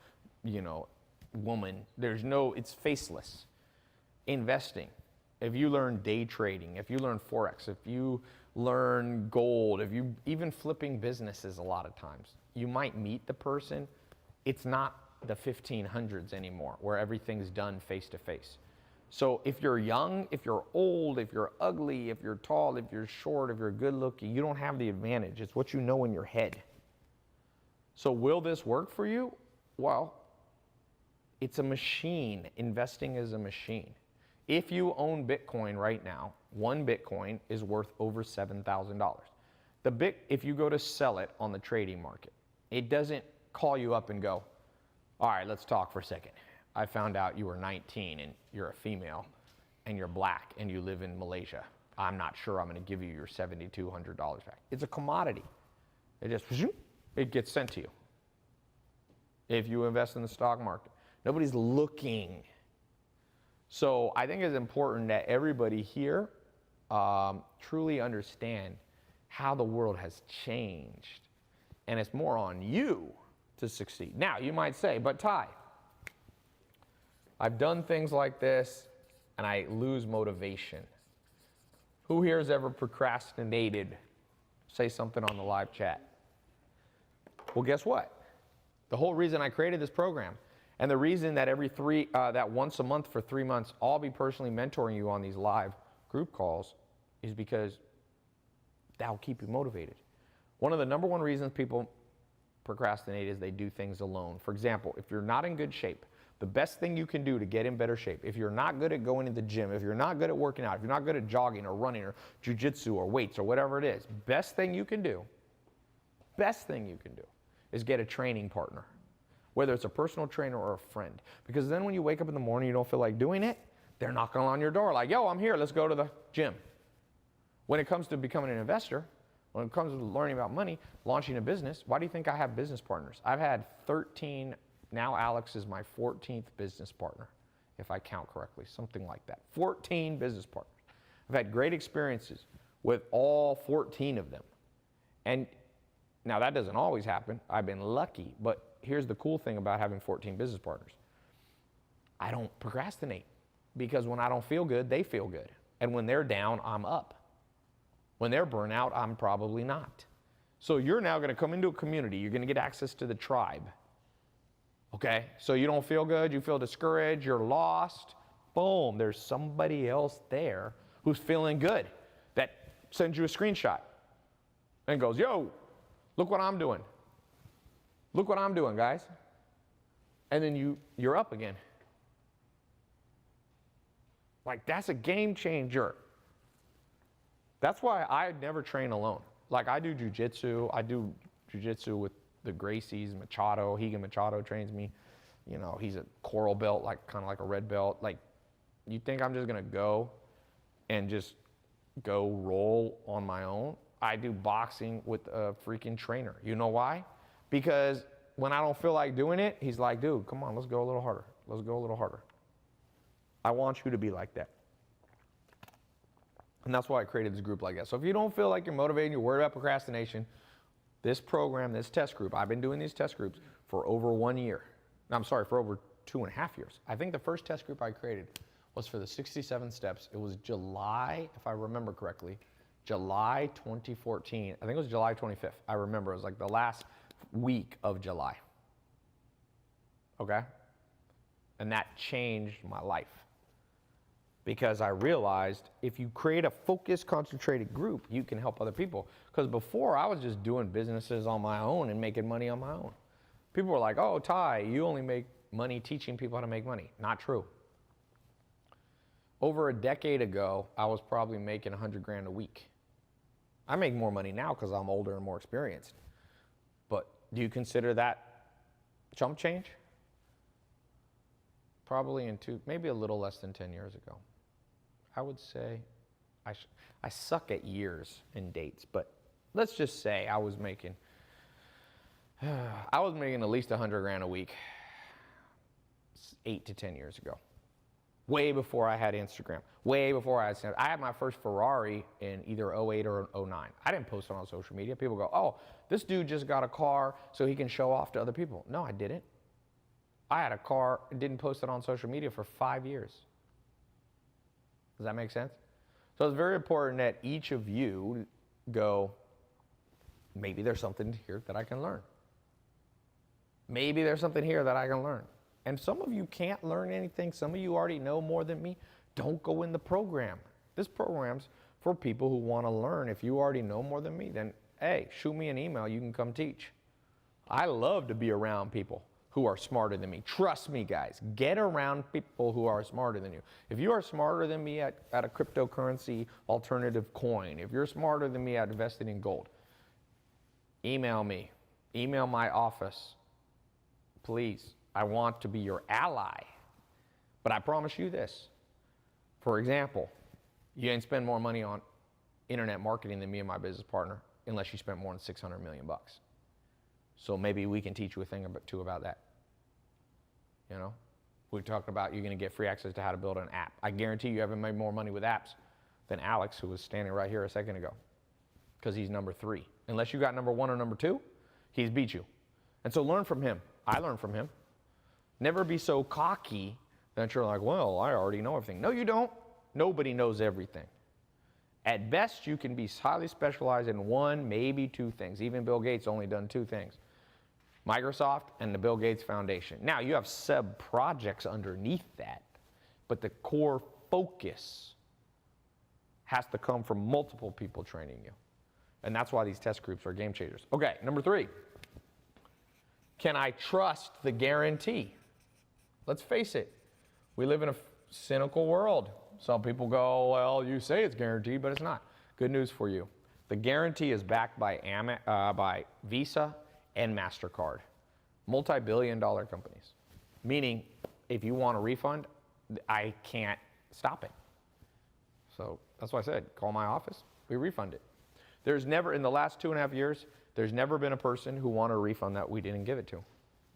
woman. It's faceless. Investing, if you learn day trading, if you learn Forex, if you learn gold, if you even flipping businesses a lot of times, you might meet the person. It's not the 1500s anymore where everything's done face to face. So if you're young, if you're old, if you're ugly, if you're tall, if you're short, if you're good looking, you don't have the advantage. It's what you know in your head. So will this work for you? Well, it's a machine. Investing is a machine. If you own Bitcoin right now, one Bitcoin is worth over $7,000. If you go to sell it on the trading market, it doesn't call you up and go, all right, let's talk for a second. I found out you were 19 and you're a female and you're black and you live in Malaysia. I'm not sure I'm going to give you your $7,200 back. It's a commodity. It gets sent to you. If you invest in the stock market, nobody's looking. So I think it's important that everybody here truly understand how the world has changed. And it's more on you to succeed. Now, you might say, but Tai, I've done things like this and I lose motivation. Who here has ever procrastinated? Say something on the live chat. Well, guess what? The whole reason I created this program and the reason that that once a month for 3 months, I'll be personally mentoring you on these live group calls is because that'll keep you motivated. One of the number one reasons people procrastinate is they do things alone. For example, if you're not in good shape, the best thing you can do to get in better shape, if you're not good at going to the gym, if you're not good at working out, if you're not good at jogging or running or jujitsu or weights or whatever it is, best thing you can do is get a training partner, whether it's a personal trainer or a friend. Because then when you wake up in the morning, you don't feel like doing it, they're knocking on your door like, yo, I'm here, let's go to the gym. When it comes to becoming an investor, when it comes to learning about money, launching a business, why do you think I have business partners? I've had 13, now Alex is my 14th business partner, if I count correctly, something like that. 14 business partners. I've had great experiences with all 14 of them. And now that doesn't always happen. I've been lucky, but here's the cool thing about having 14 business partners. I don't procrastinate because when I don't feel good, they feel good. And when they're down, I'm up. When they're burnt out, I'm probably not. So you're now going to come into a community. You're going to get access to the tribe. Okay? So you don't feel good, you feel discouraged, you're lost. Boom, there's somebody else there who's feeling good that sends you a screenshot and goes, yo, look what I'm doing. Look what I'm doing, guys. And then you're up again. Like, that's a game changer. That's why I never train alone. Like, I do jujitsu. I do jujitsu with the Gracies, Machado. Higa Machado trains me. You know, he's a coral belt, like kind of like a red belt. Like, you think I'm just going to go and just go roll on my own? I do boxing with a freaking trainer. You know why? Because when I don't feel like doing it, he's like, dude, come on, let's go a little harder. Let's go a little harder. I want you to be like that. And that's why I created this group like that. So if you don't feel like you're motivated, you're worried about procrastination, this program, this test group, I've been doing these test groups for over 1 year. No, I'm sorry, for over 2.5 years. I think the first test group I created was for the 67 steps. It was July, if I remember correctly, July 2014. I think it was July 25th. I remember it was like the last week of July. Okay? And that changed my life. Because I realized if you create a focused, concentrated group, you can help other people. Because before, I was just doing businesses on my own and making money on my own. People were like, oh, Tai, you only make money teaching people how to make money. Not true. Over a decade ago, I was probably making 100 grand a week. I make more money now because I'm older and more experienced. But do you consider that chump change? Probably maybe a little less than 10 years ago. I would say, I suck at years and dates, but let's just say I was making at least 100 grand a week 8 to 10 years ago. Way before I had Instagram. Way before I had Snapchat. I had my first Ferrari in either 08 or 09. I didn't post it on social media. People go, oh, this dude just got a car so he can show off to other people. No, I didn't. I had a car and didn't post it on social media for 5 years. Does that make sense? So it's very important that each of you go, maybe there's something here that I can learn. Maybe there's something here that I can learn. And some of you can't learn anything. Some of you already know more than me. Don't go in the program. This program's for people who want to learn. If you already know more than me, then, hey, shoot me an email. You can come teach. I love to be around people who are smarter than me. Trust me, guys. Get around people who are smarter than you. If you are smarter than me at a cryptocurrency alternative coin, if you're smarter than me at investing in gold, email me. Email my office. Please. I want to be your ally. But I promise you this. For example, you ain't spend more money on internet marketing than me and my business partner unless you spent more than $600 million. So maybe we can teach you a thing or two about that. You know? We talked about you're going to get free access to how to build an app. I guarantee you haven't made more money with apps than Alex, who was standing right here a second ago. Because he's number 3. Unless you got number 1 or number 2, he's beat you. And so learn from him. I learned from him. Never be so cocky that you're like, well, I already know everything. No, you don't. Nobody knows everything. At best, you can be highly specialized in 1, maybe 2 things. Even Bill Gates only done 2 things. Microsoft and the Bill Gates Foundation. Now, you have sub-projects underneath that, but the core focus has to come from multiple people training you. And that's why these test groups are game changers. Okay, number 3. Can I trust the guarantee? Let's face it. We live in a cynical world. Some people go, well, you say it's guaranteed, but it's not. Good news for you. The guarantee is backed by Visa and MasterCard, multi-billion-dollar companies. Meaning, if you want a refund, I can't stop it. So that's why I said, call my office, we refund it. There's never, in the last 2.5 years, there's never been a person who wanted a refund that we didn't give it to.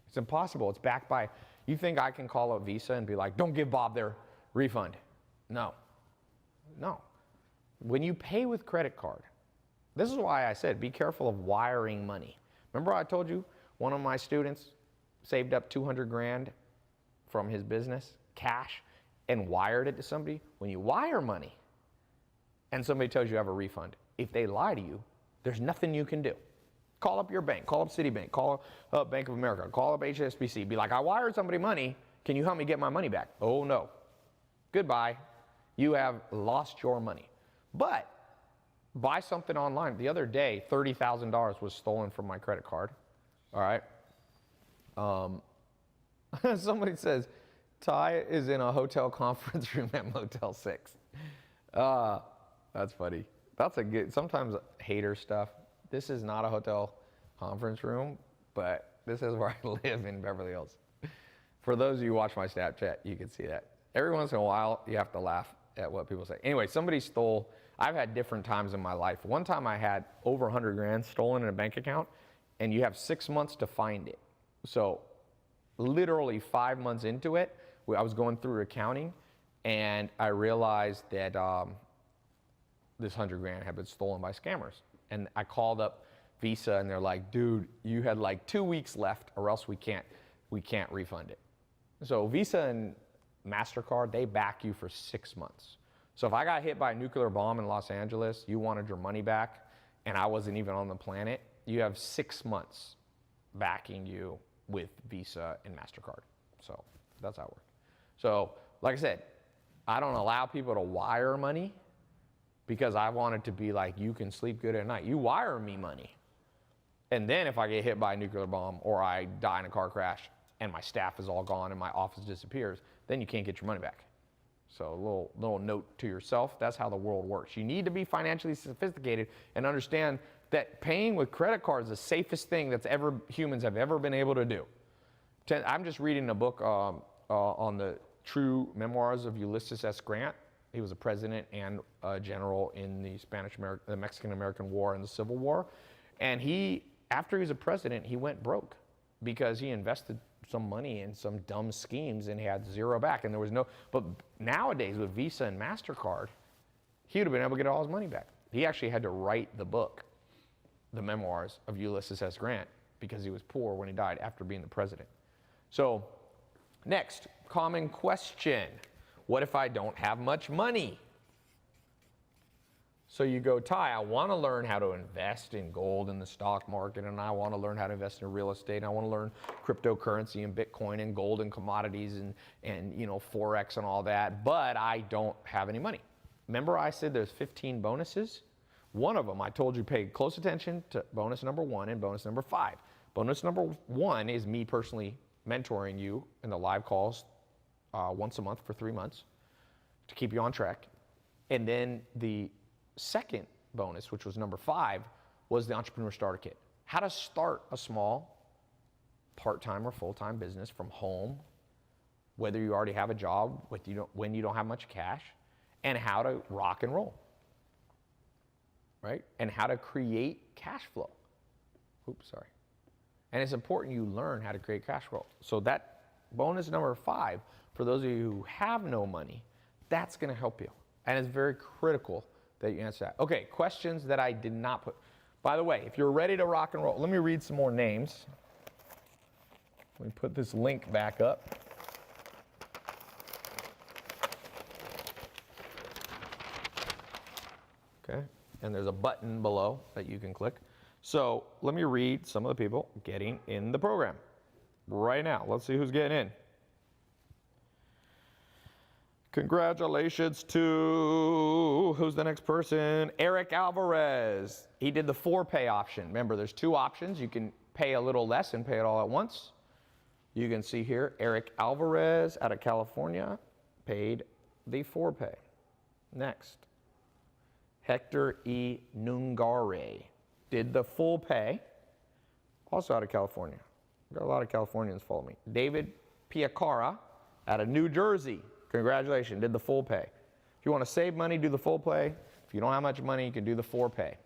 It's impossible. It's backed by, you think I can call up Visa and be like, don't give Bob their refund? No. No. When you pay with credit card, this is why I said be careful of wiring money. Remember I told you one of my students saved up 200 grand from his business, cash, and wired it to somebody? When you wire money and somebody tells you have a refund, if they lie to you, there's nothing you can do. Call up your bank, call up Citibank, call up Bank of America, call up HSBC. Be like, I wired somebody money. Can you help me get my money back? Oh, no. Goodbye. You have lost your money. But buy something online. The other day, $30,000 was stolen from my credit card. All right. Somebody says, Tai is in a hotel conference room at Motel 6. That's funny. That's a good, sometimes hater stuff. This is not a hotel conference room, but this is where I live in Beverly Hills. For those of you who watch my Snapchat, you can see that. Every once in a while, you have to laugh at what people say. Anyway, somebody stole, I've had different times in my life. One time I had over 100 grand stolen in a bank account, and you have 6 months to find it. So literally 5 months into it, I was going through accounting, and I realized that this 100 grand had been stolen by scammers. And I called up Visa, and they're like, dude, you had like 2 weeks left, or else we can't refund it. So Visa and MasterCard, they back you for 6 months. So if I got hit by a nuclear bomb in Los Angeles, you wanted your money back, and I wasn't even on the planet, you have 6 months backing you with Visa and MasterCard. So that's how it works. So like I said, I don't allow people to wire money because I want it to be like, you can sleep good at night. You wire me money. And then if I get hit by a nuclear bomb or I die in a car crash and my staff is all gone and my office disappears, then you can't get your money back. So a little note to yourself, that's how the world works. You need to be financially sophisticated and understand that paying with credit cards is the safest thing that's humans have ever been able to do. I'm just reading a book on the true memoirs of Ulysses S. Grant. He was a president and a general in the Mexican-American War and the Civil War. And after he was a president, he went broke because he invested some money in some dumb schemes and he had zero back. And there was but nowadays with Visa and MasterCard, he would have been able to get all his money back. He actually had to write the book, the memoirs of Ulysses S. Grant, because he was poor when he died after being the president. So next, common question. What if I don't have much money? So you go, Tai, I want to learn how to invest in gold in the stock market, and I want to learn how to invest in real estate, and I want to learn cryptocurrency and Bitcoin and gold and commodities and Forex and all that, but I don't have any money. Remember I said there's 15 bonuses? One of them, I told you pay close attention to bonus number 1 and bonus number 5. Bonus number 1 is me personally mentoring you in the live calls once a month for 3 months to keep you on track. And then the second bonus, which was number 5, was the Entrepreneur Starter Kit. How to start a small part-time or full-time business from home, whether you already have a job, when you don't have much cash, and how to rock and roll, right? And how to create cash flow. Oops, sorry. And it's important you learn how to create cash flow. So that bonus number 5, for those of you who have no money, that's going to help you. And it's very critical that you answer that. Okay, questions that I did not put. By the way, if you're ready to rock and roll, let me read some more names. Let me put this link back up. Okay, and there's a button below that you can click. So let me read some of the people getting in the program right now. Let's see who's getting in. Congratulations to, who's the next person? Eric Alvarez. He did the 4-pay option. Remember, there's 2 options. You can pay a little less and pay it all at once. You can see here, Eric Alvarez out of California paid the 4-pay. Next, Hector E. Nungare did the full pay, also out of California. Got a lot of Californians follow me. David Piacara out of New Jersey. Congratulations, did the full pay. If you want to save money, do the full pay. If you don't have much money, you can do the 4-pay.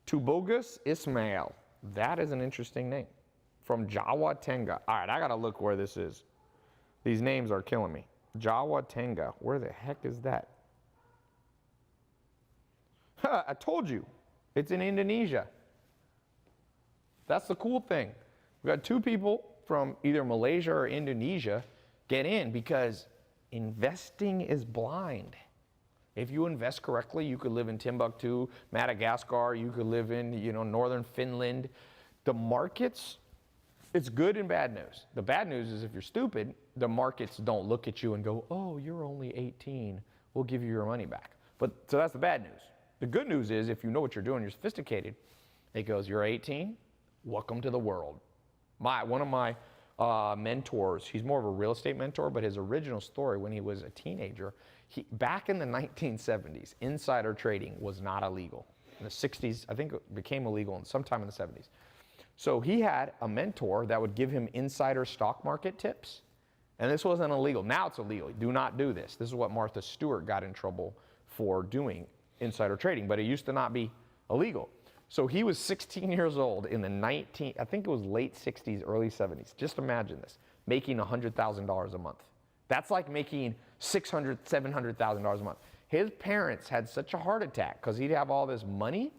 Tubogus Ismail. That is an interesting name. From Jawa Tenga. All right, I got to look where this is. These names are killing me. Jawa Tenga. Where the heck is that? I told you, it's in Indonesia. That's the cool thing. We got 2 people from either Malaysia or Indonesia get in because investing is blind. If you invest correctly, you could live in Timbuktu, Madagascar, you could live in, northern Finland. The markets, it's good and bad news. The bad news is if you're stupid, the markets don't look at you and go, oh, you're only 18, we'll give you your money back. So that's the bad news. The good news is if you know what you're doing, you're sophisticated, it goes, you're 18, welcome to the world. One of my mentors, he's more of a real estate mentor, but his original story when he was a teenager, back in the 1970s, insider trading was not illegal. In the 60s, I think it became illegal sometime in the 70s. So he had a mentor that would give him insider stock market tips, and this wasn't illegal. Now it's illegal. Do not do this. This is what Martha Stewart got in trouble for doing, insider trading, but it used to not be illegal. So he was 16 years old in the I think it was late 60s, early 70s. Just imagine this, making $100,000 a month. That's like making $600,000, $700,000 a month. His parents had such a heart attack because he'd have all this money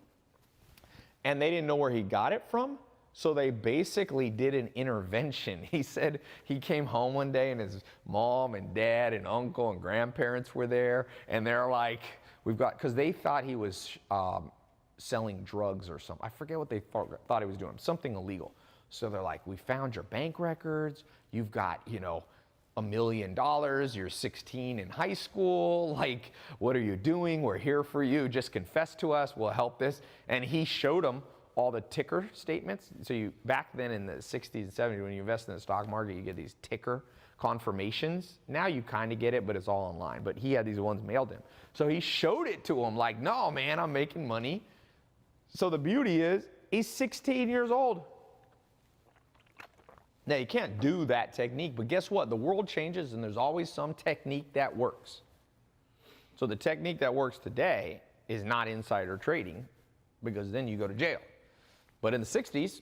and they didn't know where he got it from. So they basically did an intervention. He said he came home one day and his mom and dad and uncle and grandparents were there. And they're like, because they thought he was selling drugs or something. I forget what they thought he was doing, something illegal. So they're like, we found your bank records. You've got, $1 million. You're 16 in high school. Like, what are you doing? We're here for you. Just confess to us. We'll help this. And he showed them all the ticker statements. So back then in the 60s and 70s, when you invest in the stock market, you get these ticker confirmations. Now you kind of get it, but it's all online. But he had these ones mailed him. So he showed it to him like, no, man, I'm making money. So the beauty is he's 16 years old. Now, you can't do that technique, but guess what? The world changes, and there's always some technique that works. So the technique that works today is not insider trading, because then you go to jail. But in the 60s,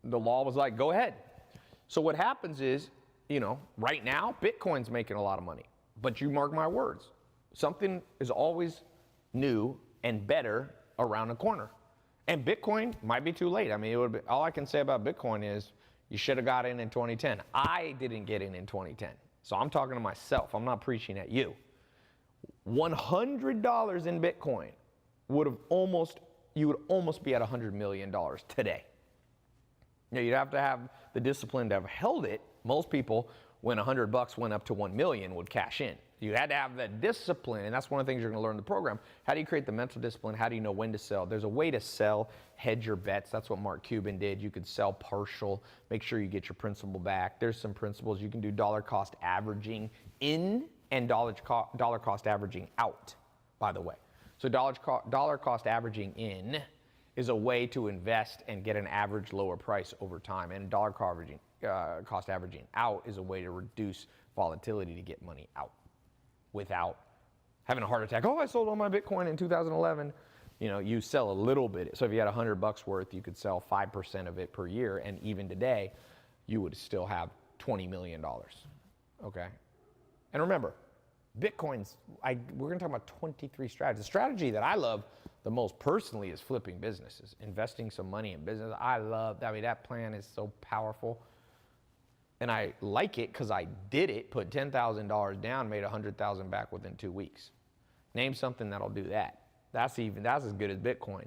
the law was like, go ahead. So what happens is, right now, Bitcoin's making a lot of money. But you mark my words, something is always new and better around the corner. And Bitcoin might be too late. I mean, all I can say about Bitcoin is, you should have got in 2010. I didn't get in 2010. So I'm talking to myself. I'm not preaching at you. $100 in Bitcoin you would almost be at $100 million today. Now, you'd have to have the discipline to have held it. Most people, when $100 went up to 1 million, would cash in. You had to have that discipline, and that's one of the things you're going to learn in the program. How do you create the mental discipline? How do you know when to sell? There's a way to sell, hedge your bets. That's what Mark Cuban did. You could sell partial, make sure you get your principal back. There's some principles. You can do dollar cost averaging in and dollar cost averaging out, by the way. So dollar cost averaging in is a way to invest and get an average lower price over time, and dollar cost averaging out is a way to reduce volatility to get money out without having a heart attack. Oh, I sold all my Bitcoin in 2011. You sell a little bit. So if you had $100 worth, you could sell 5% of it per year. And even today, you would still have $20 million. Okay. And remember, Bitcoin's, we're going to talk about 23 strategies. The strategy that I love the most personally is flipping businesses, investing some money in business. That plan is so powerful. And I like it because I did it, put $10,000 down, made $100,000 back within 2 weeks. Name something that'll do that. That's as good as Bitcoin.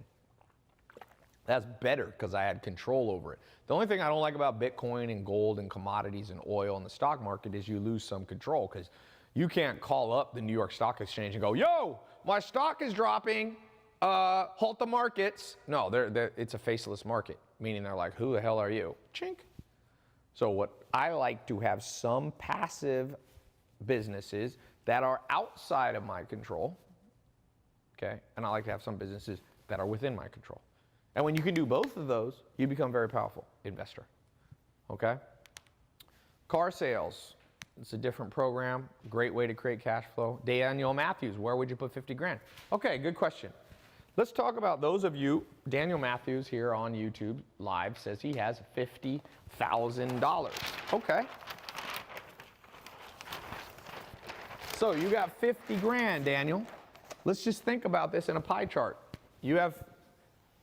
That's better because I had control over it. The only thing I don't like about Bitcoin and gold and commodities and oil and the stock market is you lose some control, because you can't call up the New York Stock Exchange and go, yo, my stock is dropping, halt the markets. No, it's a faceless market, meaning they're like, who the hell are you? Chink. So what I like to have some passive businesses that are outside of my control, okay? And I like to have some businesses that are within my control. And when you can do both of those, you become a very powerful investor, okay? Car sales, it's a different program, great way to create cash flow. Daniel Matthews, where would you put 50 grand? Okay, good question. Let's talk about those of you. Daniel Matthews here on YouTube Live says he has $50,000. Okay. So you got 50 grand, Daniel. let's just think about this in a pie chart. You have,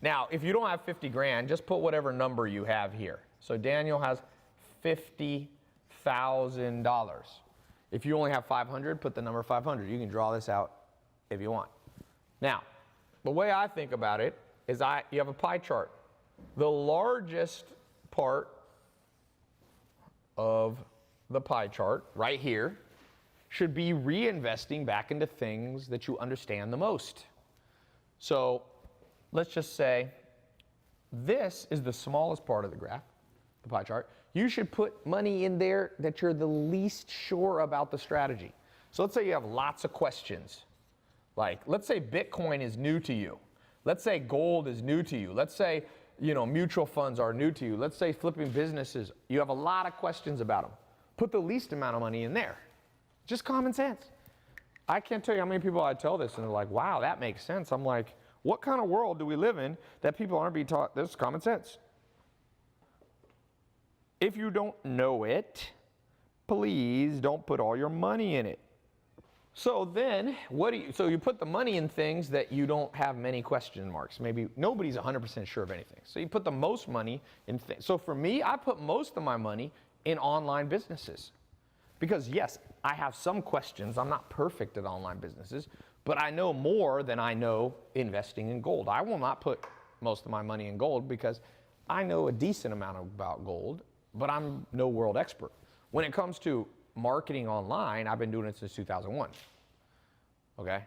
now, if you don't have 50 grand, just put whatever number you have here. So Daniel has $50,000. If you only have 500, put the number 500. You can draw this out if you want. Now, the way I think about it is you have a pie chart. The largest part of the pie chart, right here, should be reinvesting back into things that you understand the most. So let's just say this is the smallest part of the graph, the pie chart. You should put money in there that you're the least sure about the strategy. So let's say you have lots of questions. Like, let's say Bitcoin is new to you. Let's say gold is new to you. Let's say, mutual funds are new to you. Let's say flipping businesses. You have a lot of questions about them. Put the least amount of money in there. Just common sense. I can't tell you how many people I tell this and they're like, wow, that makes sense. I'm like, what kind of world do we live in that people aren't being taught this common sense? If you don't know it, please don't put all your money in it. So then, so you put the money in things that you don't have many question marks. Maybe nobody's 100% sure of anything. So you put the most money in things. So for me, I put most of my money in online businesses. Because yes, I have some questions. I'm not perfect at online businesses, but I know more than I know investing in gold. I will not put most of my money in gold because I know a decent amount about gold, but I'm no world expert. When it comes to marketing online, I've been doing it since 2001, okay?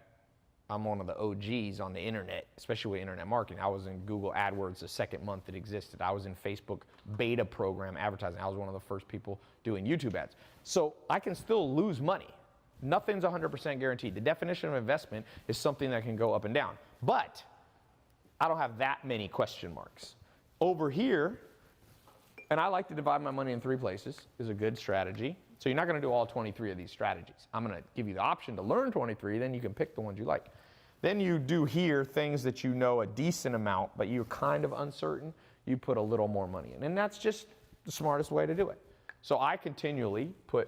I'm one of the OGs on the internet, especially with internet marketing. I was in Google AdWords the second month it existed. I was in Facebook beta program advertising. I was one of the first people doing YouTube ads. So I can still lose money. Nothing's 100% guaranteed. The definition of investment is something that can go up and down. But I don't have that many question marks. Over here, and I like to divide my money in 3 places, is a good strategy. So you're not going to do all 23 of these strategies. I'm going to give you the option to learn 23, then you can pick the ones you like. Then you do here things that you know a decent amount, but you're kind of uncertain. You put a little more money in. And that's just the smartest way to do it. So I continually put,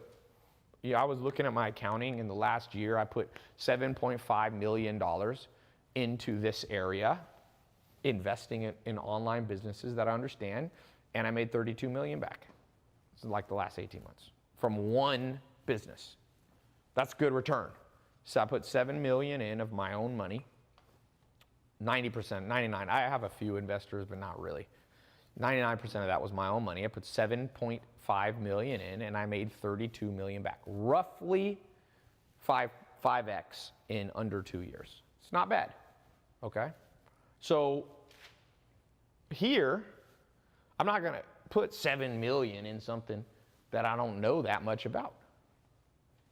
I was looking at my accounting in the last year. I put $7.5 million into this area, investing in online businesses that I understand, and I made $32 million back. This is like the last 18 months. From one business. That's good return. So I put $7 million in of my own money. 90%, 99. I have a few investors, but not really. 99% of that was my own money. I put $7.5 million in, and I made $32 million back. Roughly 5x in under 2 years. It's not bad, okay? So here, I'm not going to put $7 million in something that I don't know that much about.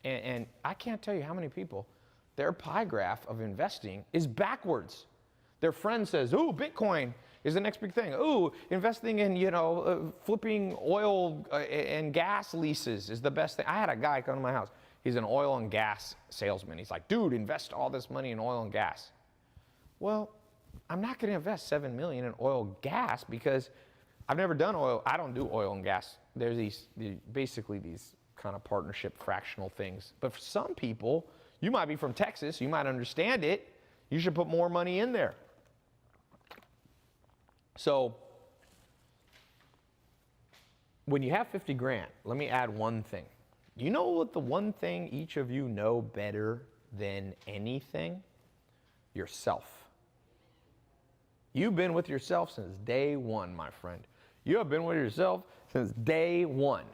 And I can't tell you how many people, their pie graph of investing is backwards. Their friend says, ooh, Bitcoin is the next big thing. Ooh, investing in, flipping oil and gas leases is the best thing. I had a guy come to my house. He's an oil and gas salesman. He's like, dude, invest all this money in oil and gas. Well, I'm not going to invest $7 million in oil and gas because I've never done oil. I don't do oil and gas. There's basically these kind of partnership fractional things. But for some people, you might be from Texas, you might understand it, you should put more money in there. So when you have 50 grand, let me add one thing. You know what the one thing each of you know better than anything? Yourself. You've been with yourself since day one, my friend. You have been with yourself since day one.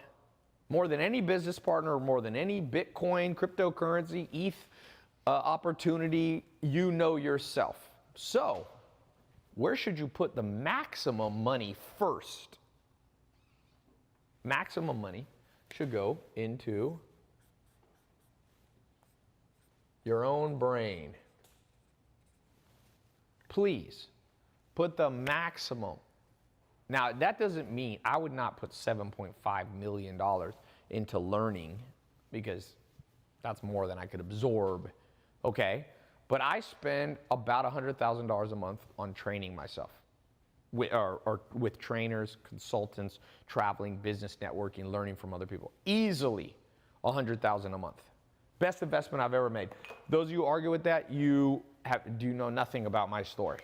More than any business partner, more than any Bitcoin, cryptocurrency, ETH opportunity, you know yourself. So, where should you put the maximum money first? Maximum money should go into your own brain. Please, put the maximum. Now, that doesn't mean I would not put $7.5 million into learning because that's more than I could absorb, okay? But I spend about $100,000 a month on training myself with trainers, consultants, traveling, business networking, learning from other people. Easily $100,000 a month. Best investment I've ever made. Those of you who argue with that, do know nothing about my story.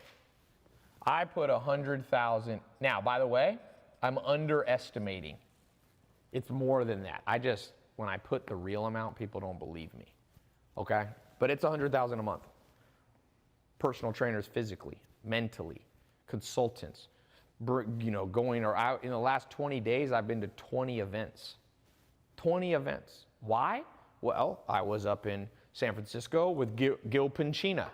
I put 100,000. Now, by the way, I'm underestimating. It's more than that. When I put the real amount, people don't believe me. Okay? But it's 100,000 a month. Personal trainers physically, mentally, consultants, going or out. In the last 20 days, I've been to 20 events. 20 events. Why? Well, I was up in San Francisco with Gil Pinchina,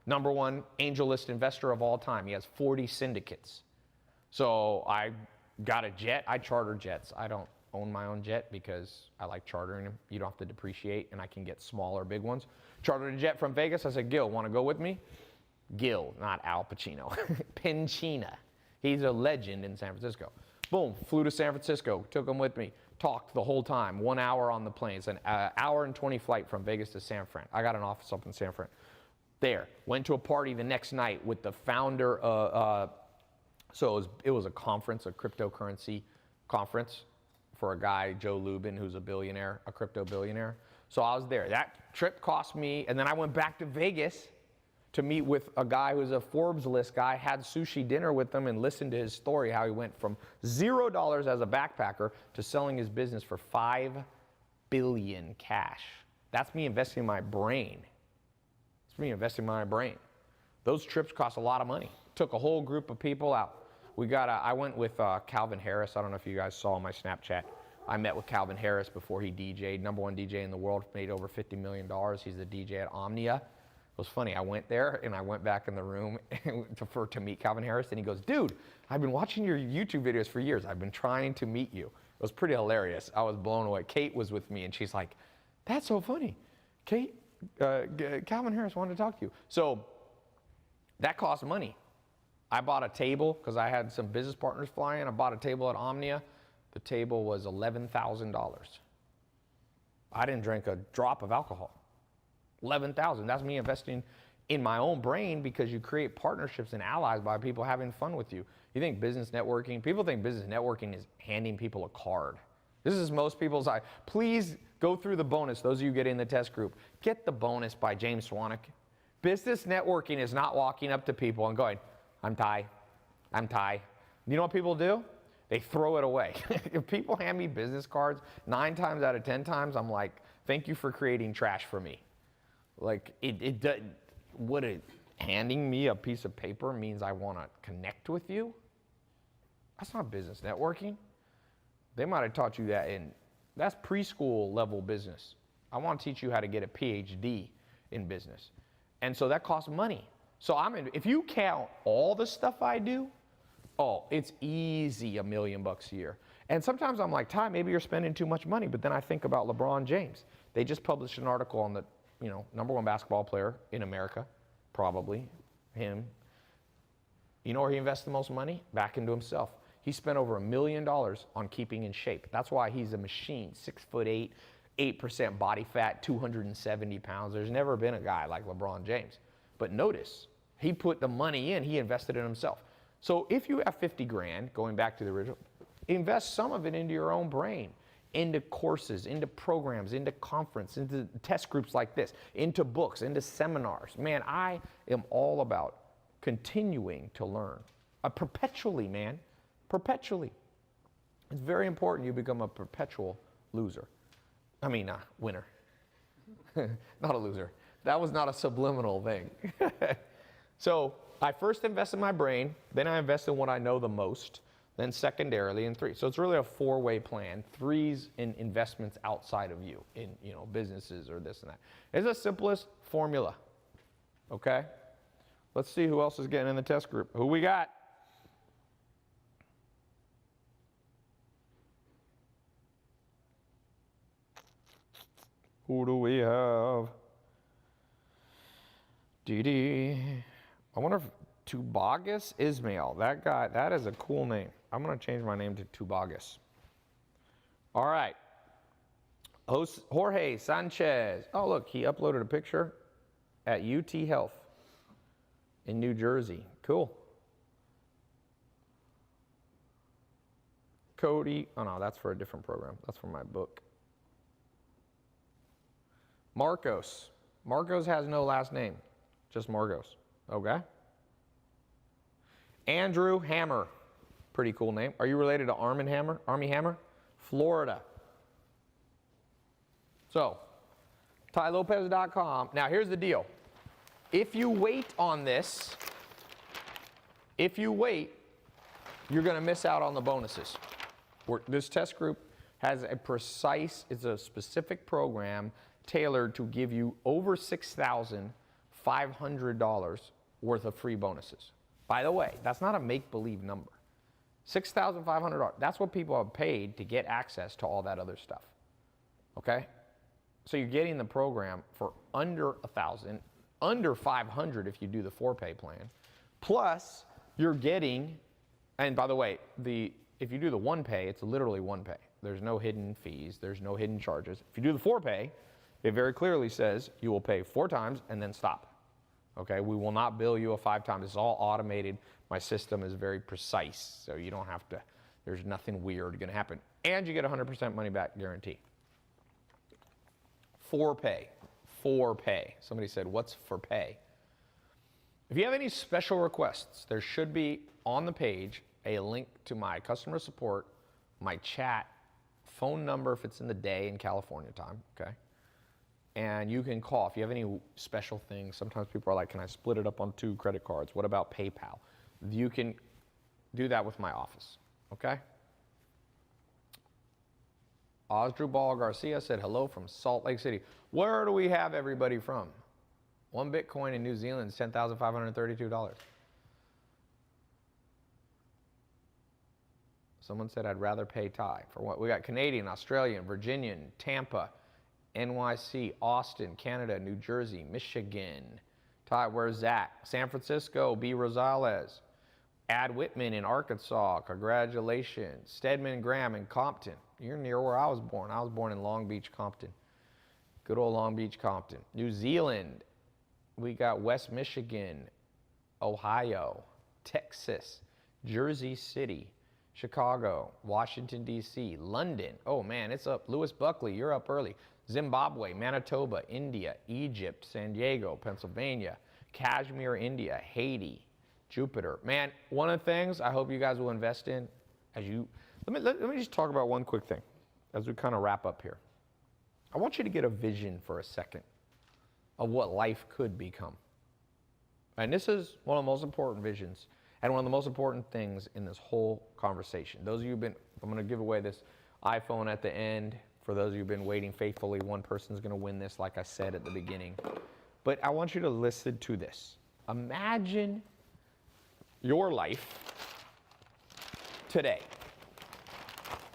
#1 angel list investor of all time. He has 40 syndicates. So I got a jet. I charter jets. I don't own my own jet because I like chartering them. You don't have to depreciate, and I can get smaller, big ones. Chartered a jet from Vegas. I said, Gil, want to go with me? Gil, not Al Pacino. Pinchina. He's a legend in San Francisco. Boom, flew to San Francisco, took him with me, talked the whole time, 1 hour on the plane. It's an hour and 20 flight from Vegas to San Fran. I got an office up in San Fran. There, went to a party the next night with the founder. So it was a conference, a cryptocurrency conference for a guy, Joe Lubin, who's a billionaire, a crypto billionaire. So I was there. That trip cost me, and then I went back to Vegas to meet with a guy who's a Forbes list guy, had sushi dinner with him and listened to his story, how he went from $0 as a backpacker to selling his business for $5 billion cash. That's me investing in my brain. It's me investing in my brain. Those trips cost a lot of money. Took a whole group of people out. I went with Calvin Harris. I don't know if you guys saw my Snapchat. I met with Calvin Harris before he DJ'd, #1 DJ in the world, made over $50 million. He's the DJ at Omnia. It was funny. I went there and I went back in the room to meet Calvin Harris, and he goes, dude, I've been watching your YouTube videos for years. I've been trying to meet you. It was pretty hilarious. I was blown away. Kate was with me, and she's like, that's so funny. Kate, Calvin Harris wanted to talk to you. So that cost money. I bought a table because I had some business partners fly in. I bought a table at Omnia. The table was $11,000. I didn't drink a drop of alcohol. $11,000. That's me investing in my own brain, because you create partnerships and allies by people having fun with you. You think business networking, people think business networking is handing people a card. This is most people's eye. Please go through the bonus. Those of you get in the test group, get the bonus by James Swanwick. Business networking is not walking up to people and going, I'm Tai. I'm Tai. You know what people do? They throw it away. If people hand me business cards, 9 times out of 10 times, I'm like, thank you for creating trash for me. Like, handing me a piece of paper means I want to connect with you? That's not business networking. They might have taught you that that's preschool level business. I want to teach you how to get a PhD in business. And so that costs money. So if you count all the stuff I do, it's easy $1 million a year. And sometimes I'm like, Tai, maybe you're spending too much money. But then I think about LeBron James. They just published an article on the #1 basketball player in America, probably him. You know where he invests the most money? Back into himself. He spent over $1 million on keeping in shape. That's why he's a machine. 6'8", 8% body fat, 270 pounds. There's never been a guy like LeBron James. But notice, he put the money in, he invested in himself. So if you have 50 grand, going back to the original, invest some of it into your own brain, into courses, into programs, into conference, into test groups like this, into books, into seminars. Man, I am all about continuing to learn. Perpetually, man, perpetually. It's very important you become a perpetual loser. Winner. Not a loser. That was not a subliminal thing. So I first invest in my brain, then I invest in what I know the most, then secondarily in 3. So it's really a 4-way plan. 3's in investments outside of you, in businesses or this and that. It's the simplest formula. Okay? Let's see who else is getting in the test group. Who we got? Who do we have? Dee. I wonder if Tubagus Ismail, that guy, that is a cool name. I'm going to change my name to Tubagus. All right. Jorge Sanchez. Oh, look, he uploaded a picture at UT Health in New Jersey. Cool. Cody. Oh, no, that's for a different program. That's for my book. Marcos. Marcos has no last name, just Marcos. Okay? Andrew Hammer. Pretty cool name. Are you related to Armie Hammer? Florida. So, TaiLopez.com. Now, here's the deal. If you wait on this, you're going to miss out on the bonuses. This test group has it's a specific program tailored to give you over $6,500 worth of free bonuses. By the way, that's not a make-believe number. $6,500, that's what people have paid to get access to all that other stuff. Okay? So you're getting the program for under $1,000, under $500 if you do the 4-pay plan. Plus, you're getting, and by the way, if you do the 1-pay, it's literally 1-pay. There's no hidden fees. There's no hidden charges. If you do the 4-pay, it very clearly says you will pay 4 times and then stop. Okay, we will not bill you a 5 times. It's all automated. My system is very precise, so you don't have to, there's nothing weird going to happen. And you get 100% money back guarantee. 4-pay. 4-pay. Somebody said, what's for pay? If you have any special requests, there should be on the page a link to my customer support, my chat, phone number if it's in the day in California time, okay? And you can call if you have any special things. Sometimes people are like, can I split it up on 2 credit cards? What about PayPal? You can do that with my office, okay? Osdrubal Garcia said hello from Salt Lake City. Where do we have everybody from? 1 Bitcoin in New Zealand is $10,532. Someone said I'd rather pay Thai. For what? We got Canadian, Australian, Virginian, Tampa, NYC, Austin, Canada, New Jersey, Michigan. Thai, where's Zach? San Francisco, B. Rosales. Ad Whitman in Arkansas, congratulations. Stedman Graham in Compton. You're near where I was born. I was born in Long Beach, Compton. Good old Long Beach, Compton. New Zealand, we got West Michigan, Ohio, Texas, Jersey City, Chicago, Washington, D.C., London. Oh, man, it's up. Louis Buckley, you're up early. Zimbabwe, Manitoba, India, Egypt, San Diego, Pennsylvania, Kashmir, India, Haiti, Jupiter. Man, one of the things I hope you guys will invest in as you... Let me just talk about one quick thing as we kind of wrap up here. I want you to get a vision for a second of what life could become. And this is one of the most important visions and one of the most important things in this whole conversation. Those of you who've been, I'm going to give away this iPhone at the end. For those of you who've been waiting faithfully, one person's going to win this, like I said at the beginning. But I want you to listen to this. Imagine your life today.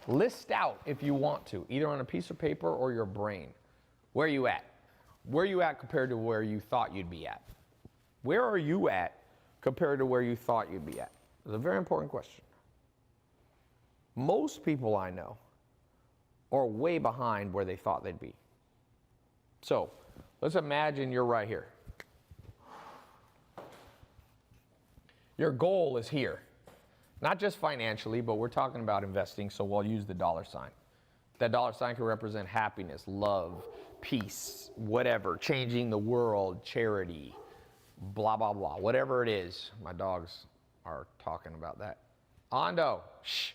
List out, if you want to, either on a piece of paper or your brain. Where are you at? Where are you at compared to where you thought you'd be at? Where are you at compared to where you thought you'd be at? It's a very important question. Most people I know are way behind where they thought they'd be. So, let's imagine you're right here. Your goal is here. Not just financially, but we're talking about investing, so we'll use the dollar sign. That dollar sign can represent happiness, love, peace, whatever, changing the world, charity, blah, blah, blah, whatever it is. My dogs are talking about that. Ando, shh.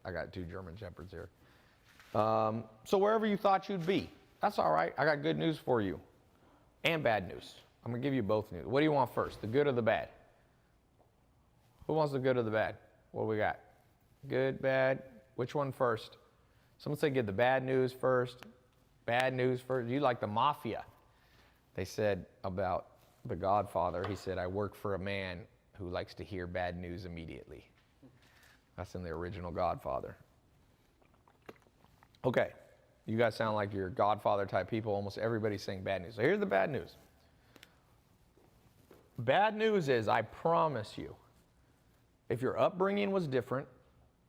I got 2 German Shepherds here. So wherever you thought you'd be, that's all right. I got good news for you and bad news. I'm going to give you both news. What do you want first, the good or the bad? Who wants the good or the bad? What do we got? Good, bad? Which one first? Someone said give the bad news first. Bad news first. You like the mafia. They said about the Godfather, he said, I work for a man who likes to hear bad news immediately. That's in the original Godfather. Okay, you guys sound like you're Godfather type people. Almost everybody's saying bad news. So here's the bad news. Bad news is, I promise you, if your upbringing was different,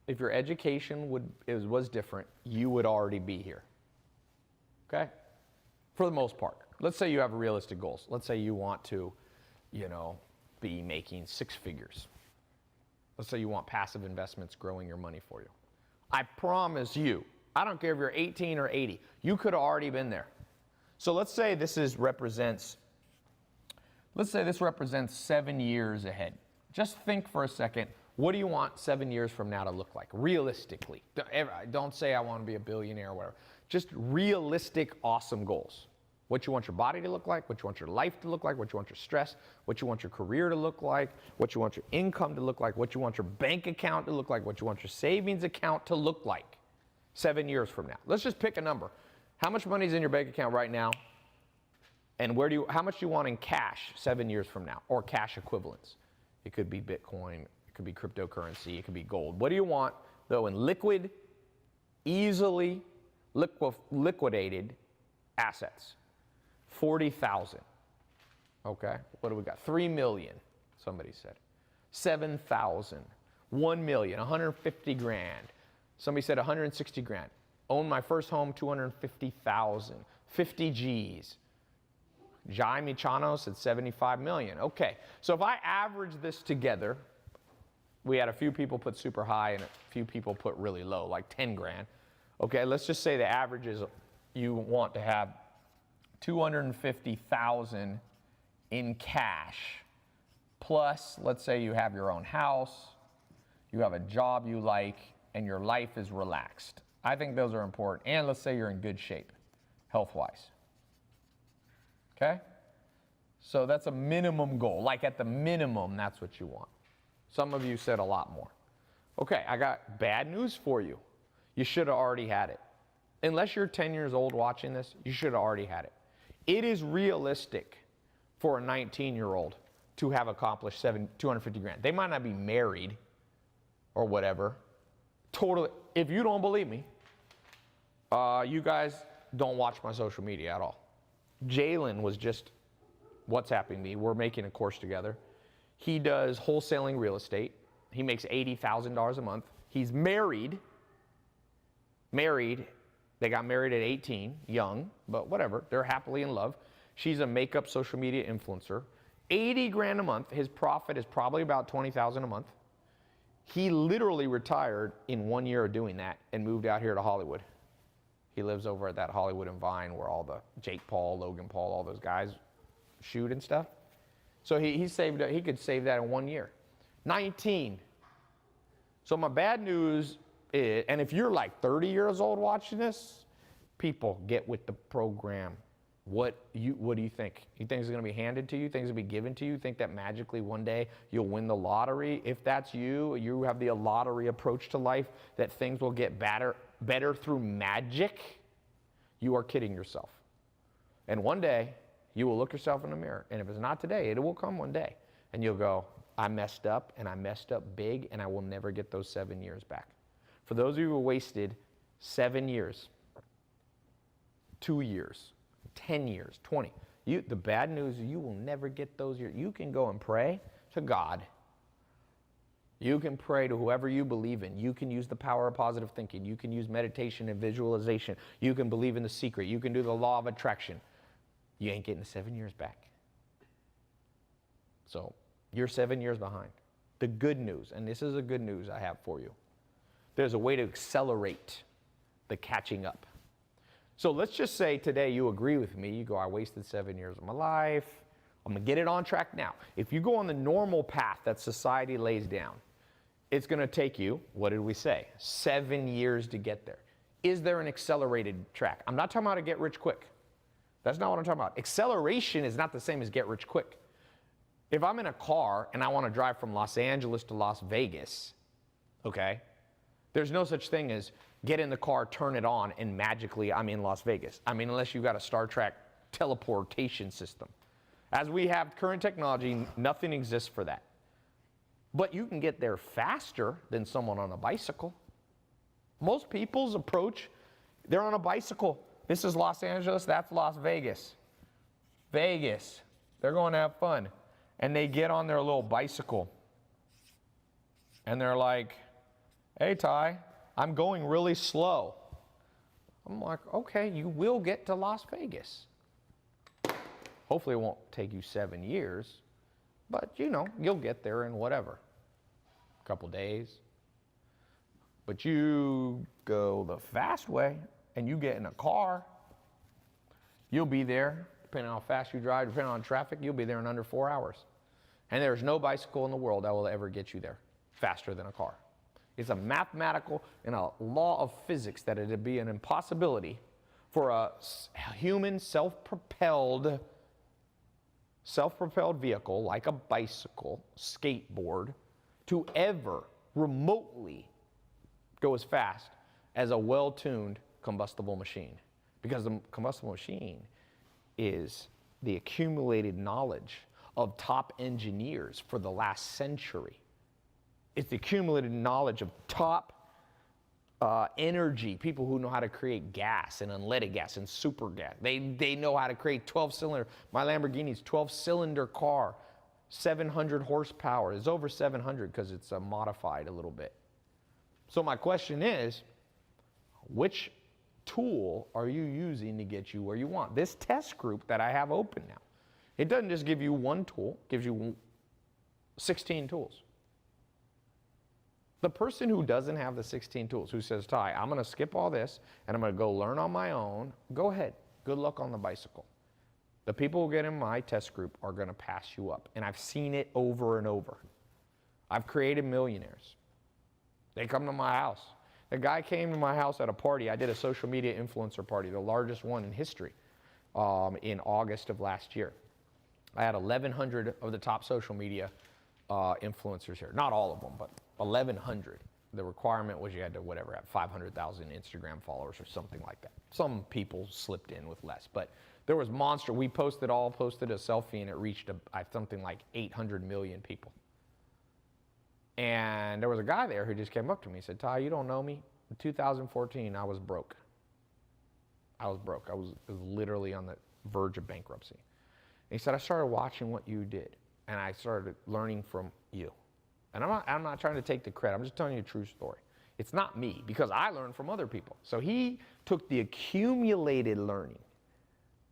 if your education was different, you would already be here. Okay? For the most part. Let's say you have realistic goals. Let's say you want to, be making 6 figures. Let's say you want passive investments growing your money for you. I promise you, I don't care if you're 18 or 80. You could have already been there. So let's say this represents 7 years ahead. Just think for a second, what do you want 7 years from now to look like, realistically? Don't say I want to be a billionaire or whatever. Just realistic, awesome goals. What you want your body to look like, what you want your life to look like, what you want your stress, what you want your career to look like, what you want your income to look like, what you want your bank account to look like, what you want your savings account to look like 7 years from now. Let's just pick a number. How much money is in your bank account right now? And how much do you want in cash 7 years from now, or cash equivalents? It could be Bitcoin, it could be cryptocurrency, it could be gold. What do you want, though, in liquid, easily liquidated assets? 40,000. Okay, what do we got? 3 million, somebody said. 7,000, 1 million, 150 grand. Somebody said 160 grand. Own my first home, 250,000. 50 G's. Jaime Chano said 75 million. Okay, so if I average this together, we had a few people put super high and a few people put really low, like 10 grand. Okay, let's just say the average is you want to have 250,000 in cash, plus let's say you have your own house, you have a job you like, and your life is relaxed. I think those are important. And let's say you're in good shape, health-wise. Okay? So that's a minimum goal. Like at the minimum, that's what you want. Some of you said a lot more. Okay, I got bad news for you. You should have already had it. Unless you're 10 years old watching this, you should have already had it. It is realistic for a 19-year-old to have accomplished 250 grand. They might not be married or whatever. Totally. If you don't believe me, you guys don't watch my social media at all. Jalen was just WhatsApping me. We're making a course together. He does wholesaling real estate. He makes $80,000 a month. He's married. They got married at 18, young, but whatever. They're happily in love. She's a makeup social media influencer. 80 grand a month. His profit is probably about 20,000 a month. He literally retired in 1 year of doing that and moved out here to Hollywood. He lives over at that Hollywood and Vine where all the Jake Paul, Logan Paul, all those guys shoot and stuff. So he could save that in 1 year. 19. So my bad news is, and if you're like 30 years old watching this, people, get with the program. What do you think? You think it's going to be handed to you? Think it's going to be given to you? Think that magically one day you'll win the lottery? If that's you have the lottery approach to life, that things will get better through magic, you are kidding yourself. And one day, you will look yourself in the mirror. And if it's not today, it will come one day. And you'll go, I messed up, and I messed up big, and I will never get those 7 years back. For those of you who wasted 7 years, 2 years, 10 years, 20. The bad news is you will never get those years. You can go and pray to God. You can pray to whoever you believe in. You can use the power of positive thinking. You can use meditation and visualization. You can believe in the secret. You can do the law of attraction. You ain't getting the 7 years back. So you're 7 years behind. The good news, and this is the good news I have for you, there's a way to accelerate the catching up. So let's just say today you agree with me. You go, I wasted 7 years of my life. I'm going to get it on track now. If you go on the normal path that society lays down, it's going to take you, what did we say, 7 years to get there. Is there an accelerated track? I'm not talking about a get rich quick. That's not what I'm talking about. Acceleration is not the same as get rich quick. If I'm in a car and I want to drive from Los Angeles to Las Vegas, okay, there's no such thing as get in the car, turn it on, and magically I'm in Las Vegas. I mean, unless you've got a Star Trek teleportation system. As we have current technology, nothing exists for that. But you can get there faster than someone on a bicycle. Most people's approach, they're on a bicycle. This is Los Angeles, that's Las Vegas. Vegas, they're going to have fun. And they get on their little bicycle. And they're like, hey, Tai, I'm going really slow. I'm like, okay, you will get to Las Vegas. Hopefully it won't take you 7 years, but you'll get there in whatever, a couple days. But you go the fast way and you get in a car, you'll be there, depending on how fast you drive, depending on traffic, you'll be there in under 4 hours. And there's no bicycle in the world that will ever get you there faster than a car. It's a mathematical and a law of physics that it'd be an impossibility for a human self-propelled vehicle like a bicycle, skateboard, to ever remotely go as fast as a well-tuned combustible machine. Because the combustible machine is the accumulated knowledge of top engineers for the last century. It's the accumulated knowledge of top energy, people who know how to create gas and unleaded gas and super gas. They know how to create 12-cylinder. My Lamborghini's 12-cylinder car, 700 horsepower. It's over 700 because it's modified a little bit. So my question is, which tool are you using to get you where you want? This test group that I have open now, it doesn't just give you one tool, it gives you 16 tools. The person who doesn't have the 16 tools, who says, Tai, I'm going to skip all this and I'm going to go learn on my own, go ahead. Good luck on the bicycle. The people who get in my test group are going to pass you up. And I've seen it over and over. I've created millionaires. They come to my house. The guy came to my house at a party. I did a social media influencer party, the largest one in history, in August of last year. I had 1,100 of the top social media influencers here. Not all of them, but 1,100. The requirement was you had to, whatever, have 500,000 Instagram followers or something like that. Some people slipped in with less, but there was monster. We posted a selfie and it reached something like 800 million people. And there was a guy there who just came up to me and said, Tai, you don't know me? In 2014, I was broke. I was literally on the verge of bankruptcy. And he said, I started watching what you did, and I started learning from you. And I'm not trying to take the credit. I'm just telling you a true story. It's not me, because I learned from other people. So he took the accumulated learning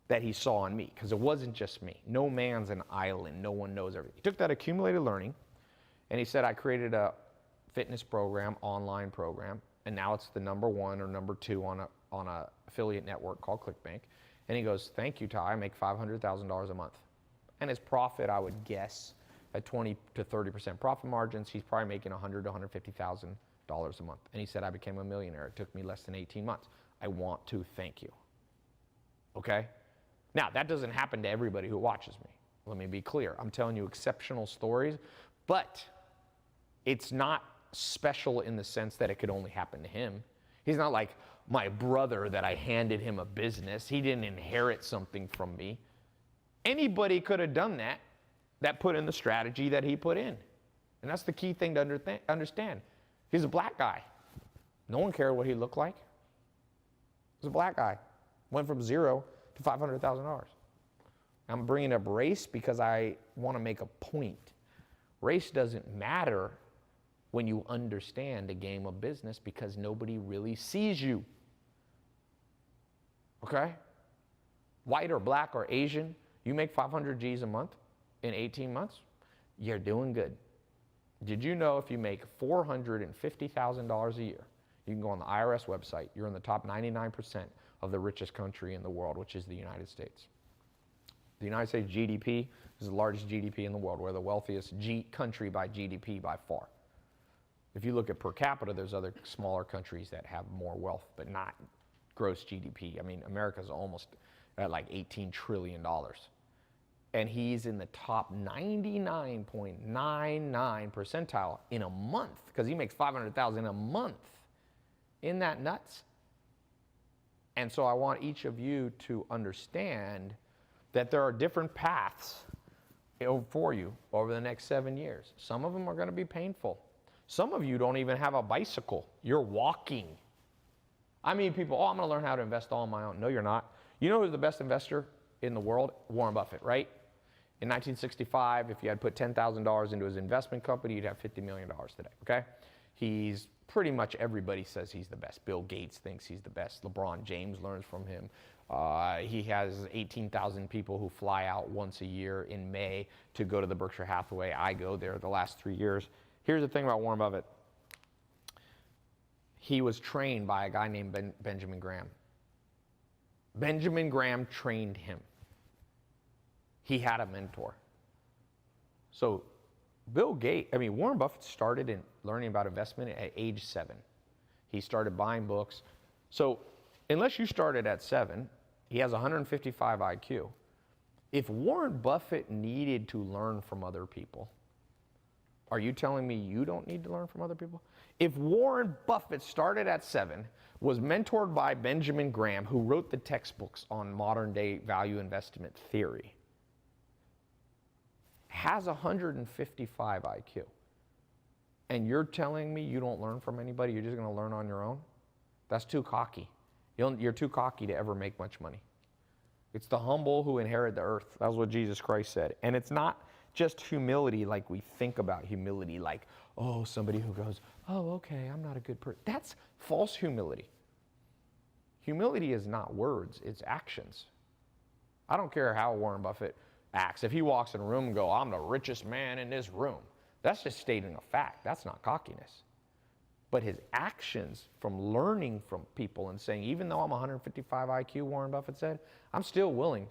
that he saw in me, because it wasn't just me. No man's an island. No one knows everything. He took that accumulated learning, and he said, I created a fitness program, online program, and now it's the number 1 or number 2 on a affiliate network called ClickBank. And he goes, thank you, Tai, I make $500,000 a month. And his profit, I would guess, at 20 to 30% profit margins, he's probably making $100,000 to $150,000 a month. And he said, I became a millionaire. It took me less than 18 months. I want to thank you. Okay? Now, that doesn't happen to everybody who watches me. Let me be clear. I'm telling you exceptional stories, but it's not special in the sense that it could only happen to him. He's not like my brother that I handed him a business. He didn't inherit something from me. Anybody could have done that put in the strategy that he put in. And that's the key thing to understand. He's a black guy. No one cared what he looked like. He's a black guy. Went from 0 to $500,000. I'm bringing up race because I want to make a point. Race doesn't matter when you understand a game of business, because nobody really sees you. Okay? White or black or Asian, you make 500 G's a month in 18 months, you're doing good. Did you know if you make $450,000 a year, you can go on the IRS website, you're in the top 99% of the richest country in the world, which is the United States. The United States GDP is the largest GDP in the world. We're the wealthiest country by GDP by far. If you look at per capita, there's other smaller countries that have more wealth, but not gross GDP. I mean, America's almost at like $18 trillion. And he's in the top 99.99 percentile in a month, because he makes $500,000 a month. Isn't that nuts? And so I want each of you to understand that there are different paths for you over the next 7 years. Some of them are going to be painful. Some of you don't even have a bicycle. You're walking. I mean, people, I'm going to learn how to invest all on my own. No, you're not. You know who's the best investor in the world? Warren Buffett, right? In 1965, if you had put $10,000 into his investment company, you'd have $50 million today, okay? He's pretty much, everybody says he's the best. Bill Gates thinks he's the best. LeBron James learns from him. He has 18,000 people who fly out once a year in May to go to the Berkshire Hathaway. I go there the last 3 years. Here's the thing about Warren Buffett. he was trained by a guy named Benjamin Graham. Benjamin Graham trained him. He had a mentor. So Warren Buffett started in learning about investment at age 7. He started buying books. So unless you started at 7, he has 155 IQ. If Warren Buffett needed to learn from other people, are you telling me you don't need to learn from other people? If Warren Buffett started at 7, was mentored by Benjamin Graham, who wrote the textbooks on modern day value investment theory, has 155 IQ, and you're telling me you don't learn from anybody, you're just going to learn on your own? That's too cocky. You're too cocky to ever make much money. It's the humble who inherit the earth. That's what Jesus Christ said. And it's not just humility like we think about humility, like, oh, somebody who goes, oh, okay, I'm not a good person. That's false humility. Humility is not words, it's actions. I don't care how Warren Buffett acts. If he walks in a room and goes, I'm the richest man in this room, that's just stating a fact. That's not cockiness. But his actions from learning from people and saying, even though I'm 155 IQ, Warren Buffett said, I'm still willing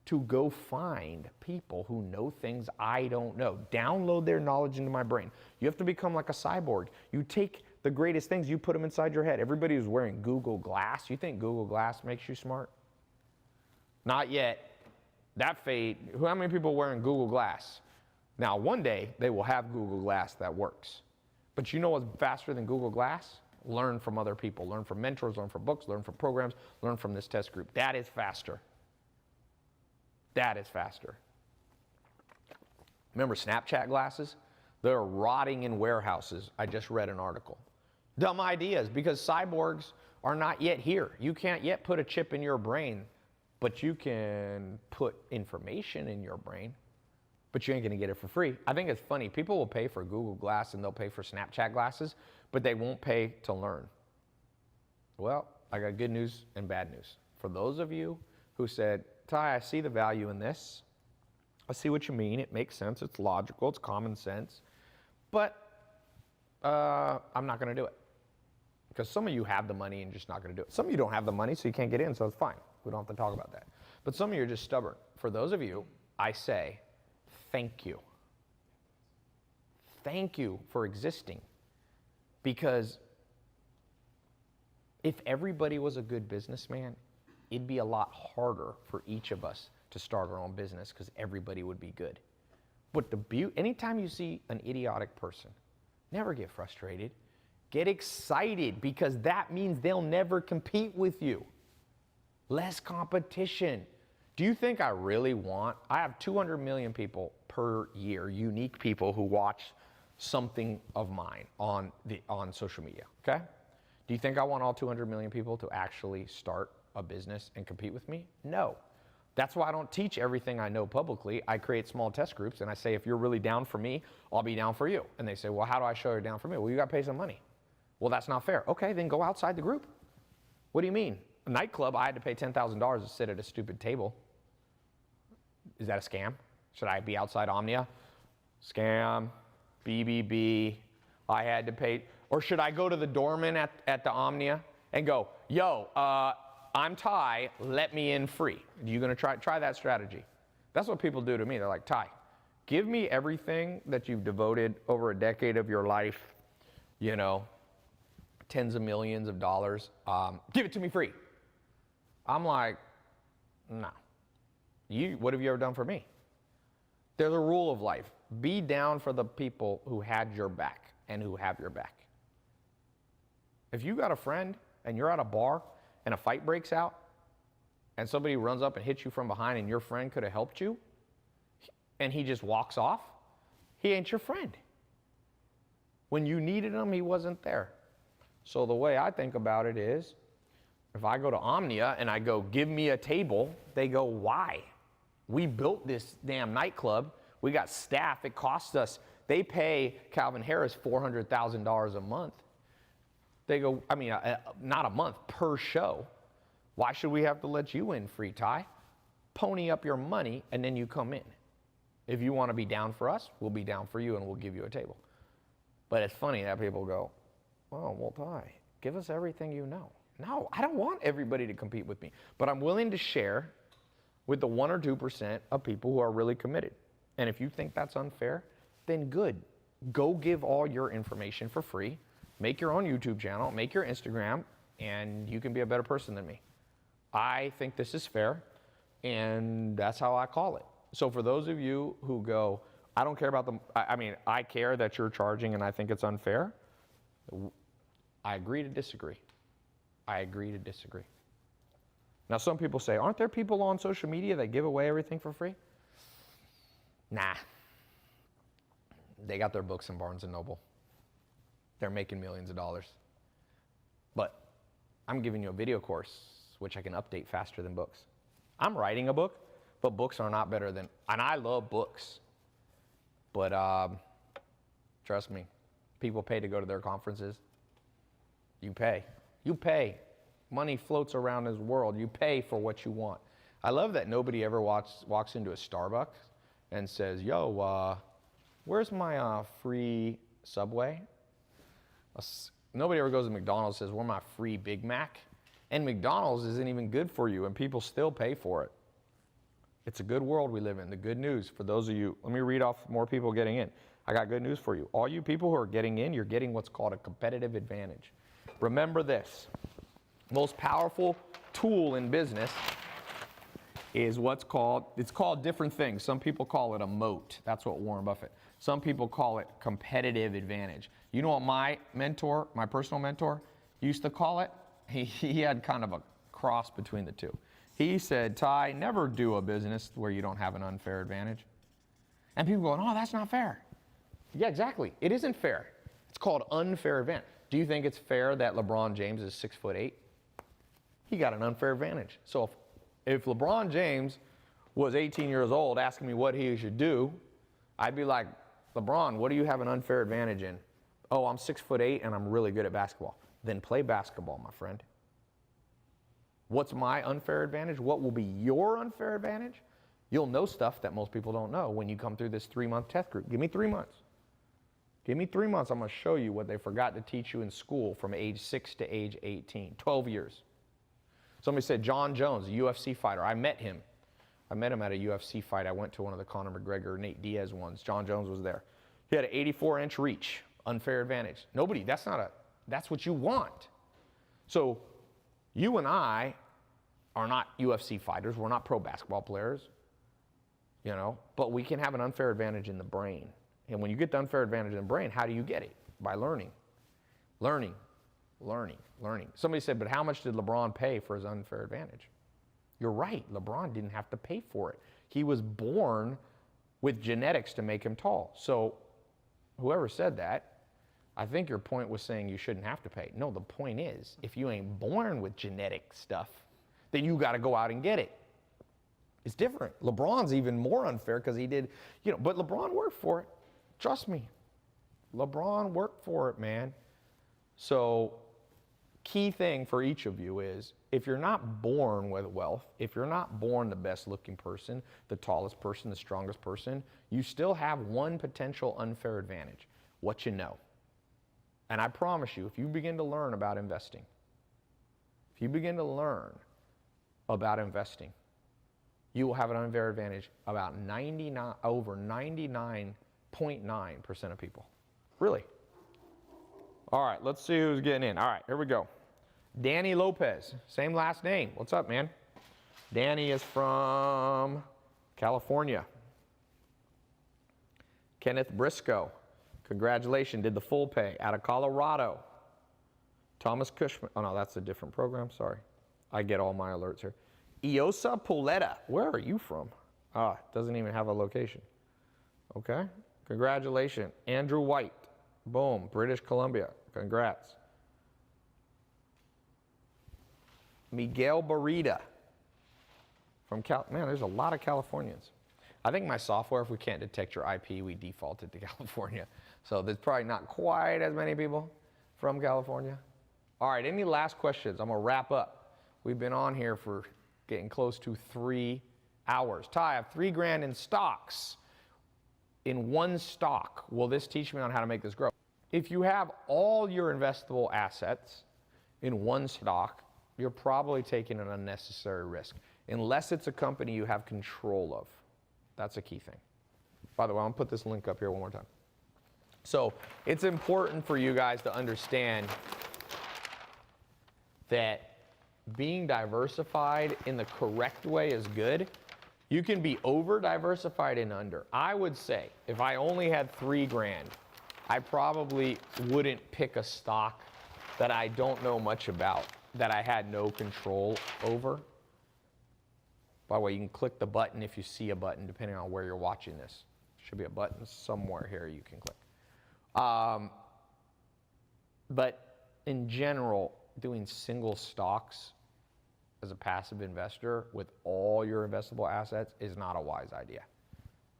to go find people who know things I don't know. Download their knowledge into my brain. You have to become like a cyborg. You take the greatest things, you put them inside your head. Everybody who's wearing Google Glass, you think Google Glass makes you smart? Not yet. That fade, how many people are wearing Google Glass? Now, one day, they will have Google Glass that works. But you know what's faster than Google Glass? Learn from other people. Learn from mentors, learn from books, learn from programs, learn from this test group. That is faster. That is faster. Remember Snapchat glasses? They're rotting in warehouses. I just read an article. Dumb ideas, because cyborgs are not yet here. You can't yet put a chip in your brain, but you can put information in your brain, but you ain't gonna get it for free. I think it's funny. People will pay for Google Glass and they'll pay for Snapchat glasses, but they won't pay to learn. Well, I got good news and bad news. For those of you who said, Tai, I see the value in this. I see what you mean. It makes sense. It's logical. It's common sense. But I'm not going to do it. Because some of you have the money and just not going to do it. Some of you don't have the money, so you can't get in, so it's fine. We don't have to talk about that. But some of you are just stubborn. For those of you, I say, thank you. Thank you for existing. Because if everybody was a good businessman, it'd be a lot harder for each of us to start our own business because everybody would be good. But the beauty, anytime you see an idiotic person, never get frustrated. Get excited, because that means they'll never compete with you. Less competition. Do you think I really want, I have 200 million people per year, unique people who watch something of mine on social media, okay? Do you think I want all 200 million people to actually start a business and compete with me? No. That's why I don't teach everything I know publicly. I create small test groups and I say, if you're really down for me, I'll be down for you. And they say, well, how do I show you're down for me? Well, you got to pay some money. Well, that's not fair. Okay, then go outside the group. What do you mean? A nightclub, I had to pay $10,000 to sit at a stupid table. Is that a scam? Should I be outside Omnia? Scam, BBB, I had to pay. Or should I go to the doorman at the Omnia and go, yo, I'm Tai, let me in free. You gonna try that strategy? That's what people do to me. They're like, Tai, give me everything that you've devoted over a decade of your life, you know, tens of millions of dollars. Give it to me free. I'm like, no. What have you ever done for me? There's a rule of life. Be down for the people who had your back and who have your back. If you got a friend and you're at a bar and a fight breaks out and somebody runs up and hits you from behind and your friend could have helped you and he just walks off, he ain't your friend. When you needed him, he wasn't there. So the way I think about it is, if I go to Omnia and I go, give me a table, they go, why? We built this damn nightclub. We got staff. It costs us, they pay Calvin Harris $400,000 a month. They go, I mean, not a month, per show. Why should we have to let you in free, Tai? Pony up your money and then you come in. If you want to be down for us, we'll be down for you and we'll give you a table. But it's funny that people go, oh, well, Tai, Give us everything you know. No, I don't want everybody to compete with me, but I'm willing to share with the 1 or 2% of people who are really committed. And if you think that's unfair, then good. Go give all your information for free. Make your own YouTube channel, make your Instagram, and you can be a better person than me. I think this is fair, and that's how I call it. So for those of you who go, I don't care about I care that you're charging and I think it's unfair, I agree to disagree. I agree to disagree. Now, some people say, aren't there people on social media that give away everything for free? Nah. They got their books in Barnes & Noble. They're making millions of dollars. But I'm giving you a video course, which I can update faster than books. I'm writing a book, but books are not better than, and I love books. But trust me, people pay to go to their conferences. You pay. You pay. Money floats around this world. You pay for what you want. I love that nobody ever walks into a Starbucks and says, yo, where's my free Subway? Nobody ever goes to McDonald's and says, where's my free Big Mac? And McDonald's isn't even good for you, and people still pay for it. It's a good world we live in. The good news for those of you, let me read off more people getting in. I got good news for you. All you people who are getting in, you're getting what's called a competitive advantage. Remember this, most powerful tool in business is it's called different things. Some people call it a moat. That's what Warren Buffett. Some people call it competitive advantage. You know what my mentor, my personal mentor, used to call it? He had kind of a cross between the two. He said, Tai, never do a business where you don't have an unfair advantage. And people go, oh, that's not fair. Yeah, exactly. It isn't fair. It's called unfair advantage. Do you think it's fair that LeBron James is 6'8"? He got an unfair advantage. So if LeBron James was 18 years old asking me what he should do, I'd be like, LeBron, what do you have an unfair advantage in? Oh, I'm 6'8" and I'm really good at basketball. Then play basketball, my friend. What's my unfair advantage? What will be your unfair advantage? You'll know stuff that most people don't know when you come through this 3-month test group. Give me 3 months. Give me 3 months. I'm going to show you what they forgot to teach you in school from age 6 to age 18. 12 years. Somebody said John Jones, a UFC fighter. I met him. I met him at a UFC fight. I went to one of the Conor McGregor, Nate Diaz ones. John Jones was there. He had an 84-inch reach. Unfair advantage. Nobody, that's what you want. So you and I are not UFC fighters. We're not pro basketball players, but we can have an unfair advantage in the brain. And when you get the unfair advantage in the brain, how do you get it? By learning. Learning. Somebody said, but how much did LeBron pay for his unfair advantage? You're right. LeBron didn't have to pay for it. He was born with genetics to make him tall. So whoever said that, I think your point was saying you shouldn't have to pay. No, the point is, if you ain't born with genetic stuff, then you got to go out and get it. It's different. LeBron's even more unfair because he did, but LeBron worked for it. Trust me. LeBron worked for it, man. So key thing for each of you is, if you're not born with wealth, if you're not born the best looking person, the tallest person, the strongest person, you still have one potential unfair advantage, what you know. And I promise you, if you begin to learn about investing, you will have an unfair advantage about over 99.9% of people. Really. All right, let's see who's getting in. All right, here we go. Danny Lopez, same last name. What's up, man? Danny is from California. Kenneth Briscoe, congratulations, did the full pay out of Colorado. Thomas Cushman, oh no, that's a different program, sorry. I get all my alerts here. Iosa Puleta, where are you from? Doesn't even have a location. Okay, congratulations. Andrew White, boom, British Columbia, congrats. Miguel Barita from man, there's a lot of Californians. I think my software, if we can't detect your IP, we default it to California. So there's probably not quite as many people from California. All right, any last questions? I'm gonna wrap up. We've been on here for getting close to 3 hours. Tai, I have $3,000 in stocks. In one stock, will this teach me on how to make this grow? If you have all your investable assets, in one stock, you're probably taking an unnecessary risk, unless it's a company you have control of. That's a key thing. By the way, I'm gonna put this link up here one more time. So it's important for you guys to understand that being diversified in the correct way is good. You can be over diversified and under. I would say if I only had $3,000, I probably wouldn't pick a stock that I don't know much about, that I had no control over. By the way, you can click the button if you see a button, depending on where you're watching this. Should be a button somewhere here you can click. But in general, doing single stocks as a passive investor with all your investable assets is not a wise idea,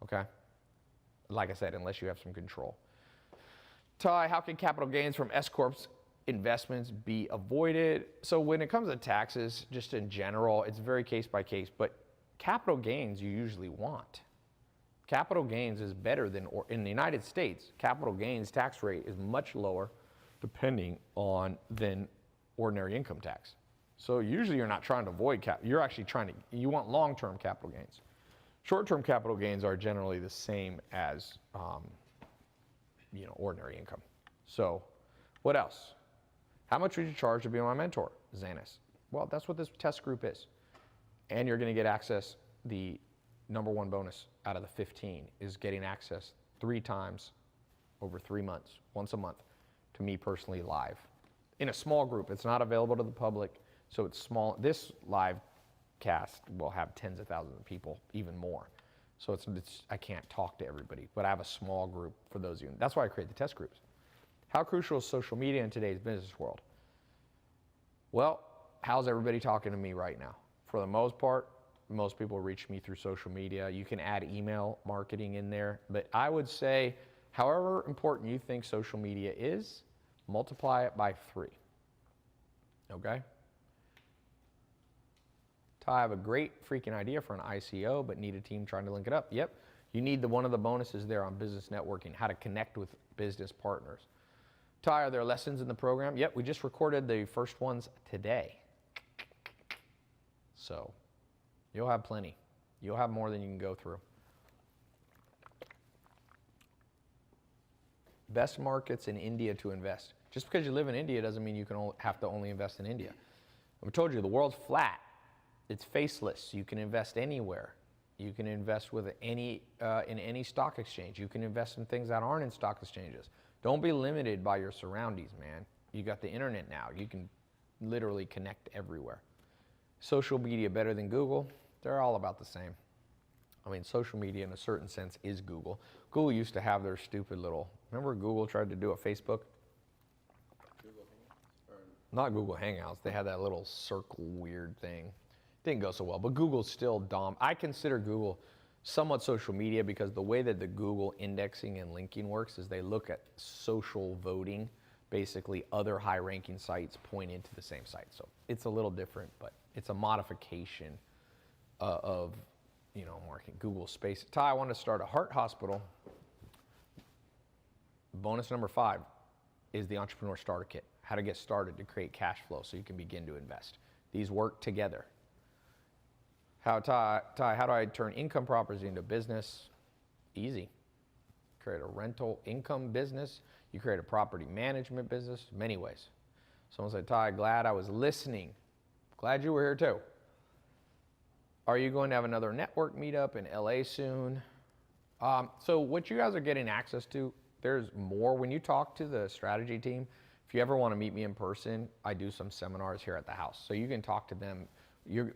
okay? Like I said, unless you have some control. Tai, how can capital gains from S-Corp's investments be avoided? So when it comes to taxes, just in general, it's very case by case, but capital gains you usually want. Capital gains is better than, or in the United States, capital gains tax rate is much lower depending on than ordinary income tax. So usually you're not trying to avoid you're actually trying to, you want long-term capital gains. Short-term capital gains are generally the same as, ordinary income. So what else? How much would you charge to be my mentor, Xanis? Well, that's what this test group is. And you're gonna get access, the #1 bonus out of the 15 is getting access 3 times over 3 months, once a month, to me personally live. In a small group, it's not available to the public, so it's small. This live cast will have tens of thousands of people, even more. So I can't talk to everybody, but I have a small group for those of you. That's why I create the test groups. How crucial is social media in today's business world? Well, how's everybody talking to me right now? For the most part, most people reach me through social media. You can add email marketing in there, but I would say, however important you think social media is, multiply it by 3, okay? I have a great freaking idea for an ICO, but need a team trying to link it up. Yep, you need one of the bonuses there on business networking, how to connect with business partners. Tai, are there lessons in the program? Yep, we just recorded the first ones today. So you'll have plenty. You'll have more than you can go through. Best markets in India to invest. Just because you live in India doesn't mean you can have to only invest in India. I told you, the world's flat. It's faceless. You can invest anywhere. You can invest with in any stock exchange. You can invest in things that aren't in stock exchanges. Don't be limited by your surroundings, man. You got the internet now. You can literally connect everywhere. Social media better than Google? They're all about the same. I mean, social media in a certain sense is Google. Google used to have their stupid little, remember Google tried to do a Facebook? Google Hangouts? Or Not Google Hangouts. They had that little circle weird thing. Didn't go so well, but Google's still I consider Google somewhat social media because the way that the Google indexing and linking works is they look at social voting. Basically, other high-ranking sites point into the same site. So it's a little different, but it's a modification of, marketing. Google Space. Tai, I want to start a heart hospital. Bonus number 5 is the Entrepreneur Starter Kit. How to get started to create cash flow so you can begin to invest. These work together. Tai, how do I turn income properties into business? Easy. Create a rental income business. You create a property management business. Many ways. Someone said, Tai, glad I was listening. Glad you were here too. Are you going to have another network meetup in LA soon? So what you guys are getting access to, there's more. When you talk to the strategy team, if you ever want to meet me in person, I do some seminars here at the house. So you can talk to them.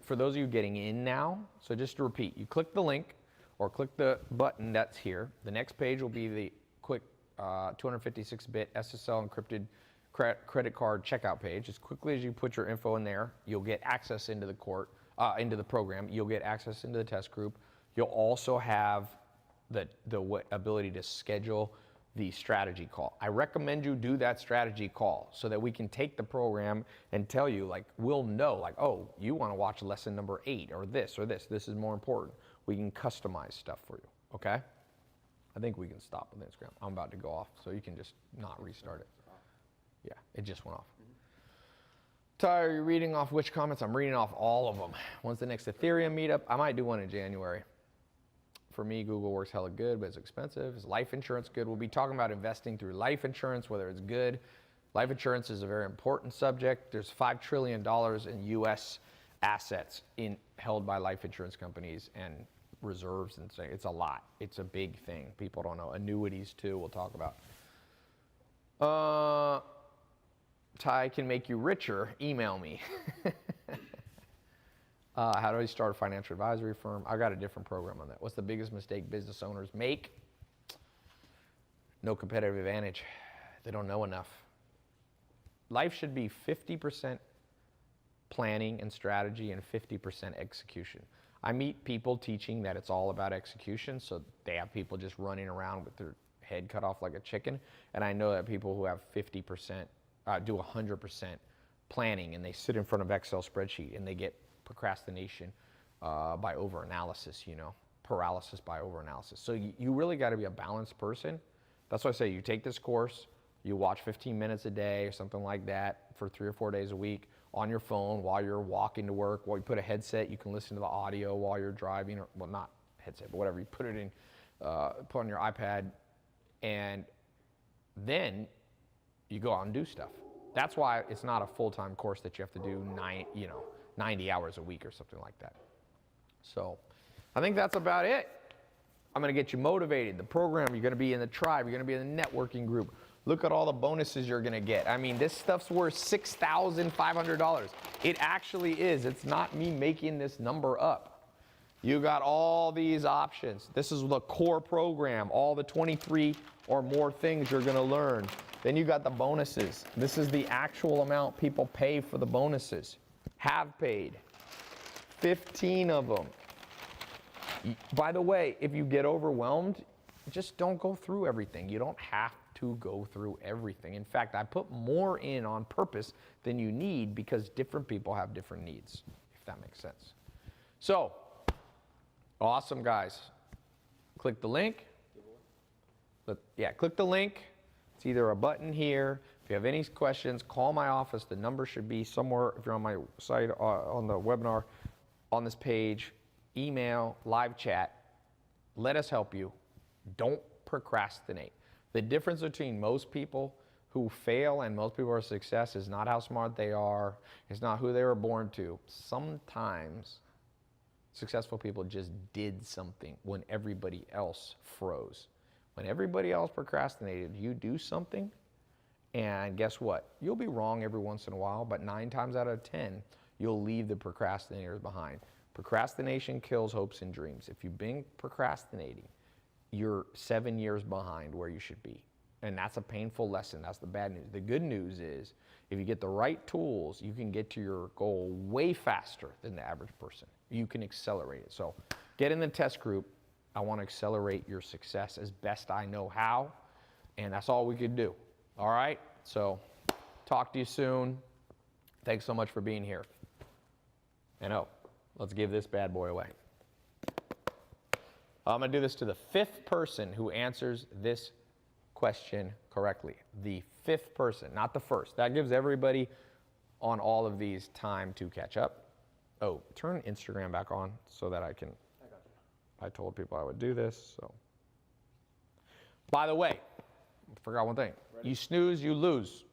For those of you getting in now, so just to repeat, you click the link or click the button that's here. The next page will be the quick 256-bit SSL encrypted credit card checkout page. As quickly as you put your info in there, you'll get access into the program. You'll get access into the test group. You'll also have the ability to schedule the strategy call. I recommend you do that strategy call so that we can take the program and tell you, we'll know, oh, you want to watch lesson number 8 or this or this. This is more important. We can customize stuff for you, okay? I think we can stop with Instagram. I'm about to go off, so you can just not restart it. Yeah, it just went off. Tai, are you reading off which comments? I'm reading off all of them. When's the next Ethereum meetup? I might do one in January. For me, Google works hella good, but it's expensive. Is life insurance good? We'll be talking about investing through life insurance, whether it's good. Life insurance is a very important subject. There's $5 trillion in U.S. assets held by life insurance companies and reserves, and it's a lot. It's a big thing. People don't know. Annuities, too, we'll talk about. Tai can make you richer. Email me. How do I start a financial advisory firm? I got a different program on that. What's the biggest mistake business owners make? No competitive advantage. They don't know enough. Life should be 50% planning and strategy and 50% execution. I meet people teaching that it's all about execution, so they have people just running around with their head cut off like a chicken. And I know that people who have 50% do 100% planning, and they sit in front of Excel spreadsheet and they get procrastination by overanalysis, paralysis by overanalysis. So you really got to be a balanced person. That's why I say you take this course, you watch 15 minutes a day or something like that for 3 or 4 days a week on your phone while you're walking to work, while you put a headset, you can listen to the audio while you're driving, or, well, not headset, but whatever, you put it in, put on your iPad, and then you go out and do stuff. That's why it's not a full-time course that you have to do 90 hours a week or something like that. So I think that's about it. I'm going to get you motivated. The program, you're going to be in the tribe, you're going to be in the networking group. Look at all the bonuses you're going to get. I mean, this stuff's worth $6,500. It actually is. It's not me making this number up. You got all these options. This is the core program, all the 23 or more things you're going to learn. Then you got the bonuses. This is the actual amount people pay for the bonuses. Have paid. 15 of them. By the way, if you get overwhelmed, just don't go through everything. You don't have to go through everything. In fact, I put more in on purpose than you need because different people have different needs, if that makes sense. So, awesome, guys. Click the link. Click the link. It's either a button here. If you have any questions, call my office. The number should be somewhere, if you're on my site, on the webinar, on this page. Email, live chat. Let us help you. Don't procrastinate. The difference between most people who fail and most people who are success is not how smart they are. It's not who they were born to. Sometimes successful people just did something when everybody else froze. When everybody else procrastinated, you do something, and guess what? You'll be wrong every once in a while, but 9 times out of 10, you'll leave the procrastinators behind. Procrastination kills hopes and dreams. If you've been procrastinating, you're 7 years behind where you should be. And that's a painful lesson. That's the bad news. The good news is, if you get the right tools, you can get to your goal way faster than the average person. You can accelerate it. So get in the test group. I want to accelerate your success as best I know how, and that's all we could do. All right? So talk to you soon. Thanks so much for being here. And let's give this bad boy away. I'm going to do this to the 5th person who answers this question correctly. The 5th person, not the 1st. That gives everybody on all of these time to catch up. Oh, turn Instagram back on so that I can. I told people I would do this, so. By the way, I forgot one thing. Ready? You snooze, you lose.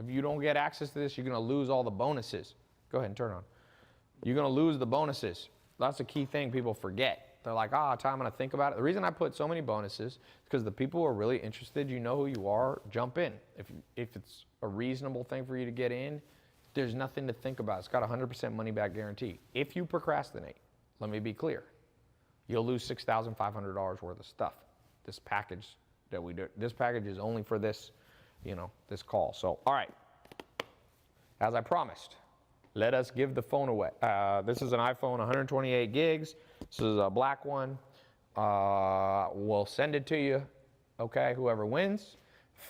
If you don't get access to this, you're going to lose all the bonuses. Go ahead and turn on. You're going to lose the bonuses. That's a key thing people forget. They're like, time I'm going to think about it. The reason I put so many bonuses is because the people who are really interested, you know who you are, jump in. If it's a reasonable thing for you to get in, there's nothing to think about. It's got a 100% money back guarantee. If you procrastinate, let me be clear, you'll lose $6,500 worth of stuff. This package that we do, this package is only for this, this call. So, all right, as I promised, let us give the phone away. This is an iPhone 128 gigs. This is a black one. We'll send it to you, okay, whoever wins.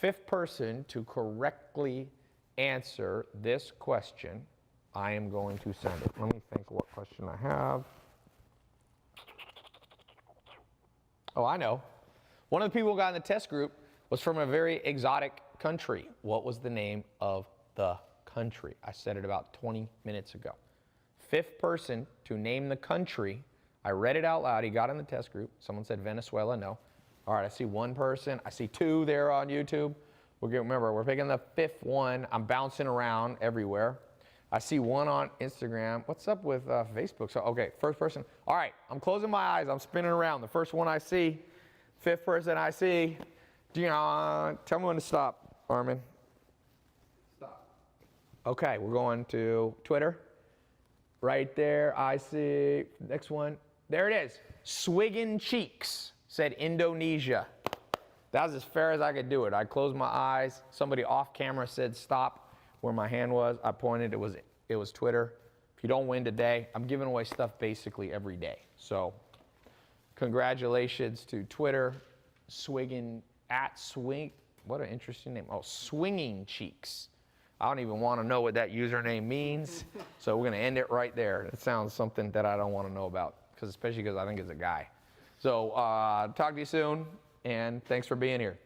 5th person to correctly answer this question, I am going to send it. Let me think what question I have. Oh, I know. One of the people who got in the test group was from a very exotic country. What was the name of the country. I said it about 20 minutes ago. 5th person to name the country. I read it out loud. He got in the test group. Someone said Venezuela. No. All right, I see 1 person. I see 2 there on YouTube. Remember, we're picking the 5th one. I'm bouncing around everywhere. I see 1 on Instagram. What's up with Facebook? So, okay, 1st person. All right, I'm closing my eyes. I'm spinning around. The 1st one I see, 5th person I see. Tell me when to stop, Armin. Stop. Okay, we're going to Twitter. Right there, I see. Next one. There it is. Swiggin' Cheeks said Indonesia. That was as fair as I could do it. I closed my eyes. Somebody off camera said stop where my hand was. I pointed. It was Twitter. If you don't win today, I'm giving away stuff basically every day. So congratulations to Twitter, Swiggin' @swing. What an interesting name. Oh, Swinging Cheeks. I don't even want to know what that username means. So we're going to end it right there. It sounds something that I don't want to know about, especially because I think it's a guy. So talk to you soon, and thanks for being here.